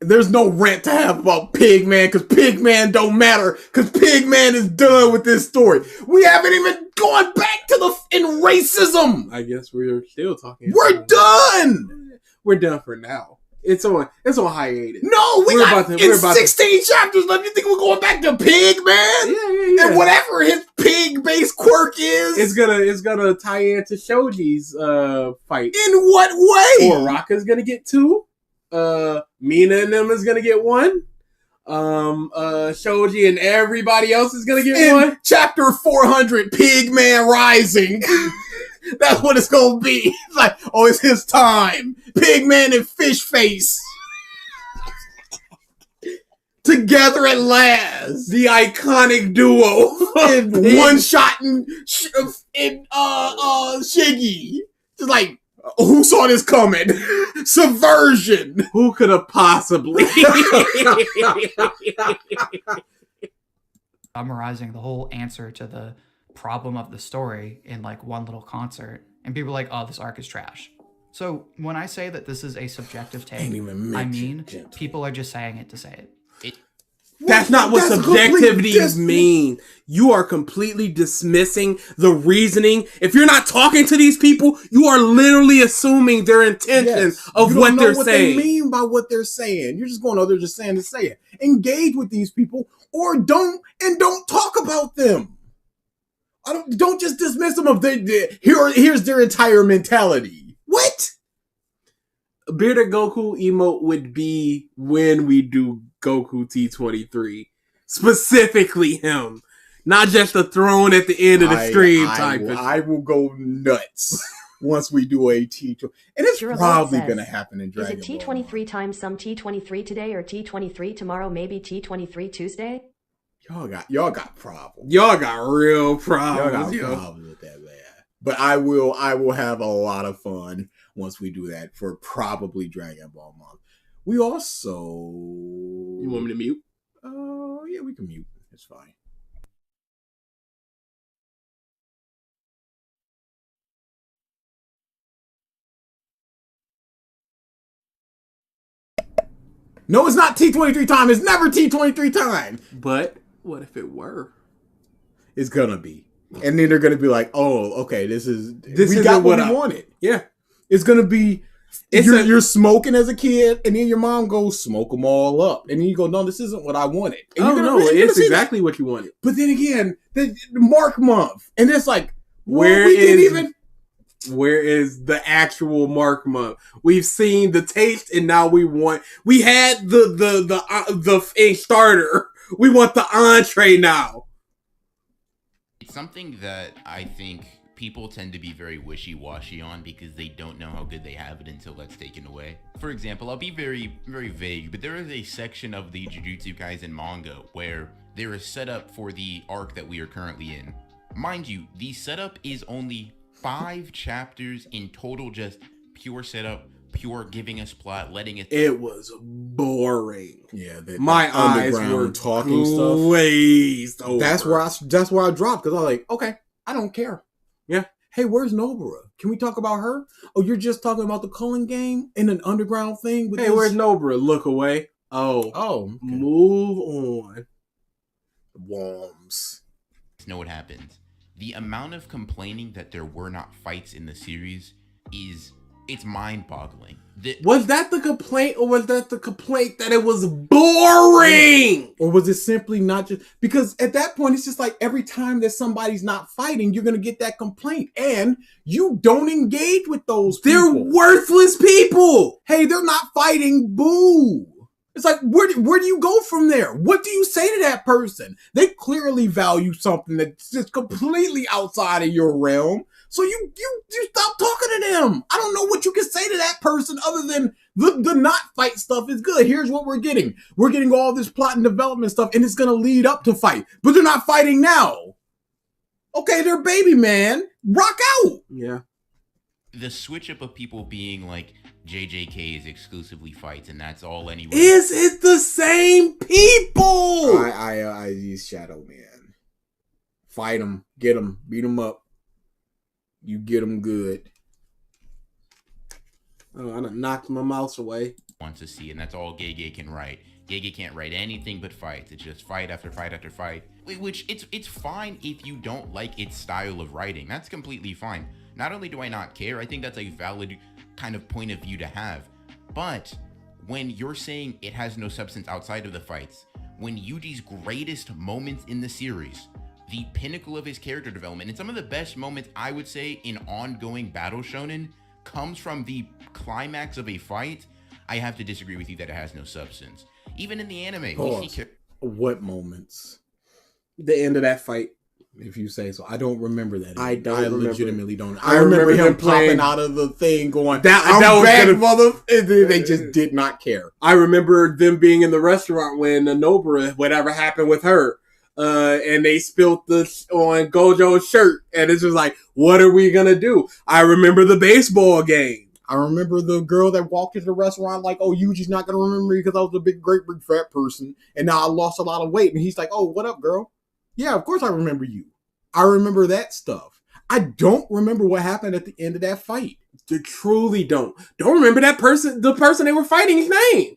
There's no rant to have about Pigman because Pigman don't matter because Pigman is done with this story. We haven't even gone back to in racism. I guess we're still talking. We're done. We're done for now. It's on hiatus. No, We're got about to- 16 chapters left. You think we're going back to Pigman? Yeah. And whatever his pig-based quirk is. It's gonna tie into Shoji's fight. In what way? Uraraka's gonna get 2. Mina and them is gonna get 1. Shoji and everybody else is gonna get In 1. chapter 400, Pigman Rising. That's what it's gonna be. It's like, oh, it's his time. Pigman and Fish Face. Together at last. The iconic duo. In one-shotting Shiggy. Just like, who saw this coming? Subversion. Who could have possibly? summarizing the whole answer to the problem of the story in like one little concert, and people are like, oh, this arc is trash. So when I say that this is a subjective take, Ain't even I mentioned mean gentle. people are just saying it to say it. That's not what That's subjectivity complete means. You are completely dismissing the reasoning. If you're not talking to these people, you are literally assuming their intention of You what don't know they're what saying. they mean by what they're saying. You're just going, oh, they're just saying to say it. Engage with these people, or don't talk about them. Don't just dismiss them of here's their entire mentality. What? Bearded Goku emote would be when we do Goku T23. Specifically him. Not just the throne at the end of the stream type. I will go nuts once we do a T23. And it's Juralot probably says, going to happen in Is Dragon it Ball. T23 times some T23 today or T23 tomorrow, maybe T23 Tuesday? Y'all got problems. Y'all got real Y'all problems. got yo. problems with that, man. But I will have a lot of fun once we do that for probably Dragon Ball month. We also... You want me to mute? Oh, yeah, we can mute. It's fine. No, it's not T23 time. It's never T23 time. But what if it were? It's gonna be. And then they're gonna be like, oh, okay, this we isn't got what what we I- wanted. Yeah. It's gonna be you're smoking as a kid, and then your mom goes, smoke them all up. And then you go, no, this isn't what I wanted. And Oh, you're no, you're it's see that. exactly what you wanted. But then again, the Mark month. And it's like, Where we didn't is- even Where is the actual Mark month? We've seen the taste, and now we had the starter. We want the entree now. It's something that I think people tend to be very wishy-washy on because they don't know how good they have it until that's taken away. For example, I'll be very, very vague, but there is a section of the Jujutsu Kaisen manga where there is setup for the arc that we are currently in. Mind you, the setup is only 5 chapters in total, just pure setup, pure giving us plot, letting it... It was boring. Yeah, My eyes were talking stuff. glazed over. That's where I dropped, because I was like, okay, I don't care. Yeah. Hey, where's Nobara? Can we talk about her? Oh, you're just talking about the culling game in an underground thing? With Hey, where's Nobara? Look away. Oh. Okay. Move on. Worms. know what happens. The amount of complaining that there were not fights in the series it's mind-boggling. Was that the complaint, or was that the complaint that it was boring? Or was it simply not just... Because at that point, it's just like every time that somebody's not fighting, you're going to get that complaint. And you don't engage with those They're people. worthless people. Hey, they're not fighting. Boo. It's like, where do you go from there? What do you say to that person? They clearly value something that's just completely outside of your realm. So you stop talking to them. I don't know what you can say to that person other than the not fight stuff is good. Here's what we're getting. We're getting all this plot and development stuff, and it's going to lead up to fight. But they're not fighting now. Okay, they're baby man. Rock out. Yeah. The switch up of people being like, JJK is exclusively fights, and that's all anyway. Is it the same people? I use Shadow Man. Fight them, get them, beat them up. You get them good. Oh, I done knocked my mouse away. Wants to see, and that's all Gege can write. Gege can't write anything but fights. It's just fight after fight after fight. Which it's fine if you don't like its style of writing. That's completely fine. Not only do I not care, I think that's a valid kind of point of view to have. But when you're saying it has no substance outside of the fights, when Yuji's greatest moments in the series, the pinnacle of his character development, and some of the best moments I would say in ongoing battle shonen comes from the climax of a fight, I have to disagree with you that it has no substance. Even in the anime, we see what moments? The end of that fight. If you say so. I don't remember that. I remember. legitimately don't. I I remember remember him them playing- popping out of the thing going, That I'm was back, gonna- mother. And they just did not care. I remember them being in the restaurant when Nobara, whatever happened with her, and they spilt this on Gojo's shirt, and it's just like, what are we gonna do? I remember the baseball game. I remember the girl that walked into the restaurant like, oh, Yuji's not going to remember me because I was a big fat person, and now I lost a lot of weight. And he's like, oh, what up, girl? Yeah, of course I remember you. I remember that stuff. I don't remember what happened at the end of that fight. You truly don't remember that person, the person they were fighting's name.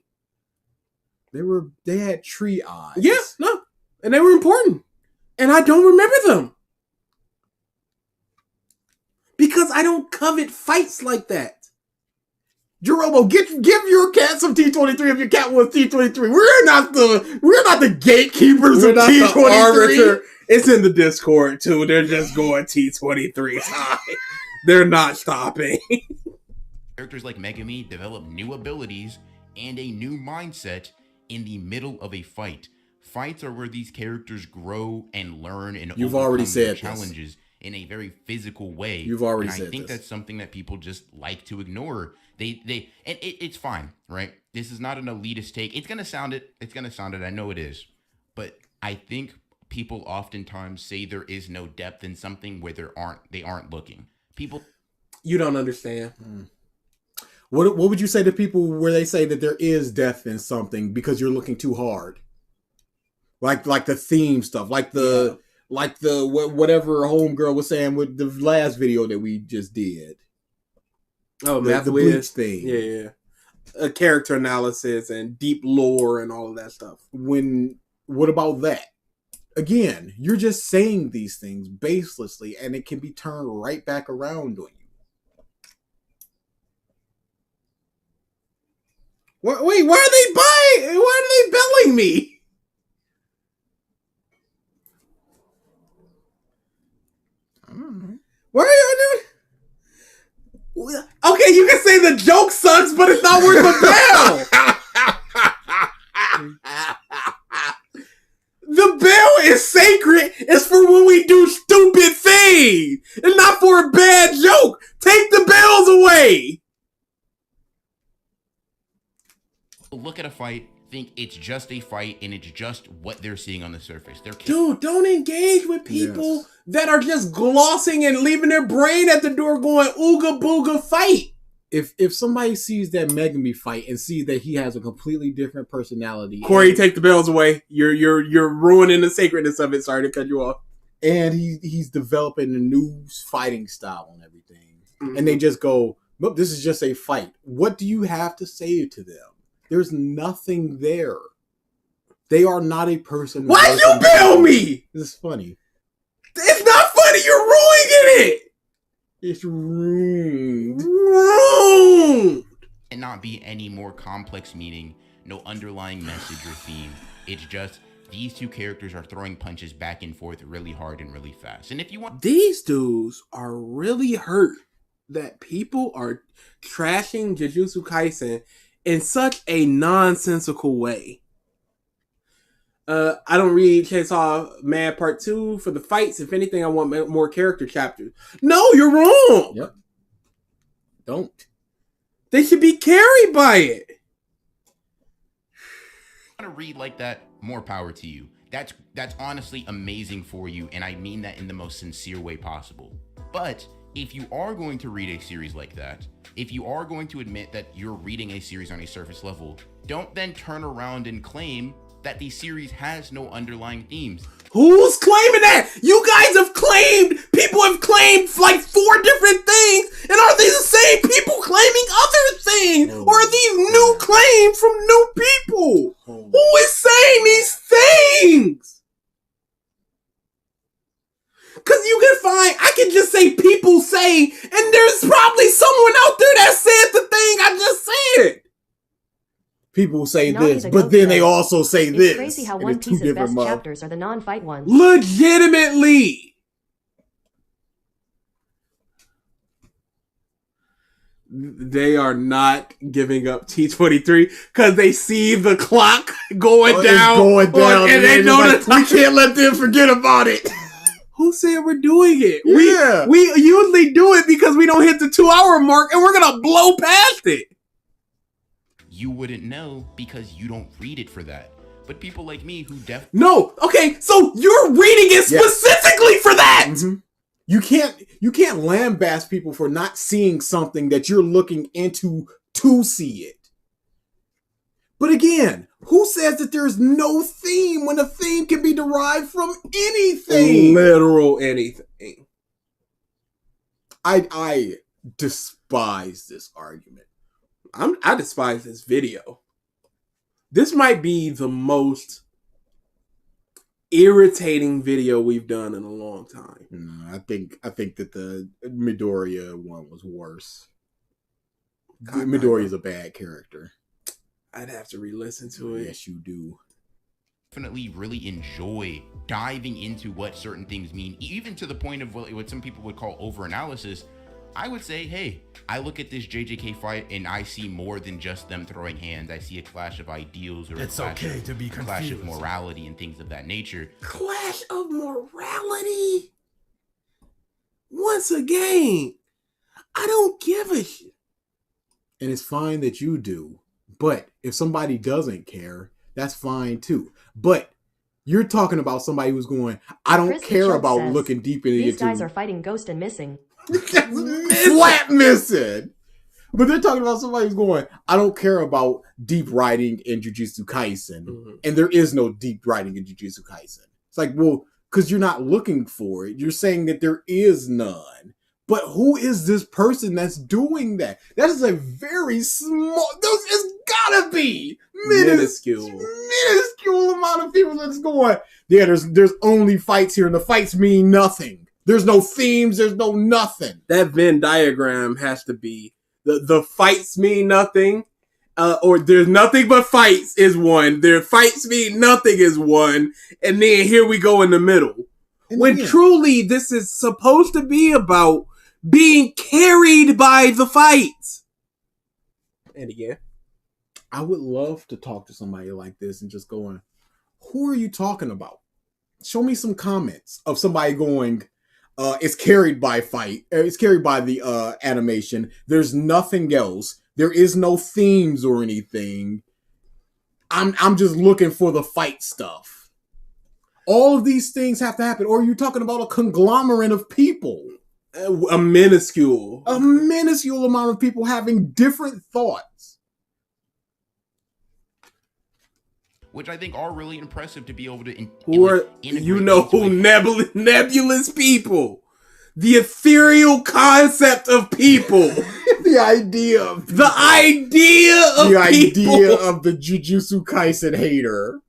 They had tree eyes. Yeah, no, and they were important, and I don't remember them because I don't covet fights like that. Jeromo, give your cat some T23 if your cat wants T23. We're not the gatekeepers of T23. It's in the Discord too. They're just going T23 time. They're not stopping. Characters like Megami develop new abilities and a new mindset in the middle of a fight. Fights are where these characters grow and learn and You've already said challenges in a very physical way. You've already and said I think this. that's something that people just like to ignore. It's fine, right? This is not an elitist take. It's gonna sound it. I know it is, but I think people oftentimes say there is no depth in something where they aren't looking. People, you don't understand. What would you say to people where they say that there is depth in something because you're looking too hard? Like the theme stuff, whatever homegirl was saying with the last video that we just did. Oh, the Bleach thing. Yeah. A character analysis and deep lore and all of that stuff. What about that? Again, you're just saying these things baselessly, and it can be turned right back around on you. Wait, why are they belling me? I don't know. What are y'all doing? Okay, you can say the joke sucks, but it's not worth a bell. The bell is sacred. It's for when we do stupid things. It's not for a bad joke. Take the bells away. look at a fight, think it's just a fight, and it's just what they're seeing on the surface. Dude, don't engage with people that are just glossing and leaving their brain at the door going, ooga booga fight. If somebody sees that Megami fight and sees that he has a completely different personality, Corey, take the bells away. You're ruining the sacredness of it. Sorry to cut you off. And he's developing a new fighting style and everything, and they just go, "Look, this is just a fight." What do you have to say to them? There's nothing there. They are not a person. Why you bail me? This is funny. It's not funny. You're ruining it. It's ruined. And not be any more complex meaning, no underlying message or theme. It's just these two characters are throwing punches back and forth really hard and really fast. And if you want, these dudes are really hurt that people are trashing Jujutsu Kaisen in such a nonsensical way. I don't read Chainsaw Man Part 2 for the fights. If anything, I want more character chapters. No, you're wrong. Yep. Don't. They should be carried by it. want to read like that, more power to you. That's honestly amazing for you, and I mean that in the most sincere way possible. But if you are going to read a series like that, if you are going to admit that you're reading a series on a surface level, don't then turn around and claim that the series has no underlying themes. Who's claiming that? You guys have claimed, people have claimed like 4 different things, and are these the same people claiming other things? Or are these new claims from new people? Who is saying these things? Because you can find, I can just say people say, and there's probably someone out there that said the thing I just said. People say Naughty this, the but goat then they says, also say It's this. crazy how And One it's two Piece's different best chapters are the non-fight ones. Legitimately. They are not giving up T23 because they see the clock going down. It's going down. And they know like, that we can't let them forget about it. Who said we're doing it? Yeah. We usually do it because we don't hit the 2-hour mark and we're going to blow past it. You wouldn't know because you don't read it for that. But people like me who No, okay, so you're reading it specifically for that. Mm-hmm. You can't lambaste people for not seeing something that you're looking into to see it. But again, who says that there's no theme when a theme can be derived from anything? Literal anything. I despise this argument. I despise this video. This might be the most irritating video we've done in a long time. No, I think that the Midoriya one was worse. Midoriya is a bad character. I'd have to re-listen to it. Yes, you do. Definitely really enjoy diving into what certain things mean, even to the point of what some people would call over-analysis. I would say, hey, I look at this JJK fight and I see more than just them throwing hands. I see a clash of ideals or It's a clash, okay to be clash of confused. morality and things of that nature. Clash of morality? Once again, I don't give a shit. And it's fine that you do. But if somebody doesn't care, that's fine too. But you're talking about somebody who's going, I don't Chris care Chubb about says, looking deep into These guys are fighting Ghost and Missing. flat missing. But they're talking about somebody who's going, I don't care about deep writing in Jujutsu Kaisen. Mm-hmm. And there is no deep writing in Jujutsu Kaisen. It's like, well, because you're not looking for it. You're saying that there is none. But who is this person that's doing that? That is a very small, it's gotta be minuscule amount of people that's going, yeah, there's only fights here and the fights mean nothing. There's no themes, there's no nothing. That Venn diagram has to be the fights mean nothing, or there's nothing but fights is one. Their fights mean nothing is one, and then here we go in the middle. And when truly this is supposed to be about being carried by the fights. And again, I would love to talk to somebody like this and just going, who are you talking about? Show me some comments of somebody going, it's carried by fight. It's carried by the animation. There's nothing else. There is no themes or anything. I'm just looking for the fight stuff. All of these things have to happen. Or are you talking about a conglomerate of people? A minuscule amount of people having different thoughts. Which I think are really impressive to be able to nebulous people. The ethereal concept of people. The idea of the Jujutsu Kaisen hater.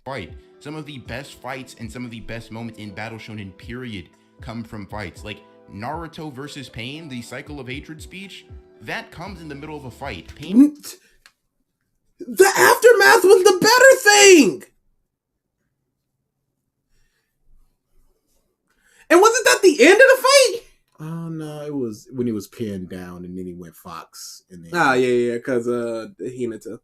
Fight. Some of the best fights and some of the best moments in Battle Shonen period come from fights. Like Naruto versus Pain, the cycle of hatred speech, that comes in the middle of a fight. Pain. The aftermath was the better thing. And wasn't that the end of the fight? Oh no, it was when he was pinned down and then he went Fox. And then because Hinata.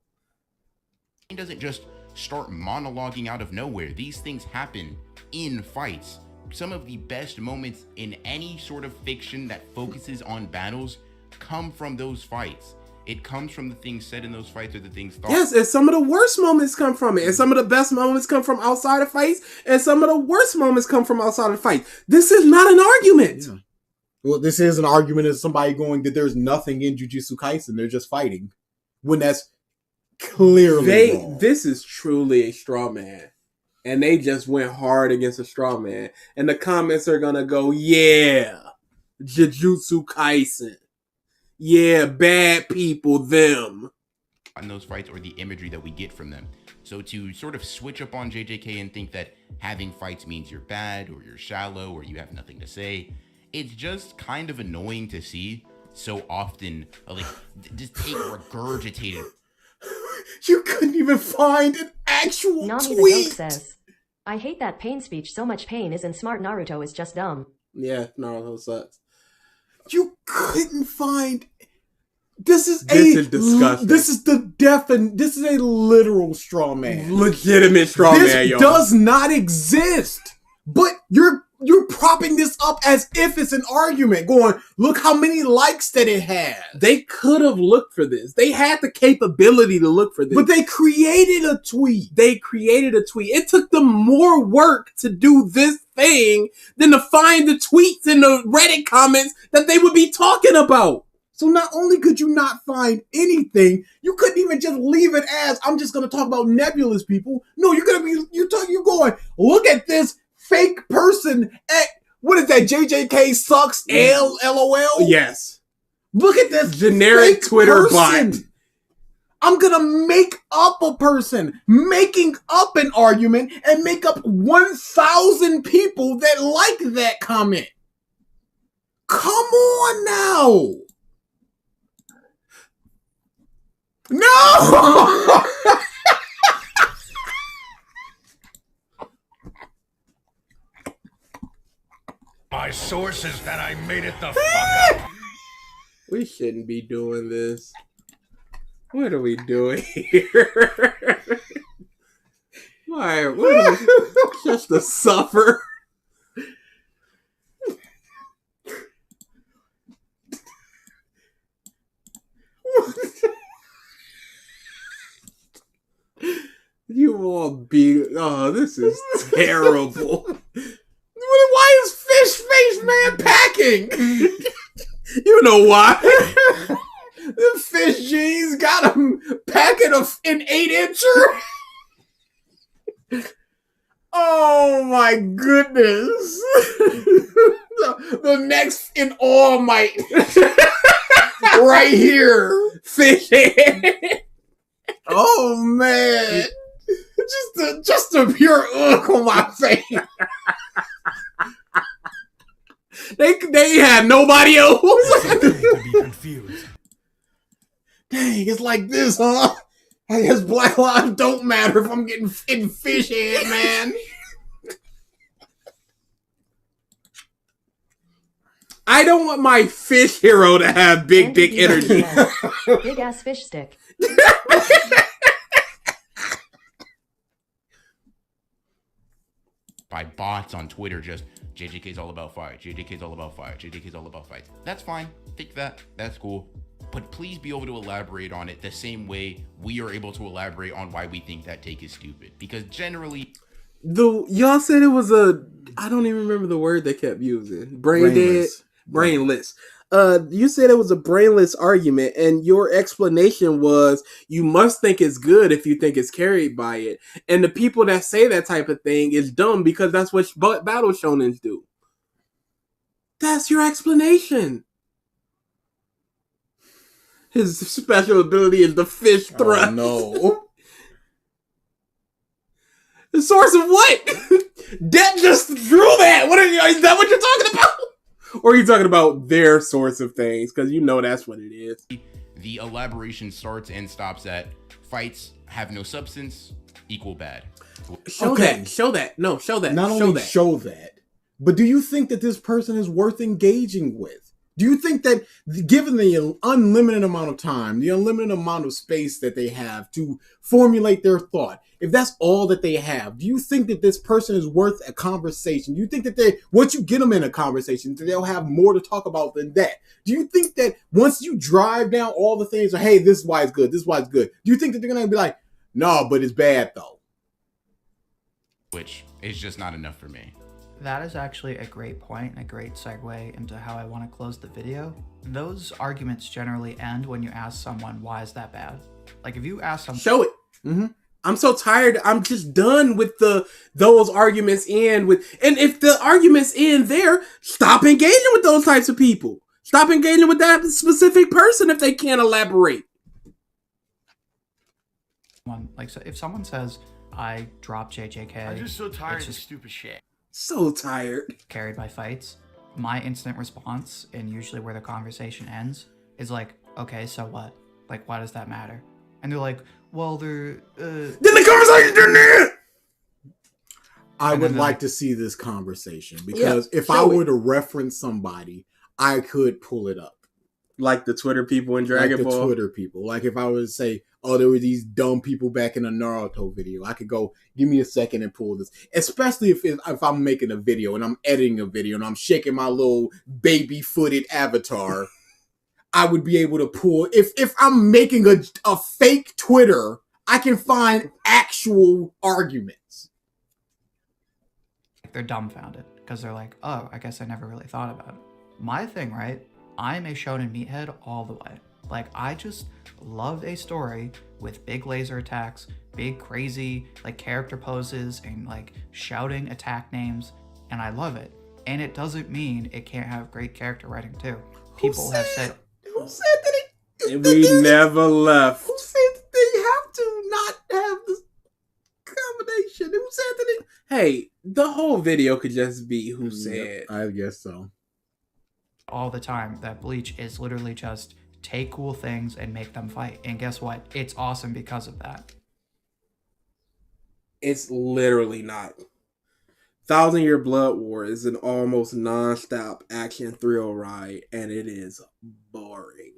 Pain doesn't just start monologuing out of nowhere. These things happen in fights. Some of the best moments in any sort of fiction that focuses on battles come from those fights. It comes from the things said in those fights or the things thought. Yes, and some of the worst moments come from it. And some of the best moments come from outside of fights. And some of the worst moments come from outside of fights. This is not an argument. Yeah. Well, this is an argument of somebody going that there's nothing in Jujutsu Kaisen. They're just fighting. When that's clearly wrong. This is truly a straw man. And they just went hard against a straw man. And the comments are going to go, yeah, Jujutsu Kaisen. Yeah, bad people, them. On those fights or the imagery that we get from them. So to sort of switch up on JJK and think that having fights means you're bad or you're shallow or you have nothing to say, it's just kind of annoying to see so often, like, just take regurgitated. You couldn't even find an actual Nami tweet. the Goat says, I hate that pain speech. So much pain isn't smart. Naruto is just dumb. Yeah, Naruto sucks. You couldn't find. This is disgusting. This is this is a literal straw man. Legitimate straw man, y'all. This does not exist. But you're propping this up as if it's an argument, going, look how many likes that it has. They could have looked for this. They had the capability to look for this. But they created a tweet. It took them more work to do this thing than to find the tweets and the Reddit comments that they would be talking about. So not only could you not find anything, you couldn't even just leave it as, I'm just going to talk about nebulous people. No, you're going, look at this fake person What is that? JJK sucks. LOL. Yes. Look at this Generic fake Twitter person. bot. I'm gonna make up a person, making up an argument, and make up 1,000 people that like that comment. Come on now. No! My source is that I made it the fuck up. We shouldn't be doing this. What are we doing here? Why? What are we, just to suffer? You all be. Oh, this is terrible. Why is Fish Face Man packing? You know why? The fish jeans got him packing an 8-incher. Oh my goodness. the next in All Might. Right here. Fish head. Oh man. Just a pure ugh on my face. They had nobody else. To be confused. Dang, it's like this, huh? I guess Black Lives don't matter if I'm getting in fish head, man. I don't want my fish hero to have big dick energy. Big ass fish stick. By bots on Twitter, just JJK's all about fire, JJK's all about fire, JJK's all about fights. That's fine. Think that. That's cool. But please be able to elaborate on it the same way we are able to elaborate on why we think that take is stupid. Because generally, y'all said it was I don't even remember the word they kept using. Brainless. You said it was a brainless argument, and your explanation was you must think it's good if you think it's carried by it. And the people that say that type of thing is dumb because that's what battle shonens do. That's your explanation. His special ability is the fish thrust. Oh, no. The source of what? That just drew that. Is that what you're talking about? Or are you talking about their source of things? Because you know that's what it is. the elaboration starts and stops at fights have no substance equal bad. Show that. No, show that. Not only show that, but do you think that this person is worth engaging with? Do you think that given the unlimited amount of time, the unlimited amount of space that they have to formulate their thought, if that's all that they have, do you think that this person is worth a conversation? Do you think that once you get them in a conversation, they'll have more to talk about than that? Do you think that once you drive down all the things, hey, this is why it's good, this is why it's good, do you think that they're going to be like, no, but it's bad though? Which is just not enough for me. That is actually a great point and a great segue into how I want to close the video. Those arguments generally end when you ask someone, why is that bad? Like if you ask someone... Show it. Mm-hmm. I'm so tired. I'm just done with those arguments and if the arguments end there, stop engaging with those types of people. Stop engaging with that specific person if they can't elaborate. Like so if someone says, I dropped JJK... I'm just so tired of this stupid shit. So tired. Carried by fights. My instant response, and usually where the conversation ends, is like, okay, so what? Like, why does that matter? And they're like, well, they're... Then the conversation didn't end! I would like to see this conversation because if I were to reference somebody, I could pull it up. Like the Twitter people in Dragon Ball? Like the Twitter people. Like if I was to say, oh, there were these dumb people back in a Naruto video, I could go, give me a second and pull this. Especially if I'm making a video and I'm editing a video and I'm shaking my little baby-footed avatar, I would be able to pull. If I'm making a fake Twitter, I can find actual arguments. They're dumbfounded because they're like, oh, I guess I never really thought about it. My thing, right? I'm a shonen meathead all the way. Like, I just love a story with big laser attacks, big crazy, like, character poses and, like, shouting attack names, and I love it. And it doesn't mean it can't have great character writing too. People have said, Who said that We never left. Who said that they have to not have this combination? Who said that Hey, the whole video could just be who said. I guess so. all the time that Bleach is literally just take cool things and make them fight. And guess what? It's awesome because of that. It's literally not. 1,000-Year Blood War is an almost non-stop action thrill ride, and it is boring.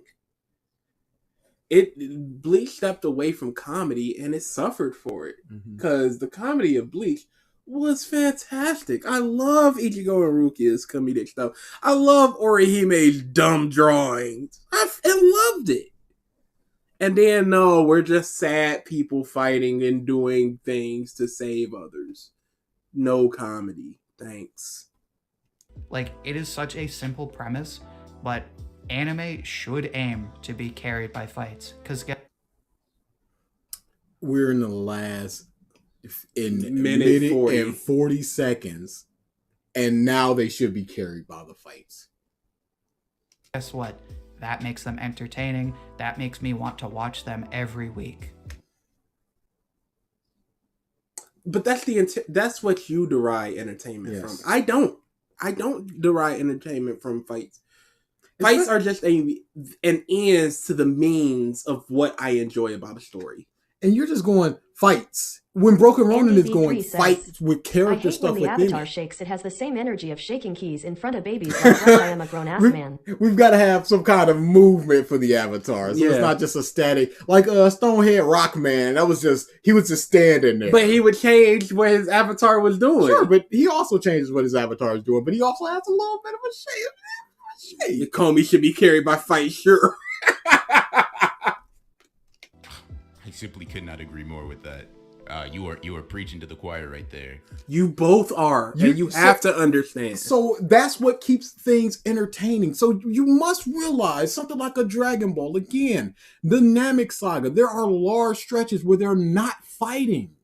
Bleach stepped away from comedy, and it suffered for it. Because the comedy of Bleach was fantastic. I love Ichigo and Rukia's comedic stuff. I love Orihime's dumb drawings. I loved it. And then, no, we're just sad people fighting and doing things to save others. No comedy. Thanks. Like, it is such a simple premise, but anime should aim to be carried by fights. Because we're in the last minute 40. and 40 seconds, and now they should be carried by the fights. guess what? That makes them entertaining. That makes me want to watch them every week. But that's what you derive entertainment from. I don't derive entertainment from fights. Fights are just an ends to the means of what I enjoy about a story. And you're just going fights. When Broken Ronin is going says, fights with I character hate stuff when the within avatar it. shakes. It has the same energy of shaking keys in front of babies like I am a grown-ass man. We've got to have some kind of movement for the avatar. So it's not just a static. Like Stonehead Rockman, he was just standing there. But he would change what his avatar was doing. Sure, but he also changes what his avatar is doing. But he also has a little bit of a shade. The Comey should be carried by fight, sure. I simply could not agree more with that. You are preaching to the choir right there. You both are, and you have to understand. So that's what keeps things entertaining. So you must realize something like a Dragon Ball. Again, the Namek Saga. There are large stretches where they're not fighting.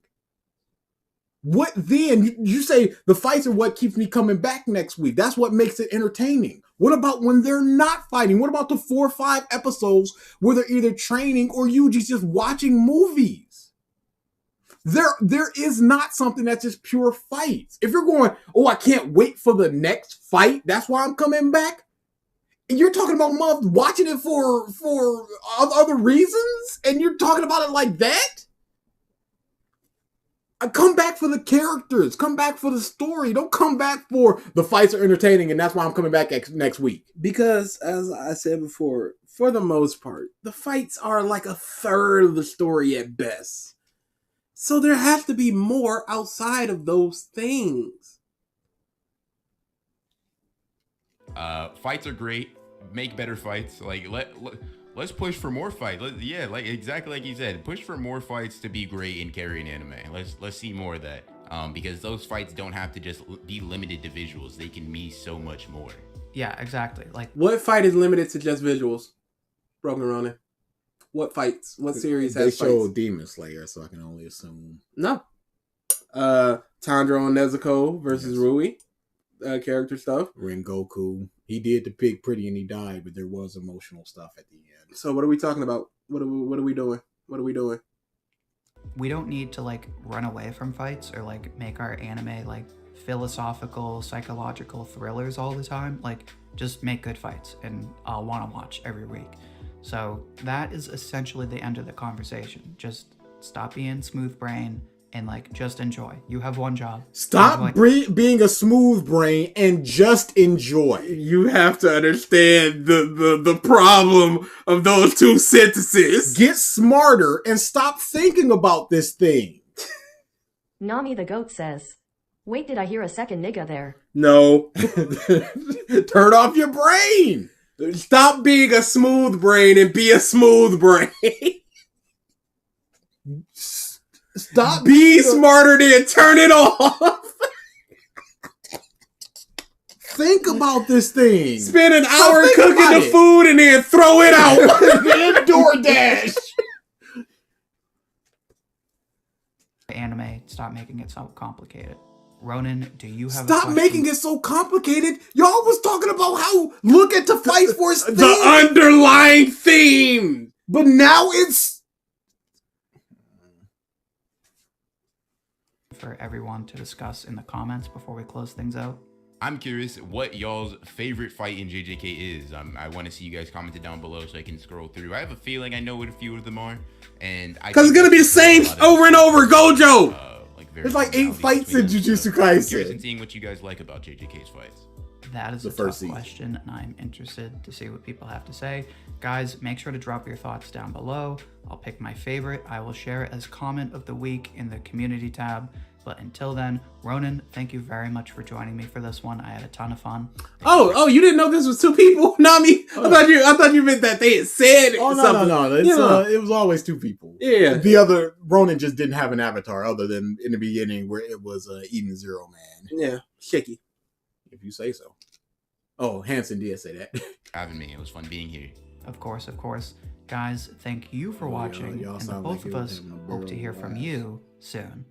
What then? You say the fights are what keeps me coming back next week. That's what makes it entertaining. What about when they're not fighting? What about the 4 or 5 episodes where they're either training or Yuji's just watching movies? There is not something that's just pure fights. If you're going, oh, I can't wait for the next fight, that's why I'm coming back. And you're talking about watching it for other reasons, and you're talking about it like that. I come back for the characters. Come back for the story. Don't come back for the fights are entertaining, and that's why I'm coming back next week. Because, as I said before, for the most part, the fights are like a third of the story at best. So there has to be more outside of those things. Fights are great. Make better fights. Like let's push for more fights. Like exactly like you said, push for more fights to be great in carrying anime. Let's see more of that. Because those fights don't have to just be limited to visuals. They can mean so much more. Yeah, exactly. Like, what fight is limited to just visuals? Broken Ronin. What fights? What series has fights? They showed Demon Slayer, so I can only assume. No. Tanjiro and Nezuko versus Rui. Character stuff. Rengoku. He did the pig pretty and he died, but there was emotional stuff at the end. So what are we talking about? What are we doing? What are we doing? we don't need to like run away from fights or like make our anime like philosophical, psychological thrillers all the time. Like, just make good fights and I'll want to watch every week. So that is essentially the end of the conversation. Just stop being smooth brain and like just enjoy. You have one job. Stop being a smooth brain and just enjoy. You have to understand the problem of those two sentences. Get smarter and stop thinking about this thing. Nami the goat says, "Wait, did I hear a second nigga there?" No. Turn off your brain. Stop being a smooth brain and be a smooth brain. Stop. Be smarter than turn it off. Think about this thing. Spend an hour cooking the food and then throw it out. Then DoorDash. Anime, stop making it so complicated. Ronan, do you have Stop making it so complicated. Y'all was talking about how look at the fight force thing. The underlying theme. But now it's for everyone to discuss in the comments before we close things out? I'm curious what y'all's favorite fight in JJK is. I want to see you guys comment it down below so I can scroll through. I have a feeling I know what a few of them are, and because it's gonna be the same over and over. Gojo. There's like 8 fights in Jujutsu Kaisen. Curious in seeing what you guys like about JJK's fights. That is a tough question, and I'm interested to see what people have to say. Guys, make sure to drop your thoughts down below. I'll pick my favorite. I will share it as comment of the week in the community tab. But until then, Ronan, thank you very much for joining me for this one. I had a ton of fun. Oh, you didn't know this was 2 people? Nami? I thought you meant that they had said something. No. It was always 2 people. Yeah. The other Ronan just didn't have an avatar other than in the beginning where it was Eden Zero Man. Yeah, shaky. If you say so. Oh, Hanson did say that. Having me, it was fun being here. Of course. Guys, thank you for watching, and the both of us hope to hear from you soon.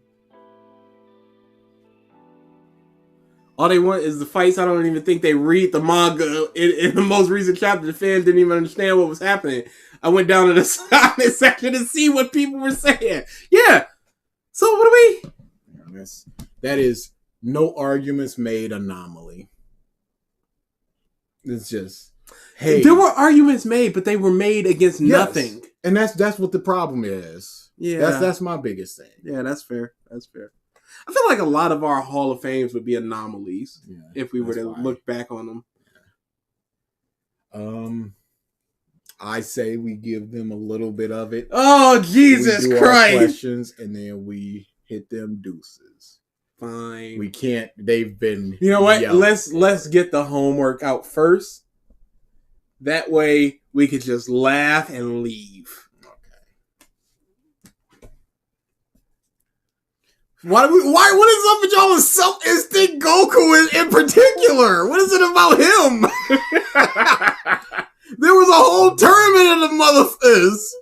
All they want is the fights. I don't even think they read the manga. In the most recent chapter, the fans didn't even understand what was happening. I went down to the comment section to see what people were saying. Yeah. So what do we? That is no arguments made anomaly. It's just, hey. There were arguments made, but they were made against nothing. And that's what the problem is. Yeah. That's my biggest thing. Yeah, that's fair. I feel like a lot of our Hall of Fames would be anomalies if we were to look back on them. I say we give them a little bit of it. Oh, Jesus we do Christ! Our questions, and then we hit them deuces. Fine. We can't. They've been. You know what? Yelled. Let's get the homework out first. That way we could just laugh and leave. Why? What is up with y'all with self-instinct Goku in particular? What is it about him? There was a whole tournament of the motherfuckers.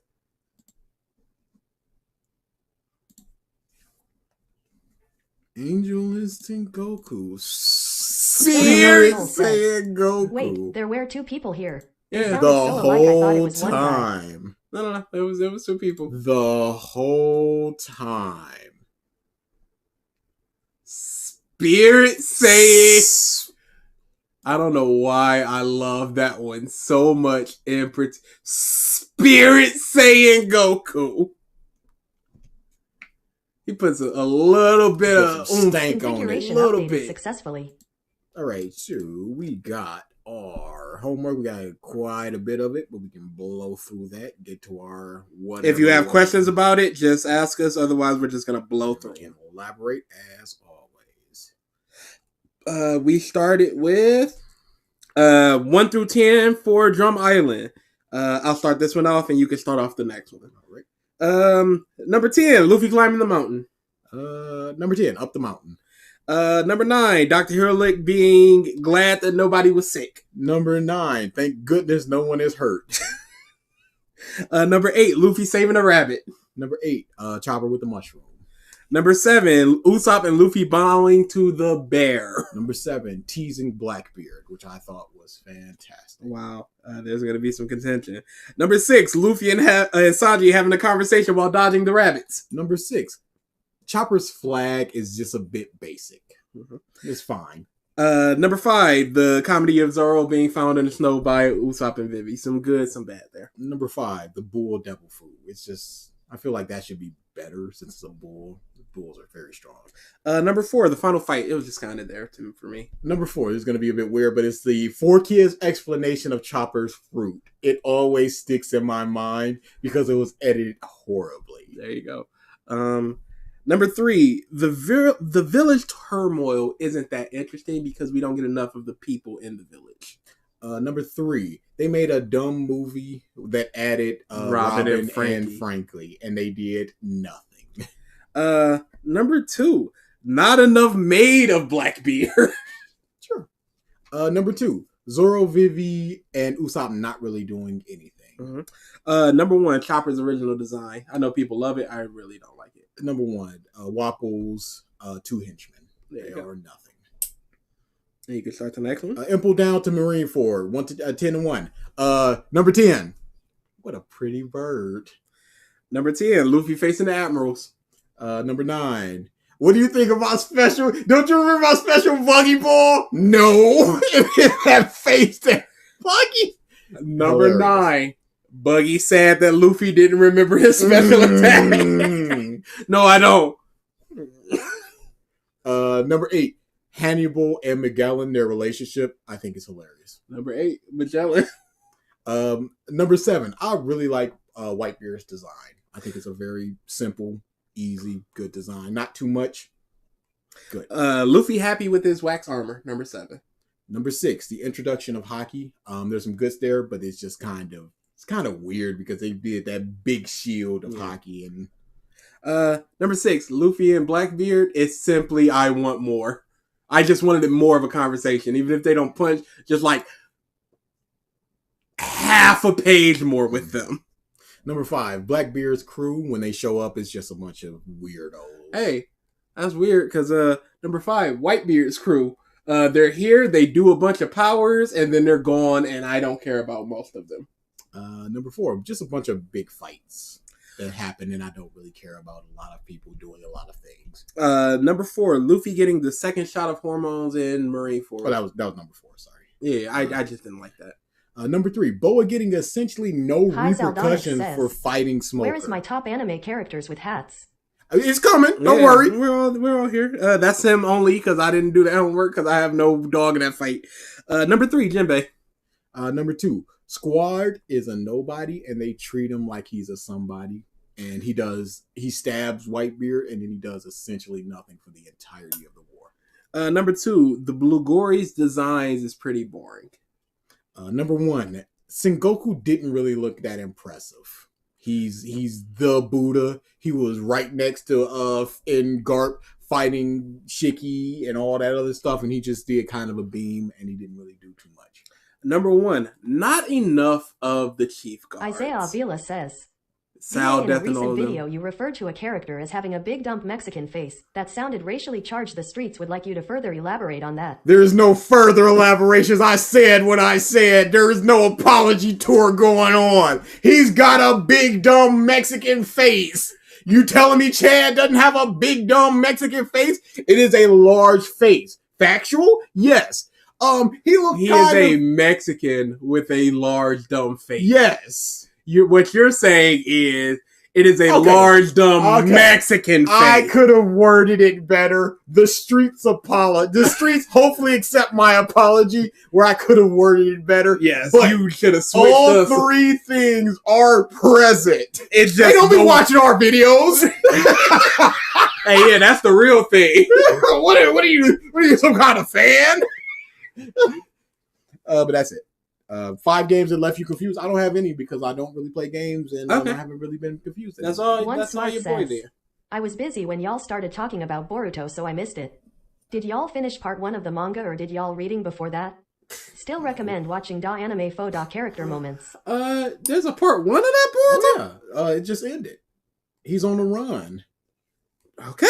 Angel Instinct Goku. Spirit Saiyan Goku. Wait, there were 2 people here. Yeah, the whole time. No. It was 2 people. The whole time. Spirit Saiyan. I don't know why I love that one so much. Spirit Saiyan Goku. He puts a little bit of stank on it. A little bit. Successfully. All right, so we got our homework. We got quite a bit of it, but we can blow through that. Get to our whatever. If you have questions about it, just ask us. Otherwise, we're just gonna blow through it. Elaborate as always. We started with 1 through 10 for Drum Island. I'll start this one off, and you can start off the next one. All right. Number 10, Luffy climbing the mountain. Number 10, up the mountain. Number 9, Dr. Hirlick being glad that nobody was sick. Number 9, thank goodness no one is hurt. Number 8, Luffy saving a rabbit. Number 8, Chopper with the mushroom. Number 7, Usopp and Luffy bowing to the bear. Number 7, teasing Blackbeard, which I thought was fantastic. Wow, there's going to be some contention. Number 6, Luffy and Sanji having a conversation while dodging the rabbits. Number 6, Chopper's flag is just a bit basic. Mm-hmm. It's fine. Number 5, the comedy of Zoro being found in the snow by Usopp and Vivi. Some good, some bad there. Number 5, the bull devil food. It's just, I feel like that should be better since it's a bull. Bulls are very strong. Number 4, the final fight. It was just kind of there too for me. Number 4 is going to be a bit weird, but it's the 4Kids explanation of Chopper's fruit. It always sticks in my mind because it was edited horribly. There you go. Number 3, the village turmoil isn't that interesting because we don't get enough of the people in the village. Number 3, they made a dumb movie that added Robin and Frankie, and they did nothing. Number 2, not enough made of Blackbeard. Sure. Number 2, Zoro, Vivi, and Usopp not really doing anything. Mm-hmm. Number 1, Chopper's original design. I know people love it. I really don't like it. Number 1, Wapple's 2 henchmen. There you They go. are nothing. And you can start the next one. Impel down to Marine Ford, 10 to 1. Number 10. What a pretty bird. Number 10, Luffy facing the Admirals. Number 9. What do you think about special? Don't you remember about special Buggy Ball? No. That face there. Buggy. Number Hilarious. 9, Buggy sad that Luffy didn't remember his special attack. No, I don't. Number 8. Hannibal and Magellan, their relationship, I think is hilarious. Number 8, Magellan. Number 7. I really like Whitebeard's design. I think it's a very simple, easy, good design. Not too much. Good. Luffy happy with his wax armor. Number 7. Number 6, the introduction of hockey. There's some goods there, but it's just kind of weird because they did that big shield of hockey. And Number 6, Luffy and Blackbeard. It's simply I want more. I just wanted it more of a conversation, even if they don't punch. Just like half a page more with them. Number 5, Blackbeard's crew, when they show up, it's just a bunch of weirdos. Hey, that's weird because number 5, Whitebeard's crew. They're here, they do a bunch of powers, and then they're gone, and I don't care about most of them. Number 4, just a bunch of big fights that happen, and I don't really care about a lot of people doing a lot of things. Number 4, Luffy getting the second shot of hormones in Marineford. Oh, that was number 4. Sorry. Yeah, I just didn't like that. Number 3, Boa getting essentially no Hi, repercussions Zaldana for says, fighting Smoker. Where is my top anime characters with hats? It's coming. Don't Yeah, worry. We're all here. That's him only because I didn't do the homework because I have no dog in that fight. Number 3, Jinbei. Number 2, Squad is a nobody, and they treat him like he's a somebody. And he stabs Whitebeard, and then he does essentially nothing for the entirety of the war. Number 2, the Blue Gory's designs is pretty boring. Number 1, Sengoku didn't really look that impressive. He's the Buddha. He was right next to in Garp fighting Shiki and all that other stuff, and he just did kind of a beam, and he didn't really do too much. Number 1, not enough of the Chief Guards. Isaiah Avila says, Sal, in a Death, and all recent of them. video, you referred to a character as having a big dump Mexican face. That sounded racially charged. The streets would like you to further elaborate on that. There is no further elaborations. I said what I said. There is no apology tour going on. He's got a big dumb Mexican face. You telling me Chad doesn't have a big dumb Mexican face? It is a large face. Factual? Yes. He looked He kind is a of... Mexican with a large, dumb face. Yes. What you're saying is it is a Okay. large, dumb Okay. Mexican face. I could have worded it better. The streets hopefully accept my apology where I could have worded it better. Yes, But you should have switched all us. 3 things are present. It's just They don't be no- watching our videos. Hey, yeah, that's the real thing. what are you, some kind of fan? But that's it. 5 games that left you confused. I don't have any because I don't really play games and Okay. I haven't really been confused. That's all. One That's all smart your boy says, there. I was busy when y'all started talking about Boruto, so I missed it. Did y'all finish part 1 of the manga, or did y'all reading before that? Still recommend watching Da Anime Fo Da Character Moments. There's a part 1 of that Boruto? Yeah, it just ended. He's on the run. Okay.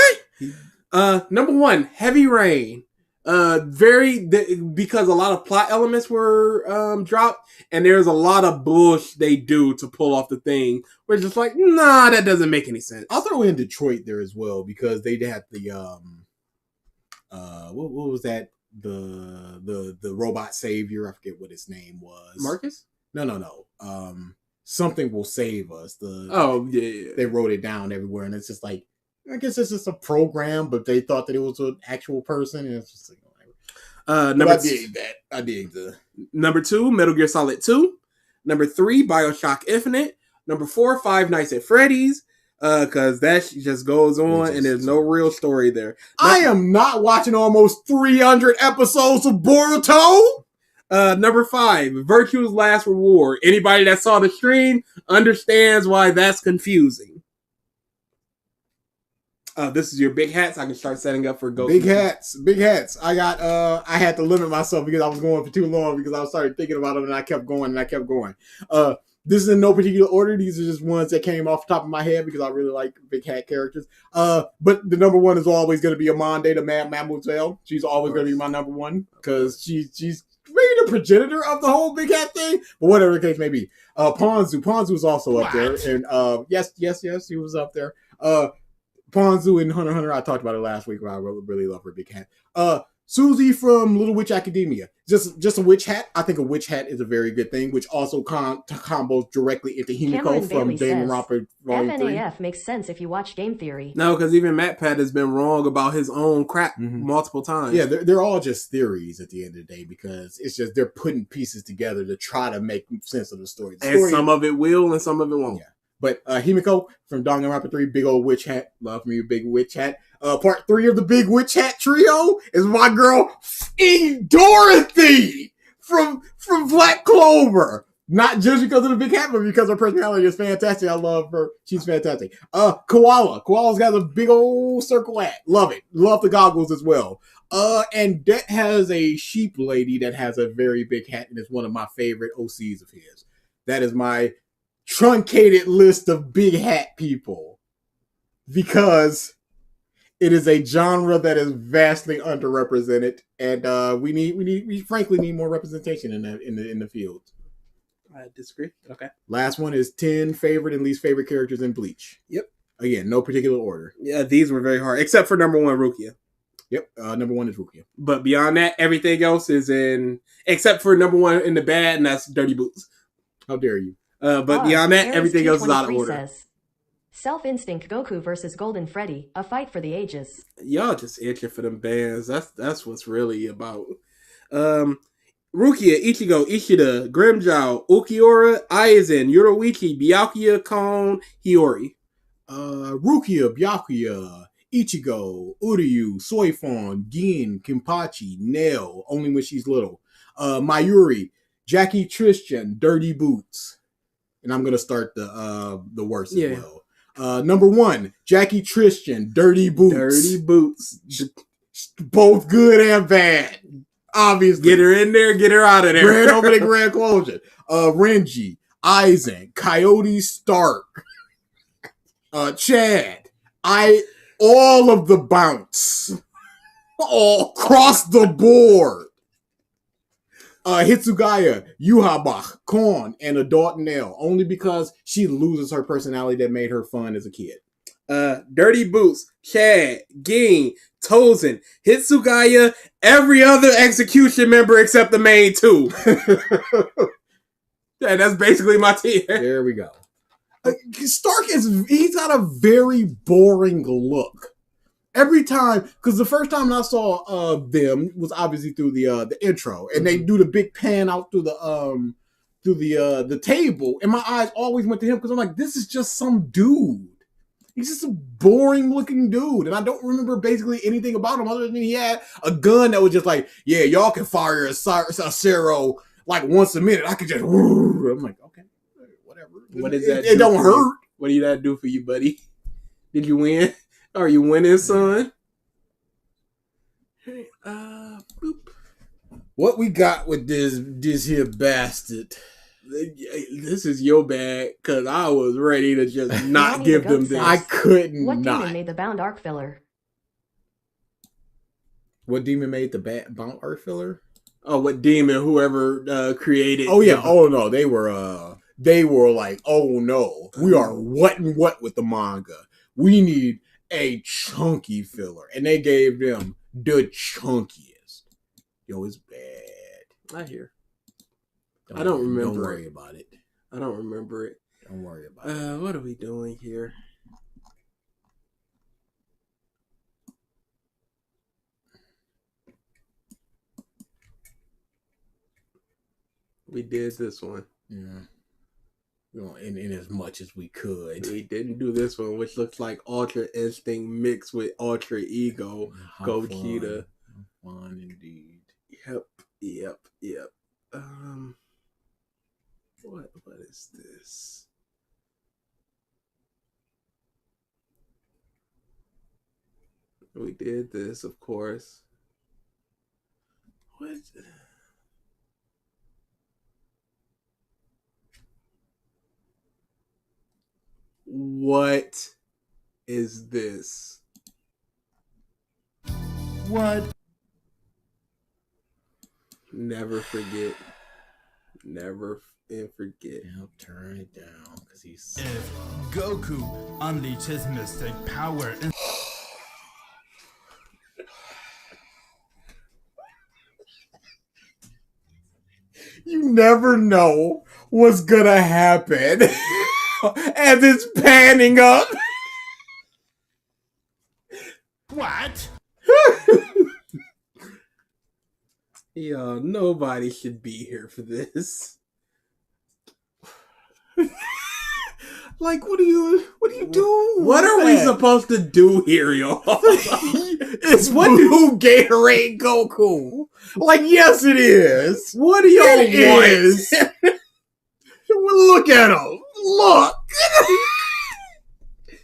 Number 1, Heavy Rain. Because a lot of plot elements were dropped, and there's a lot of bullshit they do to pull off the thing. We're just like, nah, that doesn't make any sense. I'll throw in Detroit there as well because they had the what was that? The robot savior. I forget what his name was. Marcus? No. Something will save us. Oh, yeah. They wrote it down everywhere, and it's just like, I guess it's just a program, but they thought that it was an actual person, and it's just like, whatever. I dig that. Number 2, Metal Gear Solid 2. Number 3, BioShock Infinite. Number 4, Five Nights at Freddy's. Because that just goes on, and there's no real story there. I am not watching almost 300 episodes of Boruto. Number 5, Virtue's Last Reward. Anybody that saw the stream understands why that's confusing. This is your big hats. I can start setting up for Goku. Big hats. I had to limit myself because I was going for too long because I started thinking about them and I kept going. This is in no particular order. These are just ones that came off the top of my head because I really like big hat characters. But the number one is always going to be Amande, the Mad Mademoiselle. She's always going to be my number one because she's maybe the progenitor of the whole big hat thing, but whatever the case may be. Ponzu was also up there, and yes, he was up there. Ponzu and Hunter x Hunter, I talked about it last week. Where I really love her big hat. Susie from Little Witch Academia. Just a witch hat. I think a witch hat is a very good thing, which also combos directly into Himiko Cameron from Bailey says, Danganronpa Volume 3. FNAF makes sense if you watch Game Theory. No, because even MatPat has been wrong about his own crap multiple times. Yeah, they're all just theories at the end of the day because it's just they're putting pieces together to try to make sense of the story. And some of it will and some of it won't. Yeah. But Himiko from Danganronpa 3, big old witch hat. Love me a big witch hat. Part 3 of the big witch hat trio is my girl Dorothy from Black Clover. Not just because of the big hat, but because her personality is fantastic. I love her. She's fantastic. Koala. Koala's got a big old circle hat. Love it. Love the goggles as well. And Det has a sheep lady that has a very big hat and is one of my favorite OCs of his. That is my truncated list of big hat people because it is a genre that is vastly underrepresented, and we frankly need more representation in the field. I disagree. Okay. Last one is 10 favorite and least favorite characters in Bleach. Yep. Again, no particular order. Yeah, these were very hard, except for number one, Rukia. Yep. Number one is Rukia. But beyond that, everything else is in, except for number one in the bad, and that's Dirty Boots. How dare you? But beyond that, everything else is out of order. Says, Self-Instinct Goku versus Golden Freddy, a fight for the ages. Y'all just itching for them bands. That's what's really about. Rukia, Ichigo, Ishida, Grimmjow, Ukiura, Aizen, Yoruichi, Byakuya, Kon, Hiyori. Rukia, Byakuya, Ichigo, Uryu, Soifon, Gin, Kimpachi, Nail, only when she's little. Mayuri, Jackie Tristan, Dirty Boots. And I'm gonna start the worst as well. Number one, Jackie Tristan, Dirty Boots. Dirty Boots. Both good and bad. Obviously. Get her in there, get her out of there. Grand opening, grand closure. Renji, Aizen, Coyote Stark, Chad. All of the bounce. All across the board. Hitsugaya, Yuhabach, Korn, and Adult Nail, only because she loses her personality that made her fun as a kid. Dirty Boots, Chad, Ging, Tozen, Hitsugaya, every other execution member except the main two. Yeah, that's basically my team. There we go. Stark he's got a very boring look. Every time, because the first time I saw them was obviously through the intro, and they do the big pan out through the table, and my eyes always went to him because I'm like, this is just some dude. He's just a boring looking dude, and I don't remember basically anything about him other than he had a gun that was just like, yeah, y'all can fire a Cero like once a minute. I could just. I'm like, okay, whatever. What does that? It don't hurt. What did that do for you, buddy? Did you win? Are you winning, son? Hey, boop. What we got with this here bastard? This is your bag, because I was ready to just not give them this. I couldn't What not. demon made the bound arc filler? What demon made the bound arc filler? Oh, what demon? Whoever created? Oh yeah. Oh no, they were like, oh no, we are what and what with the manga. We need a chunky filler, and they gave them the chunkiest. Yo, it's bad. I hear. I don't remember. Don't worry about it. I don't remember it. Don't worry about it. What are we doing here? We did this one. Yeah. In as much as we could. We didn't do this one, which looks like Ultra Instinct mixed with Ultra Ego. Gogeta. Fun indeed. Yep. What is this? We did this, of course. What? What is this? What? Never forget. Never forget. I'll turn it down because he's. If Goku unleashed his mystic power and You never know what's gonna happen as it's panning up. what? Yo, nobody should be here for this. Like, what are you doing? What are we supposed to do here, y'all? It's Blue Gatorade Goku. Like, yes, it is. What do y'all It want? is. Look at him. Look.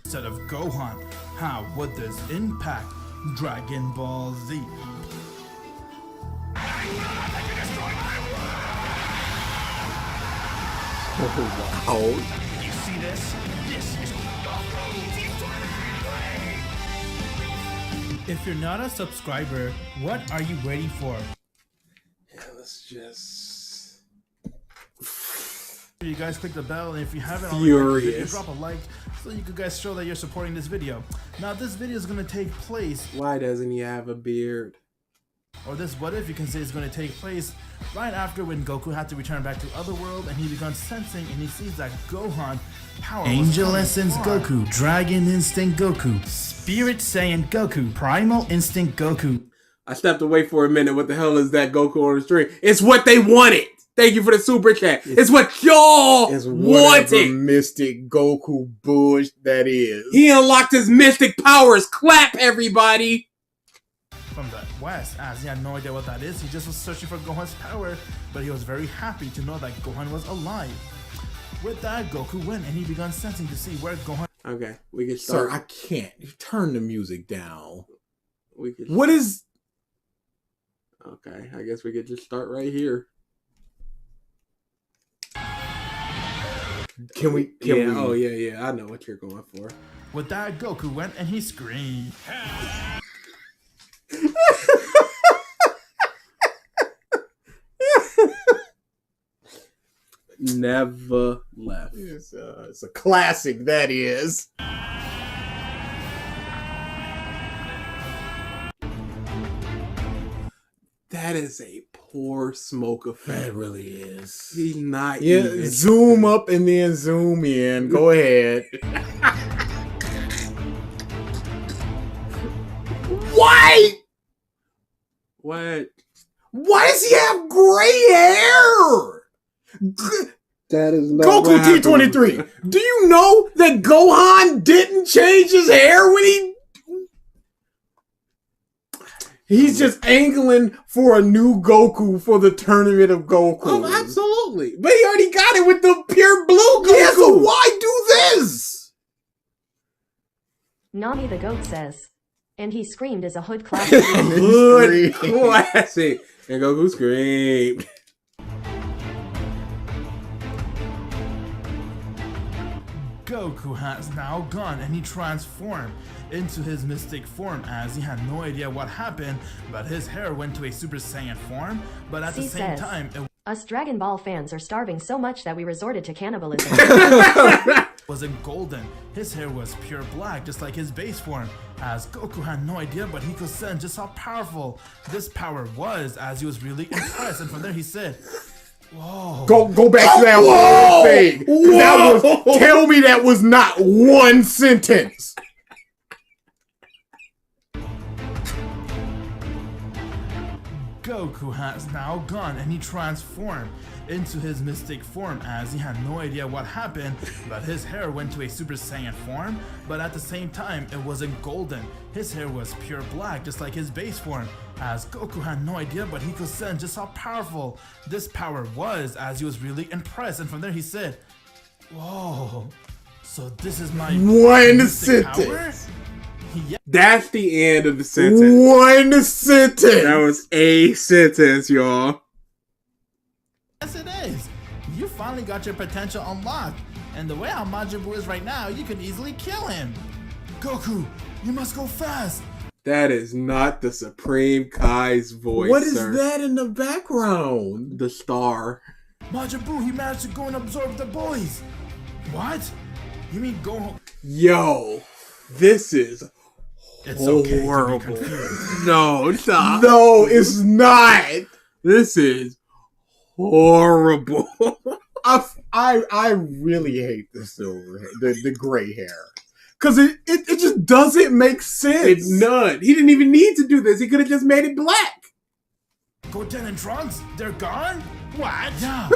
Instead of Gohan, how would this impact Dragon Ball Z? Wow. You see this? This is If you're not a subscriber, what are you waiting for? Yeah, let's just... You guys click the bell, and if you haven't already, Furious. drop a like so you can guys show that you're supporting this video. Now, this video is going to take place, Why doesn't he have a beard? or this what if you can say is going to take place right after when Goku had to return back to Otherworld, and he began sensing and he sees that Gohan power Angel was Essence coming far. Goku, Dragon Instinct Goku, Spirit Saiyan Goku, Primal Instinct Goku. I stepped away for a minute. What the hell is that Goku on the stream? It's what they wanted. Thank you for the super chat. It's what y'all It's whatever wanted. Mystic Goku bush that is. He unlocked his mystic powers. Clap, everybody. From the west, as he had no idea what that is. He just was searching for Gohan's power, but he was very happy to know that Gohan was alive. With that, Goku went and he began sensing to see where Gohan. Okay, we can Sir, start. I can't. You turn the music down. We could. What is... Okay, I guess we could just start right here. Can we... Oh yeah. I know what you're going for. With that, Goku went and he screamed. Never left. It's a classic, that is. That is a poor smoke effect. That really is. He's not Yeah, even. zoom up and then zoom in. Go ahead. What? What? Why does he have gray hair? That is not Goku what happened. T23. Do you know that Gohan didn't change his hair when he's just angling for a new Goku for the tournament of Goku? Oh, absolutely. But he already got it with the pure blue Goku. Yeah, so why do this? Nami the goat says. And he screamed as a hood classic. Hood classic. And Goku screamed. Goku has now gone and he transformed into his mystic form, as he had no idea what happened, but his hair went to a Super Saiyan form, but at the C same says, time it Us Dragon Ball fans are starving so much that we resorted to cannibalism. wasn't golden. His hair was pure black, just like his base form, as Goku had no idea, but he could sense just how powerful this power was, as he was really impressed, and from there he said, whoa. Go back to that whole thing. That was, tell me that was not one sentence. Goku has now gone and he transformed into his mystic form, as he had no idea what happened, but his hair went to a Super Saiyan form, but at the same time it wasn't golden. His hair was pure black, just like his base form, as Goku had no idea, but he could sense just how powerful this power was, as he was really impressed, and from there he said, whoa, so this is my One mystic power? sentence. Yeah. That's the end of the sentence. One sentence. That was a sentence, y'all. Yes, it is. You finally got your potential unlocked. And the way how Majin Buu is right now, you could easily kill him. Goku, you must go fast. That is not the Supreme Kai's voice. What is sir. that in the background? The star. Majin Buu, he managed to go and absorb the boys. What? You mean go? Yo, this is It's okay horrible. to be confused. No, stop. No, it's not. This is horrible. I really hate the silver hair, the gray hair. Cause it just doesn't make sense. It's none. He didn't even need to do this. He could have just made it black. Goten and Trunks, they're gone? What? Yeah.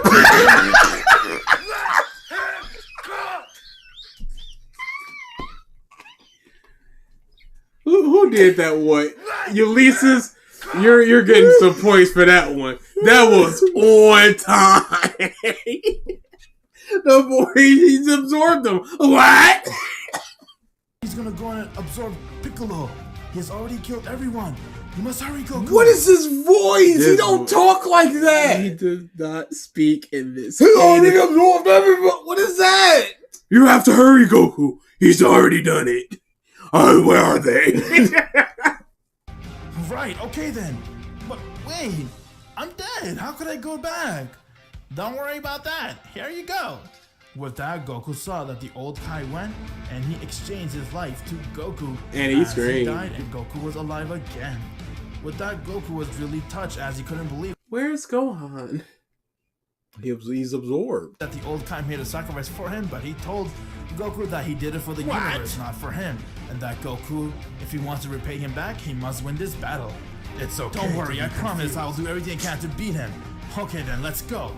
Who did that one? Ulysses, you're getting some points for that one. That was on time. The boy, he's absorbed them. What? He's gonna go and absorb Piccolo. He has already killed everyone. You must hurry, Goku. What is his voice? He don't talk like He that. does not speak in this. He already absorbed everyone. What is that? You have to hurry, Goku. He's already done it. Where are they? Right, okay then. But wait, I'm dead. How could I go back? Don't worry about that. Here you go. With that, Goku saw that the old Kai went, and he exchanged his life to Goku. And he as screamed. He died, and Goku was alive again. With that, Goku was really touched as he couldn't believe Where's Gohan? He's absorbed. that the old Kai made a sacrifice for him, but he told Goku that he did it for the universe, not for him. And that Goku, if he wants to repay him back, he must win this battle. It's okay. Don't worry, I promise I'll do everything I can to beat him. Okay then, let's go.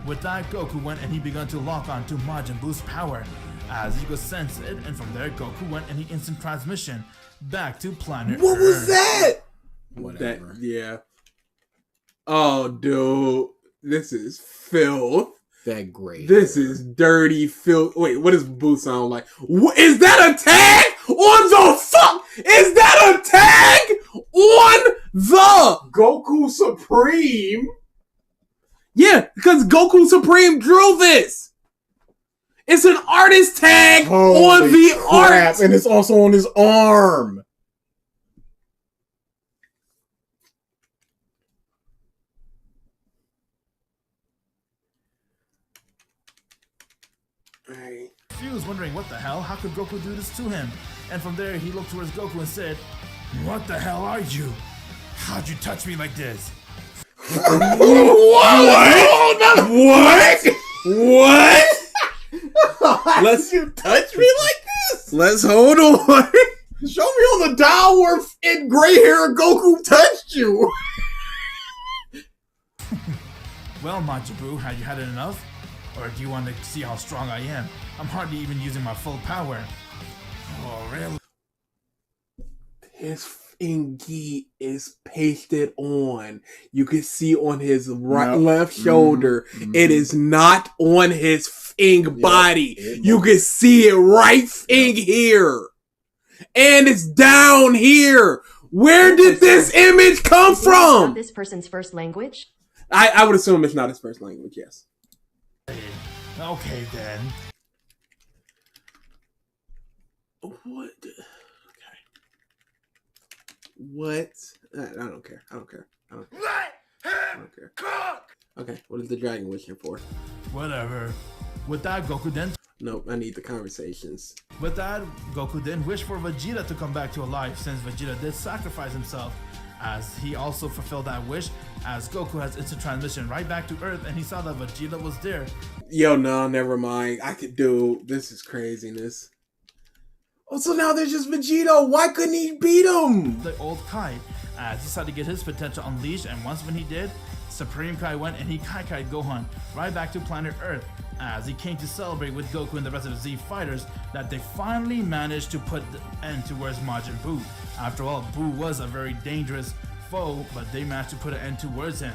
With that, Goku went and he began to lock on to Majin Buu's power. As you could sense it, and from there, Goku went and he instant transmission back to planet What was Earth. that? That, yeah. Oh, dude. This is filth. That gray. This is dirty filth. Wait, what does Boo sound like? Is that a tag on the fuck? Is that a tag on the Goku Supreme. Yeah, because Goku Supreme drew this. It's an artist tag on the art. And it's also on his arm. Right. He was wondering what the hell, how could Goku do this to him? And from there, he looked towards Goku and said, "What the hell are you? How'd you touch me like this?" What? What? Let's You touch me like this? let's hold on. Show me on the dial where in gray hair Goku touched you. Well, Majin Buu, have you had it enough? Or do you want to see how strong I am? I'm hardly even using my full power. Oh, really? His fingy is pasted on. You can see on his left shoulder. It is not on his fing body. You can see it right fing here. And it's down here. Where did this image come Is English not from? this person's first language? I would assume it's not his first language, yes. Okay, then. What? Okay. What? I don't care. I don't care. I don't care. I don't care. Okay, what is the dragon wishing for? Whatever. With that, Goku then I need the conversations. With that, Goku then wished for Vegeta to come back to life since Vegeta did sacrifice himself. As he also fulfilled that wish, as Goku has instant transmission right back to Earth and he saw that Vegeta was there. Yo, no, never mind. I could do this is craziness. Oh, so now there's just Vegeta. Why couldn't he beat him? The old Kai, as he decided to get his potential unleashed, and once when he did, Supreme Kai went and he Kai-Kai'd Gohan right back to planet Earth as he came to celebrate with Goku and the rest of the Z fighters that they finally managed to put the end towards Majin Buu. After all, Buu was a very dangerous foe, but they managed to put an end towards him.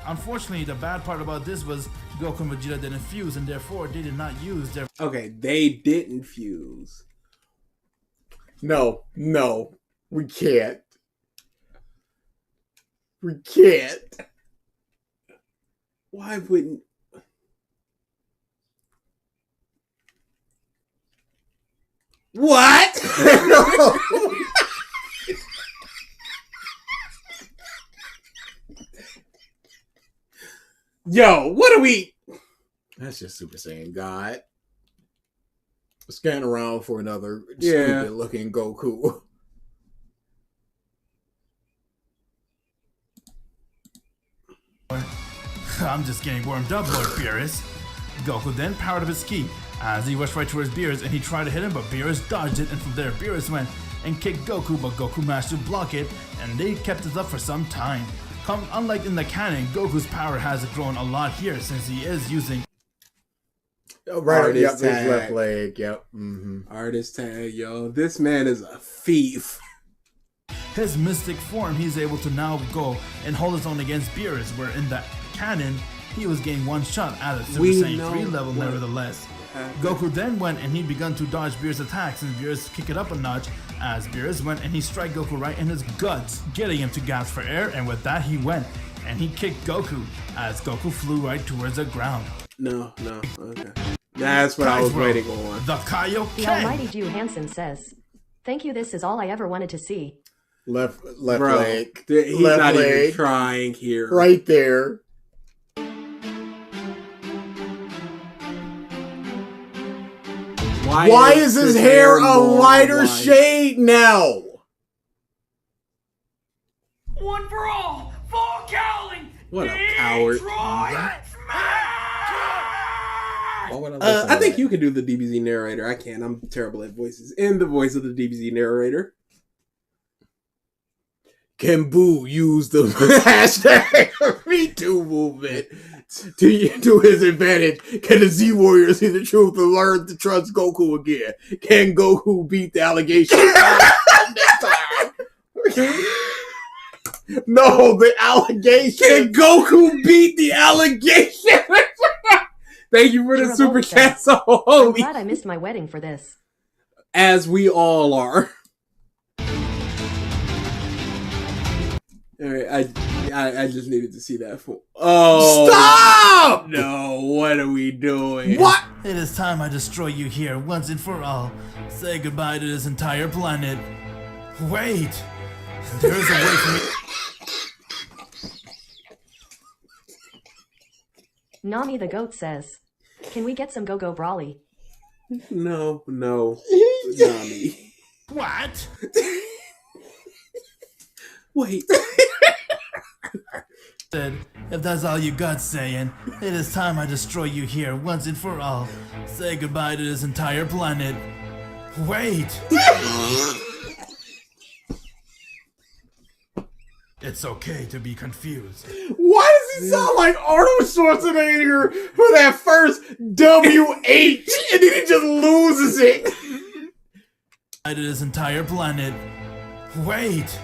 Unfortunately, the bad part about this was Goku and Vegeta didn't fuse, and therefore they did not use their Okay, they didn't fuse. No, we can't. We can't. Why wouldn't What? Yo, what are we? That's just Super Saiyan God. Scan around for another Yeah. stupid looking Goku. I'm just getting warmed up, Lord Beerus. Goku then powered up his ki as he rushed right towards Beerus and he tried to hit him, but Beerus dodged it, and from there Beerus went and kicked Goku, but Goku managed to block it, and they kept it up for some time. Unlike in the canon, Goku's power has grown a lot here since he is using Right, Artist yep, his tag. left leg, yep. Artist tag, yo. This man is a thief. his mystic form. He's able to now go and hold his own against Beerus, where in the canon, he was getting one shot at a Super We Saiyan know 3 level what nevertheless. happened. Goku then went and he begun to dodge Beerus' attacks, and Beerus kicked it up a notch as Beerus went and he struck Goku right in his guts, getting him to gasp for air, and with that he went and he kicked Goku as Goku flew right towards the ground. No, okay. That's what I was waiting on. The Kaioken! The almighty Jew Hansen says, "Thank you, this is all I ever wanted to see." Left Bro, leg. he's left not even leg. trying here. Right there. Why is his hair a more lighter white? shade now? One for all, full cowling. What a coward. Why would I listen to I think that? you can do the DBZ narrator. I can't. I'm terrible at voices. In the voice of the DBZ narrator. Can Boo use the hashtag #MeToo movement to his advantage? Can the Z Warriors see the truth and learn to trust Goku again? Can Goku beat the allegation next time? No, the allegation. Can Goku beat the allegation? Thank you for the Kira super Bolt chat. says, So I'm holy, glad I missed my wedding for this. as we all are. All right, I just needed to see that. Stop! No, what are we doing? What? It is time I destroy you here once and for all. Say goodbye to this entire planet. Wait! There is a way for me. Nami the goat says, "Can we get some Go-Go Brawly?" No, Nami. What? Wait. Said, if that's all you got, Saiyan, it is time I destroy you here once and for all. Say goodbye to this entire planet. Wait! It's okay to be confused. Why does he sound like Arnold Schwarzenegger for that first WH and then he just loses it? To this entire planet. Wait!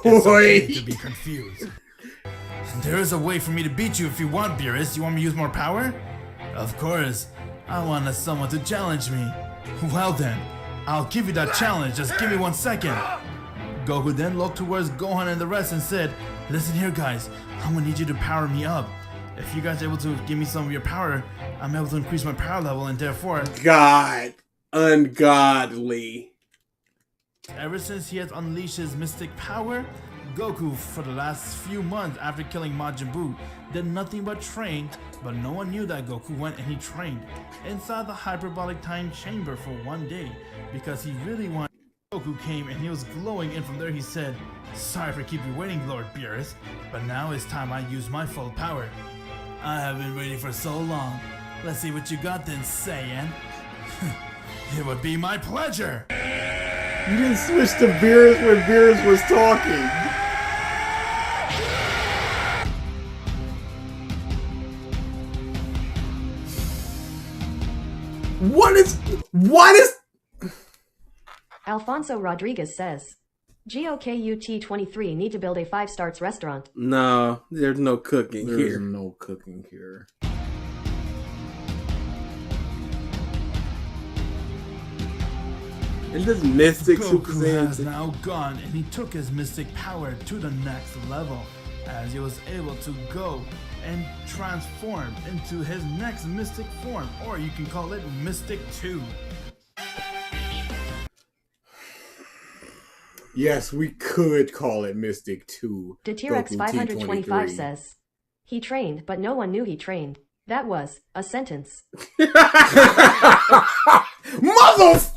It's okay to be confused. There is a way for me to beat you if you want, Beerus. You want me to use more power? Of course. I want someone to challenge me. Well then, I'll give you that challenge. Just give me 1 second. Goku then looked towards Gohan and the rest and said, listen here guys, I'm gonna need you to power me up. If you guys are able to give me some of your power, I'm able to increase my power level and therefore... God. Ungodly. Ever since he has unleashed his mystic power, Goku, for the last few months after killing Majin Buu, did nothing but train, but no one knew that Goku went and he trained inside the hyperbolic time chamber for 1 day because he really wanted. Goku came and he was glowing, and from there he said, sorry for keeping you waiting, Lord Beerus, but now it's time I use my full power. I have been waiting for so long. Let's see what you got then, Saiyan. It would be my pleasure. You didn't switch to Beerus when Beerus was talking. What is Alfonso Rodriguez says, GOKUT23 need to build a 5-stars restaurant. No, there's no cooking There's here. no cooking here. It's just mystic Super Goku has Saiyan. now gone and he took his mystic power to the next level. as he was able to go and transform into his next mystic form, or you can call it Mystic 2. Yes, we could call it Mystic 2. T-Rex Goku 525 T23. says, he trained, but no one knew he trained. That was a sentence. Mother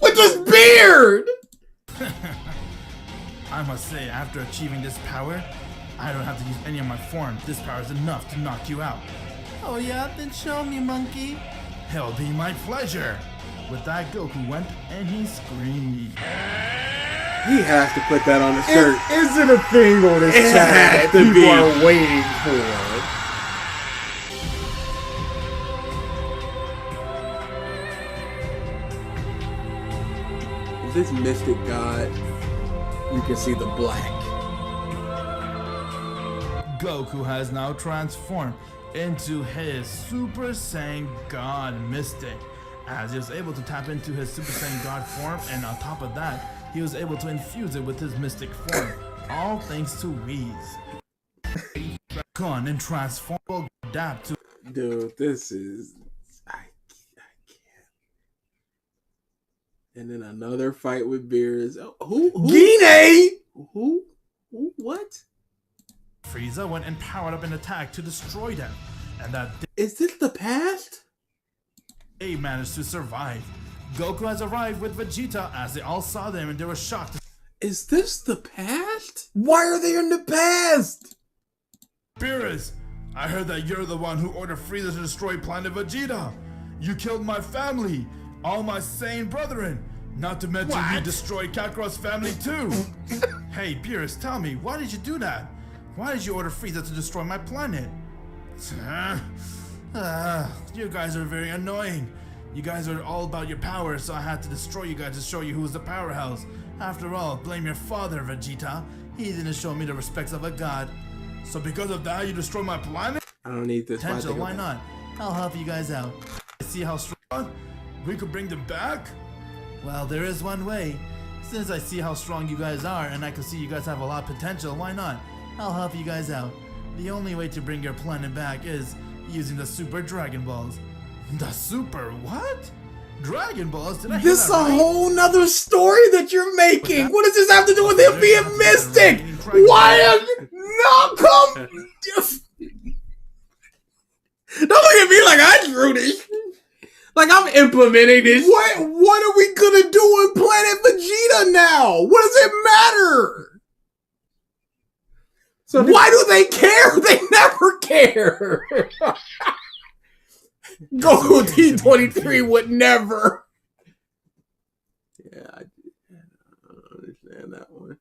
with his beard! I must say, after achieving this power, I don't have to use any of my forms. This power is enough to knock you out. Oh yeah, then show me, monkey. It'll be my pleasure. With that, Goku went and he screamed. He has to put that on the shirt. Is it a thing on this It channel had that to people be. are waiting for? This mystic god. You can see the black. Goku has now transformed into his Super Saiyan God Mystic, as he was able to tap into his Super Saiyan God form, and on top of that, he was able to infuse it with his Mystic form, all thanks to Whis. Gone and transform will adapt to. Dude, this is... I can't. And then another fight with Beerus. Oh, who? Gine! Who? What? Frieza went and powered up an attack to destroy them, and that Is this the past? they managed to survive. Goku has arrived with Vegeta as they all saw them and they were shocked. Is this the past? Why are they in the past? Beerus, I heard that you're the one who ordered Frieza to destroy Planet Vegeta. You killed my family, all my sane brethren. Not to mention you destroyed Kakarot's family too. Hey, Beerus, tell me, why did you do that? Why did you order Frieza to destroy my planet? You guys are very annoying. You guys are all about your power, so I had to destroy you guys to show you who's the powerhouse. After all, blame your father, Vegeta. He didn't show me the respects of a god. So because of that, you destroy my planet? I don't need this. Potential, why not? I'll help you guys out. See how strong we could bring them back? Well, there is one way. Since I see how strong you guys are, and I can see you guys have a lot of potential, why not? I'll help you guys out. The only way to bring your planet back is using the Super Dragon Balls. The Super what? Dragon Balls? Did I hear This that a right? whole nother story that you're making. What does this have to do with him being mystic? Why am no come? Don't look at me like I drew this. Like I'm implementing this. What are we gonna do on Planet Vegeta now? What does it matter? So why do they care? They never care. Goku T23 would never. Yeah, I don't understand that one.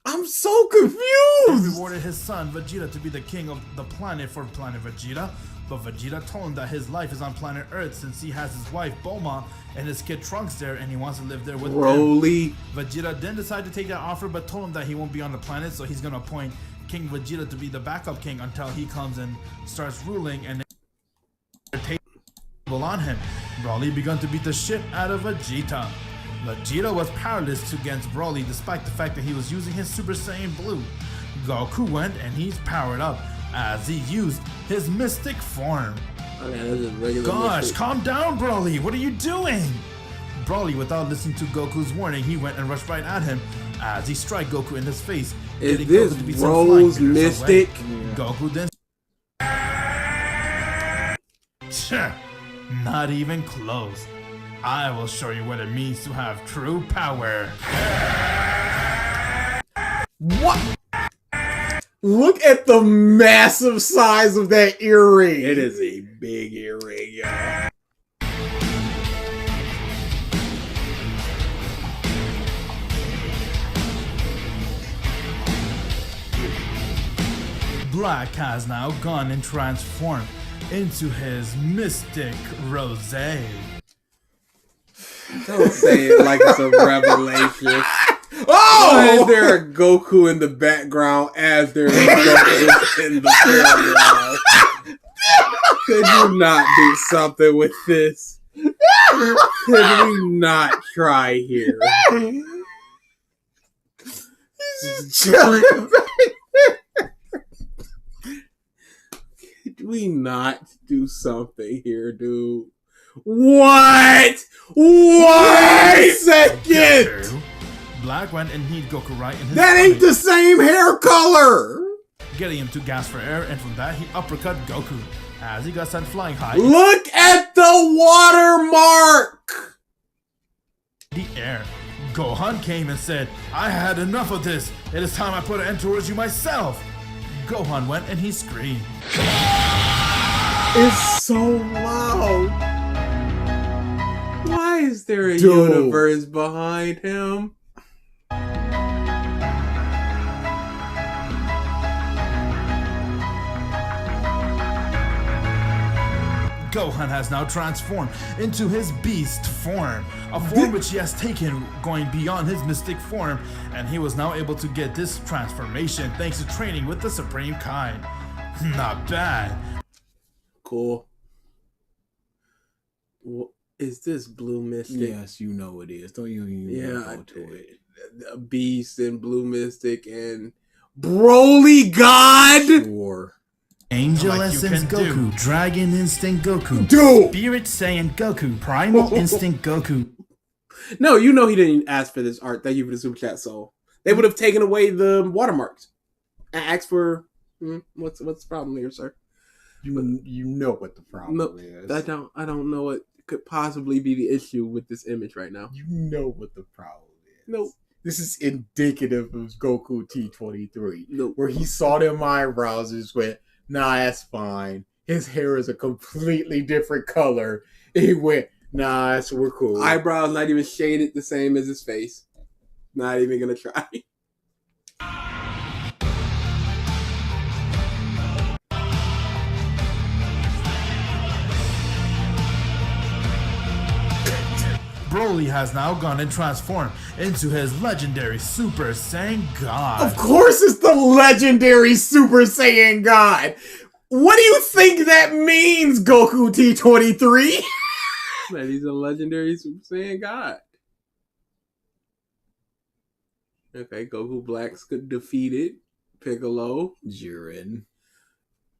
I'm so He confused. rewarded his son Vegeta to be the king of the planet for Planet Vegeta, but Vegeta told him that his life is on planet Earth since he has his wife Bulma and his kid Trunks there, and he wants to live there with them. Broly. Vegeta then decided to take that offer, but told him that he won't be on the planet, so he's gonna appoint King Vegeta to be the backup king until he comes and starts ruling and take on him. Broly began to beat the shit out of Vegeta. Vegeta was powerless against Broly despite the fact that he was using his Super Saiyan Blue. Goku went and he's powered up as he used his mystic form. Okay, this is regular. Gosh, mystic. calm down, Broly. What are you doing? Broly, without listening to Goku's warning, he went and rushed right at him as he struck Goku in his face. Is getting this Goku to be sent Rose flying meters away. Mystic? Goku then. Tch, not even close. I will show you what it means to have true power. What? Look at the massive size of that earring. It is a big earring, y'all. Black has now gone and transformed into his mystic rosé. Don't say it like it's a revelation. Oh! Why is there a Goku in the background as there is Goku in the foreground? Could you not do something with this? Could we not try here? we not do something here, dude? What? Wait a second! Black went and hit Goku right in his That ain't stomach, the same hair color! getting him to gasp for air, and from that he uppercut Goku as he got sent flying high Look at the watermark! in the air. Gohan came and said, "I had enough of this. It is time I put an end towards you myself." Gohan went and he screamed. It's so loud. Why is there a Dude. universe behind him? Gohan has now transformed into his beast form, a form which he has taken going beyond his mystic form, and he was now able to get this transformation thanks to training with the Supreme Kind. Not bad. Cool. Is this Blue Mystic? Yes, you know it is. Don't you even Yeah, go to it. Beast and Blue Mystic and Broly God. Sure. Angel Like you Essence can Goku, do. Dragon Instinct Goku, Dude! Spirit Saiyan Goku, Primal Instinct Goku. No, you know he didn't ask for this art. Thank you for the super chat, Soul. They would have taken away the watermarks and asked for what's the problem here, sir? You know what the problem is. I don't know what could possibly be the issue with this image right now. You know what the problem is. Nope. This is indicative of Goku T23. Nope. Where he saw them eyebrows and just went, nah, that's fine. His hair is a completely different color. And he went, nah, we're cool. Eyebrows not even shaded the same as his face. Not even gonna try. Broly has now gone and transformed into his legendary Super Saiyan God. Of course it's the legendary Super Saiyan God. What do you think that means, Goku T23? That he's a legendary Super Saiyan God. Okay, Goku Black's defeated Piccolo. Jiren.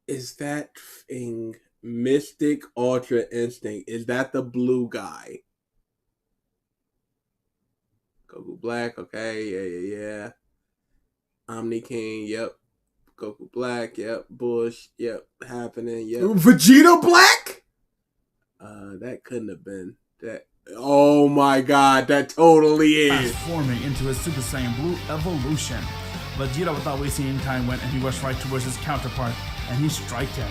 Is that thing Mystic Ultra Instinct? Is that the blue guy? Goku Black, okay, yeah. Omni King, yep. Goku Black, yep. Bush, yep. Happening, yep. Vegeta Black? That couldn't have been that. Oh my God, that totally is. Transforming into his Super Saiyan Blue evolution. Vegeta, without wasting any time, went and he rushed right towards his counterpart and he striked him.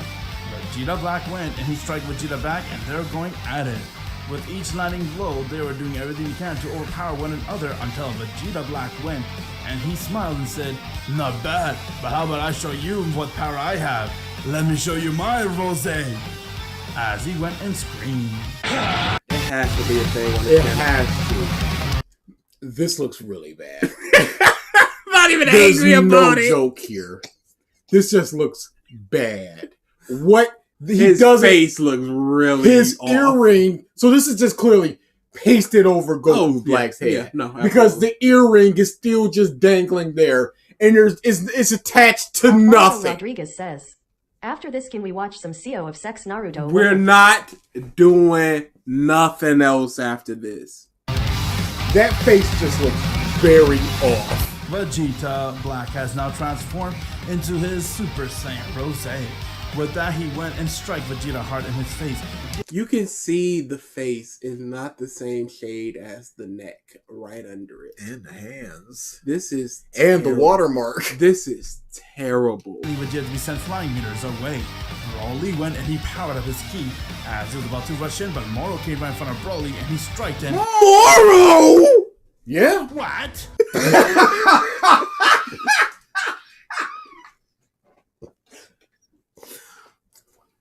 Vegeta Black went and he struck Vegeta back and they're going at it. With each landing blow, they were doing everything they can to overpower one another until Vegeta Black went and he smiled and said, "Not bad, but how about I show you what power I have? Let me show you my rose." As he went and screamed. It has to be a thing on It the channel. has to. This looks really bad. Not even There's angry no about it. joke here. This just looks bad. What? His face looks really His off. earring. So this is just clearly pasted over Goku Black's head. Yeah, no, because absolutely. the earring is still just dangling there, and it's attached to Alfonso nothing. Rodriguez says, after this, can we watch some CO of Sex Naruto? We're not doing nothing else after this. That face just looks very off. Vegeta Black has now transformed into his Super Saiyan Rose. With that, he went and struck Vegeta hard in his face. You can see the face is not the same shade as the neck right under it. And the hands. This is And the terrible. watermark. This is terrible. Vegeta to be sent flying meters away. Broly went and he powered up his ki as he was about to rush in, but Moro came right in front of Broly and he struck him. Moro! Yeah. What?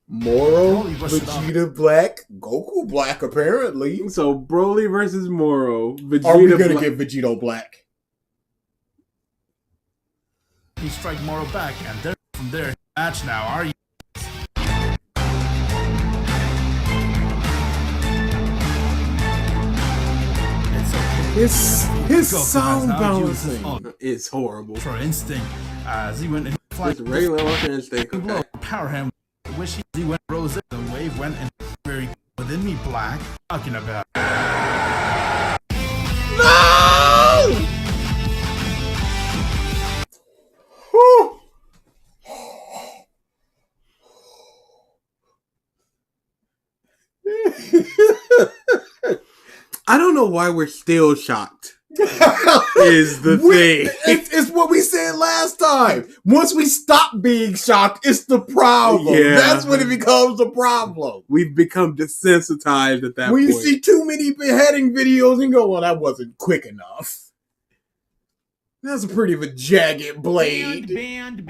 Moro, Broly rushed it off. Vegeta Black, Goku Black, apparently. So Broly versus Moro. Vegeta Are we gonna Black- get Vegeta Black? He struck Moro back, and they're from there. Match now, are you? It's okay. His Goku sound has now used his balancing. It's horrible. Ultra Instinct as he went and It's flight regular Ultra Instinct. blow Okay. power him wish he went rose. The wave went and very within me black. Talking about. No! Whew. I don't know why we're still shocked. Is the thing. It's what we said last time. Once we stop being shocked, it's the problem. Yeah. That's when it becomes a problem. We've become desensitized at that When point. you see too many beheading videos and go, well, that wasn't quick enough. That's pretty of a jagged blade. Banned.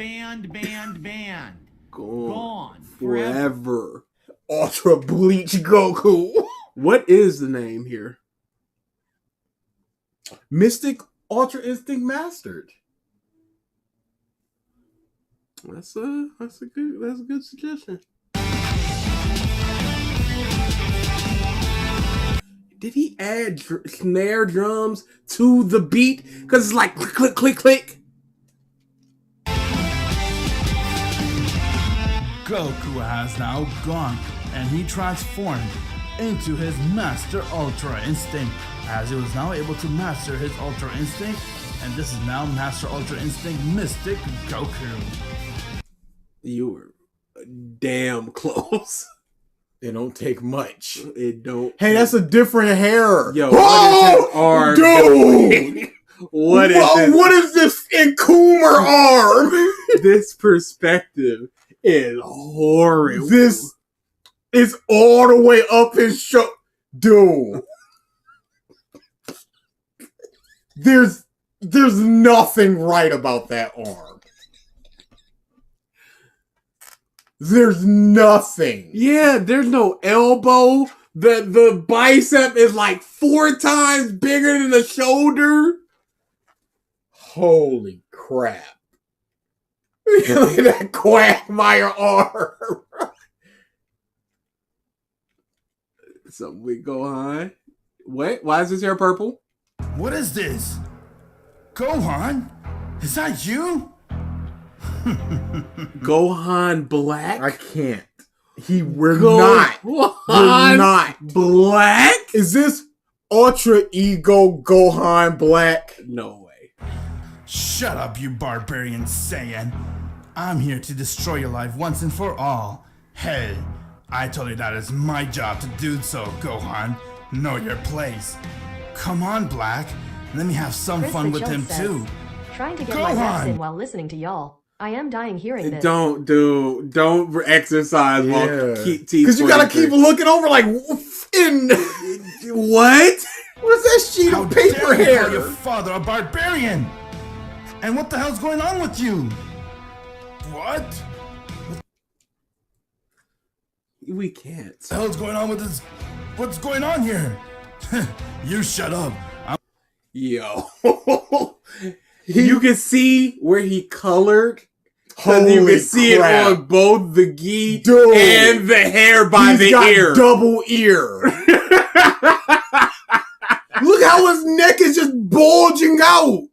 Gone Forever. forever. Ultra Bleach Goku. What is the name here? Mystic Ultra Instinct Mastered. That's a good suggestion. Did he add snare drums to the beat? Because it's like click, click, click, click. Goku has now gone, and he transformed into his Master Ultra Instinct, as he was now able to master his Ultra Instinct, and this is now Master Ultra Instinct Mystic Goku. You were damn close. It don't take much. It don't. Hey, that's a different hair. Yo, what is his arm doing? What is this Inkumer arm? This perspective is horrible. This is all the way up his shoulder. Dude. There's nothing right about that arm. There's nothing. Yeah, there's no elbow. The bicep is like 4 times bigger than the shoulder. Holy crap. Look at that Quagmire arm. Something we go on. Wait, why is his hair purple? What is this? Gohan? Is that you? Gohan Black? I can't. We're not Black? Is this Ultra Ego Gohan Black? No way. Shut up, you barbarian Saiyan. I'm here to destroy your life once and for all. Hey, I told you that it's my job to do so, Gohan. Know your place. Come on, Black. Let me have some Chris fun the with Joke him says, too. Trying to get my reps Gohan! in while listening to y'all. I am dying hearing this. Don't exercise while Because you gotta keep looking over like, what? What's that sheet How of paper dare you call hair? your father a barbarian? And what the hell's going on with you? What? We can't. What the hell's going on with this? What's going on here? You shut up. Yo. You can see where he colored. Because you can see crap. it on both the gi Dude. and the hair by He's the got ear. double ear. Look how his neck is just bulging out.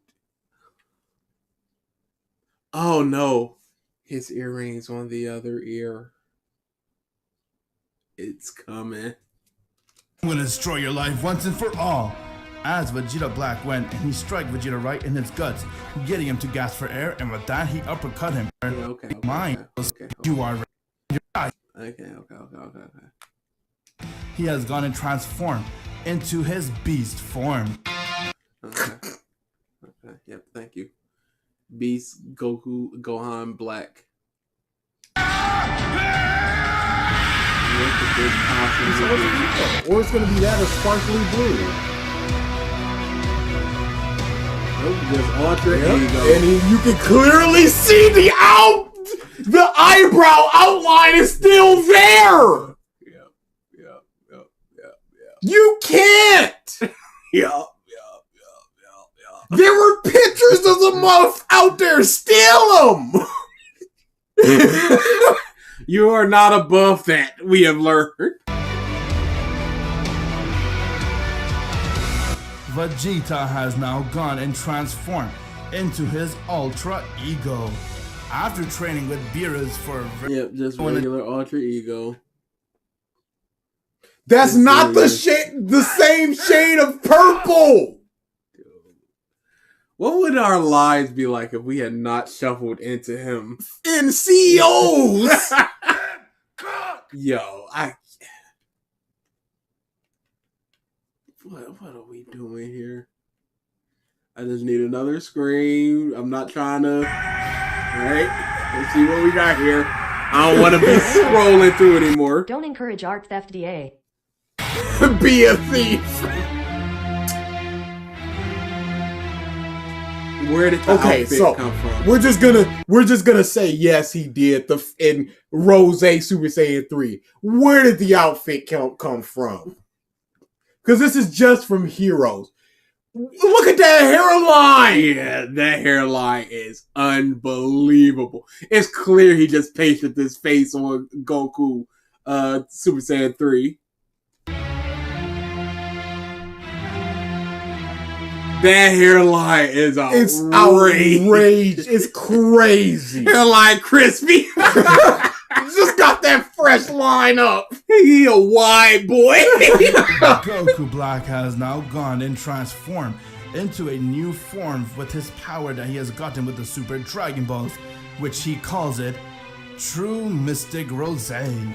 Oh no. His earrings on the other ear. It's coming. I'm gonna destroy your life once and for all. As Vegeta Black went and he struck Vegeta right in his guts, getting him to gasp for air, and with that he uppercut him. Okay. You are right. Okay. He has gone and transformed into his beast form. Okay. Yep, thank you. Beast, Gohan Black. What could this possibly be? Or it's gonna be that or sparkly blue. Just Ultra Ego. And you can clearly see the eyebrow outline is still there. Yep. You can't. Yep. There were pictures of the muff out there. Steal them. You are not above that, we have learned. Vegeta has now gone and transformed into his Ultra Ego. After training with Beerus for Yep, just regular alter ego. That's not the same shade of purple. What would our lives be like if we had not shuffled into him? In CEOs. Yo, what are we doing here? I just need another screen. I'm not trying to. All right, let's see what we got here. I don't want to be scrolling through anymore. Don't encourage art theft, DA. Be a thief. Where did the outfit come from? We're just gonna say yes, he did in Rose Super Saiyan 3. Where did the outfit come from? Because this is just from Heroes. Look at that hairline! Yeah, that hairline is unbelievable. It's clear he just pasted this face on Goku Super Saiyan 3. That hairline is outrageous. It's crazy. Hairline crispy. Just got that fresh line up. He a wide boy. Goku Black has now gone and transformed into a new form with his power that he has gotten with the Super Dragon Balls, which he calls it True Mystic Rose. I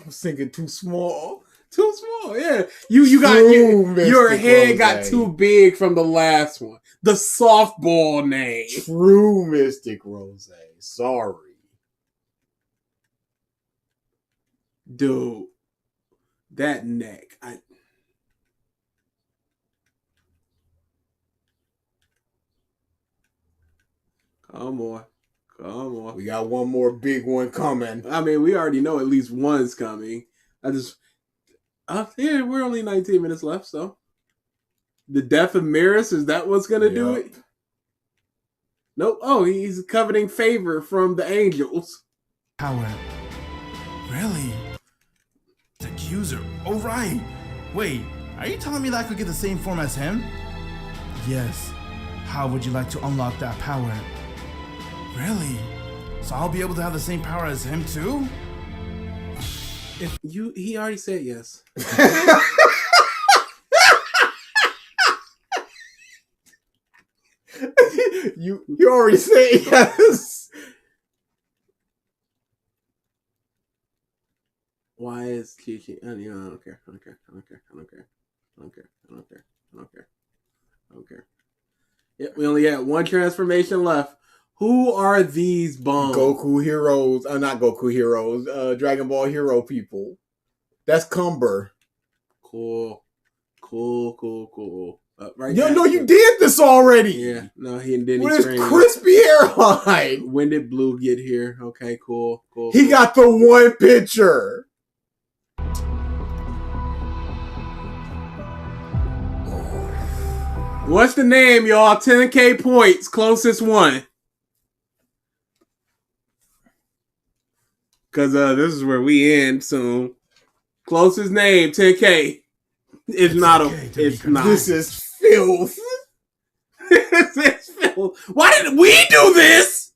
was thinking too small. Too small, yeah. Your head got too big from the last one. The softball name. True Mystic Rose. Sorry. Dude. That neck. Come on. We got one more big one coming. I mean, we already know at least one's coming. Yeah, we're only 19 minutes left, so. The death of Mirrors, is that what's going to do it? Nope. Oh, he's coveting favor from the angels. Power. Really? The accuser. Oh, right. Wait, are you telling me that I could get the same form as him? Yes. How would you like to unlock that power? Really? So I'll be able to have the same power as him too? He already said yes. you already said yes. Why is Chi-Chi? I don't care. Yep, we only got one transformation left. Who are these bums? Goku Heroes. Not Goku Heroes. Dragon Ball Hero people. That's Cumber. Cool. Right. No, you did this already. Yeah. No, he didn't. With his crispy hairline. When did Blue get here? Okay, cool. He got the one picture. What's the name, y'all? 10K points. Closest one. Because this is where we end soon. Closest name, 10K. It's not it's not. This is filth. This is filth. Why did we do this?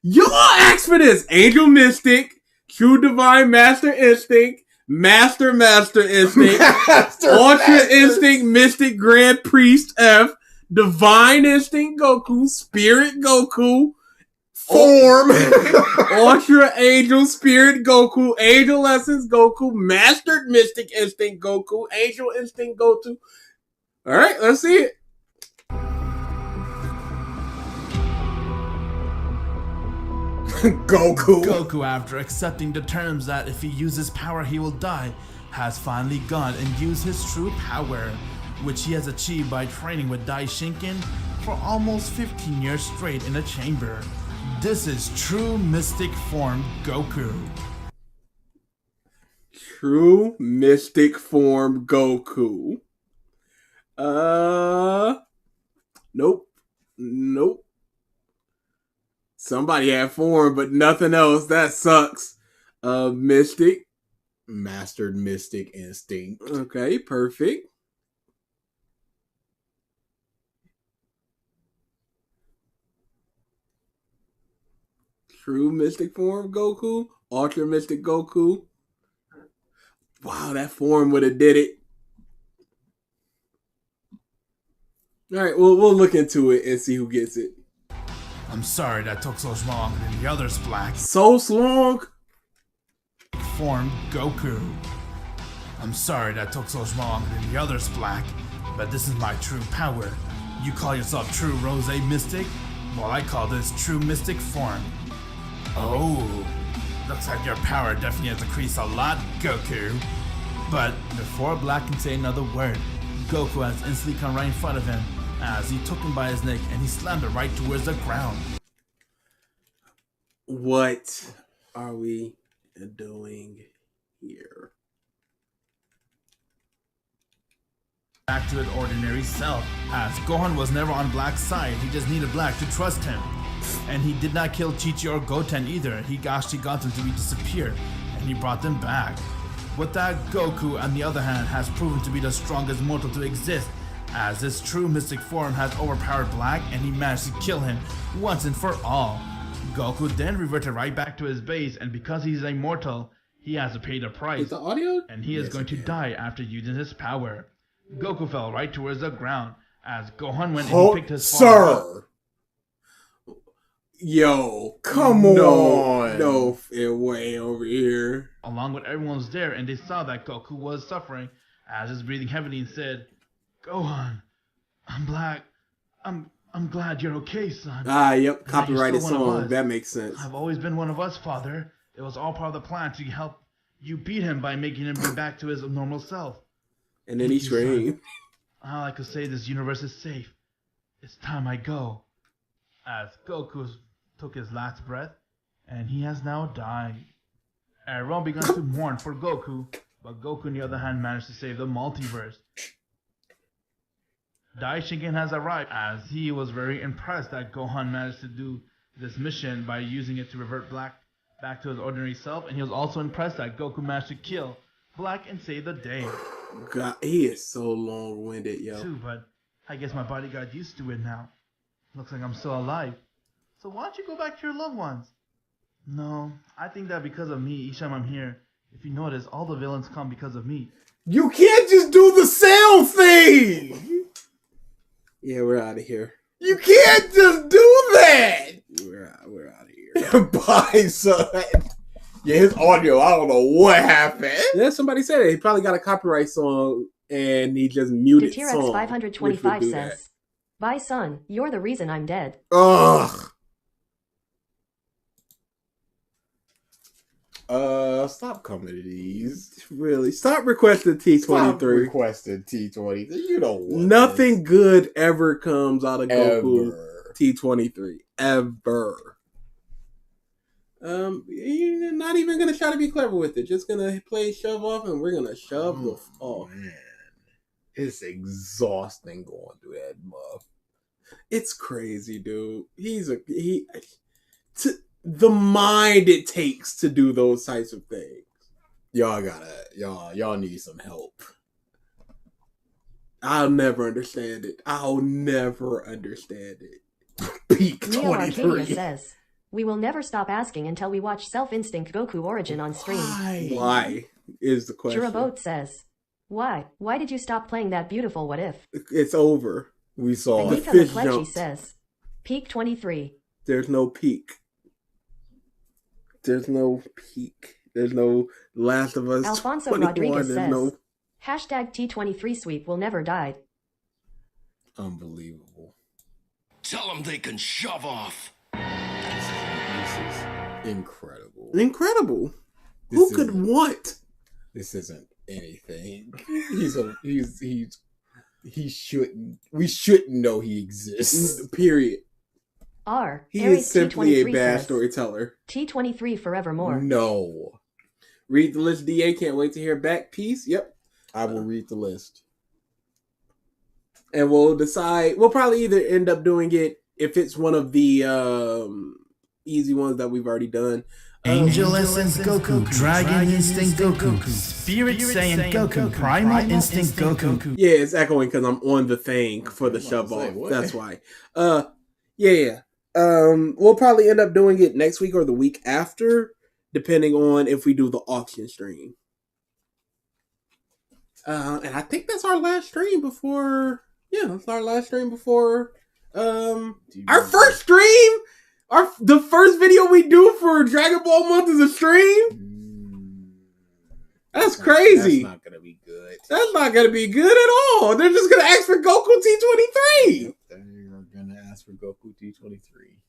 Y'all asked for this. Angel Mystic, True Divine Master Instinct, Master Instinct, Ultra Instinct Mystic Grand Priest F, Divine Instinct Goku, Spirit Goku, Form, Ultra Angel Spirit Goku, Angel Essence Goku, Mastered Mystic Instinct Goku, Angel Instinct Goku. All right, let's see it. Goku, after accepting the terms that if he uses power he will die, has finally gone and used his true power, which he has achieved by training with Dai Shinken for almost 15 years straight in a chamber. This is True Mystic Form Goku. True Mystic Form Goku. Nope. Somebody had form, but nothing else. That sucks. Mystic. Mastered Mystic Instinct. Okay, perfect. True Mystic Form Goku, Ultra Mystic Goku. Wow, that form would have did it. All right, we'll look into it and see who gets it. I'm sorry that took so long than the others, Black. So long? Form Goku. I'm sorry that took so long than the others, Black, but this is my true power. You call yourself True Rose Mystic? Well, I call this True Mystic Form. Oh, looks like your power definitely has increased a lot, Goku. But before Black can say another word, Goku has instantly come right in front of him as he took him by his neck and he slammed it right towards the ground. What are we doing here? Back to his ordinary self, as Gohan was never on Black's side. He just needed Black to trust him. And he did not kill Chi-Chi or Goten either. He actually got them to be disappeared, and he brought them back. With that, Goku, on the other hand, has proven to be the strongest mortal to exist, as his true mystic form has overpowered Black, and he managed to kill him once and for all. Goku then reverted right back to his base, and because he's immortal, he has to pay the price. Is the audio? And he is going to die after using his power. Goku fell right towards the ground as Gohan went and he picked his form up. Yo, come on. No, way over here. Along with everyone was there, and they saw that Goku was suffering as he's breathing heavily and said, Gohan, I'm Black. I'm glad you're okay, son. Yep, copyrighted song. That makes sense. I've always been one of us, Father. It was all part of the plan to help you beat him by making him be back to his normal self. And then he screamed. All I could say, this universe is safe. It's time I go. As Goku took his last breath, and he has now died. Everyone began to mourn for Goku, but Goku on the other hand managed to save the multiverse. Daishigen has arrived, as he was very impressed that Gohan managed to do this mission by using it to revert Black back to his ordinary self, and he was also impressed that Goku managed to kill Black and save the day. God, he is so long-winded, yo. Too, but I guess my body got used to it now. Looks like I'm still alive. So why don't you go back to your loved ones? No, I think that because of me, each time I'm here, if you notice, all the villains come because of me. You can't just do the sound thing! Yeah, we're out of here. You can't just do that! We're out of here. Bye, son. Yeah, his audio, I don't know what happened. Yeah, somebody said it. He probably got a copyright song and he just muted T-Rex song. 525 says, bye, son. You're the reason I'm dead. Ugh. Stop coming to these. Really? Stop requesting T23. Stop requesting T23. You don't want Nothing this. good ever comes out of Goku Ever. T23. Ever. You're not even gonna try to be clever with it. Just gonna play shove off, and we're gonna shove the off. Man, it's exhausting going through that muff. It's crazy, dude. The mind it takes to do those types of things. Y'all need some help. I'll never understand it. Peak Neo 23. Arcadia says, we will never stop asking until we watch Self-Instinct Goku Origin on stream. Why is the question? Jirabote says, why? Why did you stop playing that beautiful What If? It's over. We saw it. Anika fish McCletchy jumped. says, peak 23. There's no peak. There's no peak. There's no Last of Us. Alfonso 21. Rodriguez There's says, no... hashtag T23 sweep will never die. Unbelievable. Tell them they can shove off. This is incredible. Incredible. This Who could isn't- want? This isn't anything. He shouldn't. We shouldn't know he exists. Period. R. He Aries is simply a T23 bad says, storyteller. T23 forevermore. No. Read the list, DA. Can't wait to hear back. Peace. Yep. I will read the list. And we'll decide. We'll probably either end up doing it if it's one of the easy ones that we've already done. Angel Essence Goku, Dragon Instinct Goku, Spirit Saiyan Goku, Primal Instinct Goku. Yeah, it's echoing because I'm on the thing for the shove off. what? That's why. Yeah. We'll probably end up doing it next week or the week after, depending on if we do the auction stream. And I think that's our last stream before. Yeah, that's our last stream before. Our first stream. The first video we do for Dragon Ball Month is a stream. That's crazy. That's not gonna be good. That's not gonna be good at all. They're just gonna ask for Goku T23. They're gonna ask for Goku T23.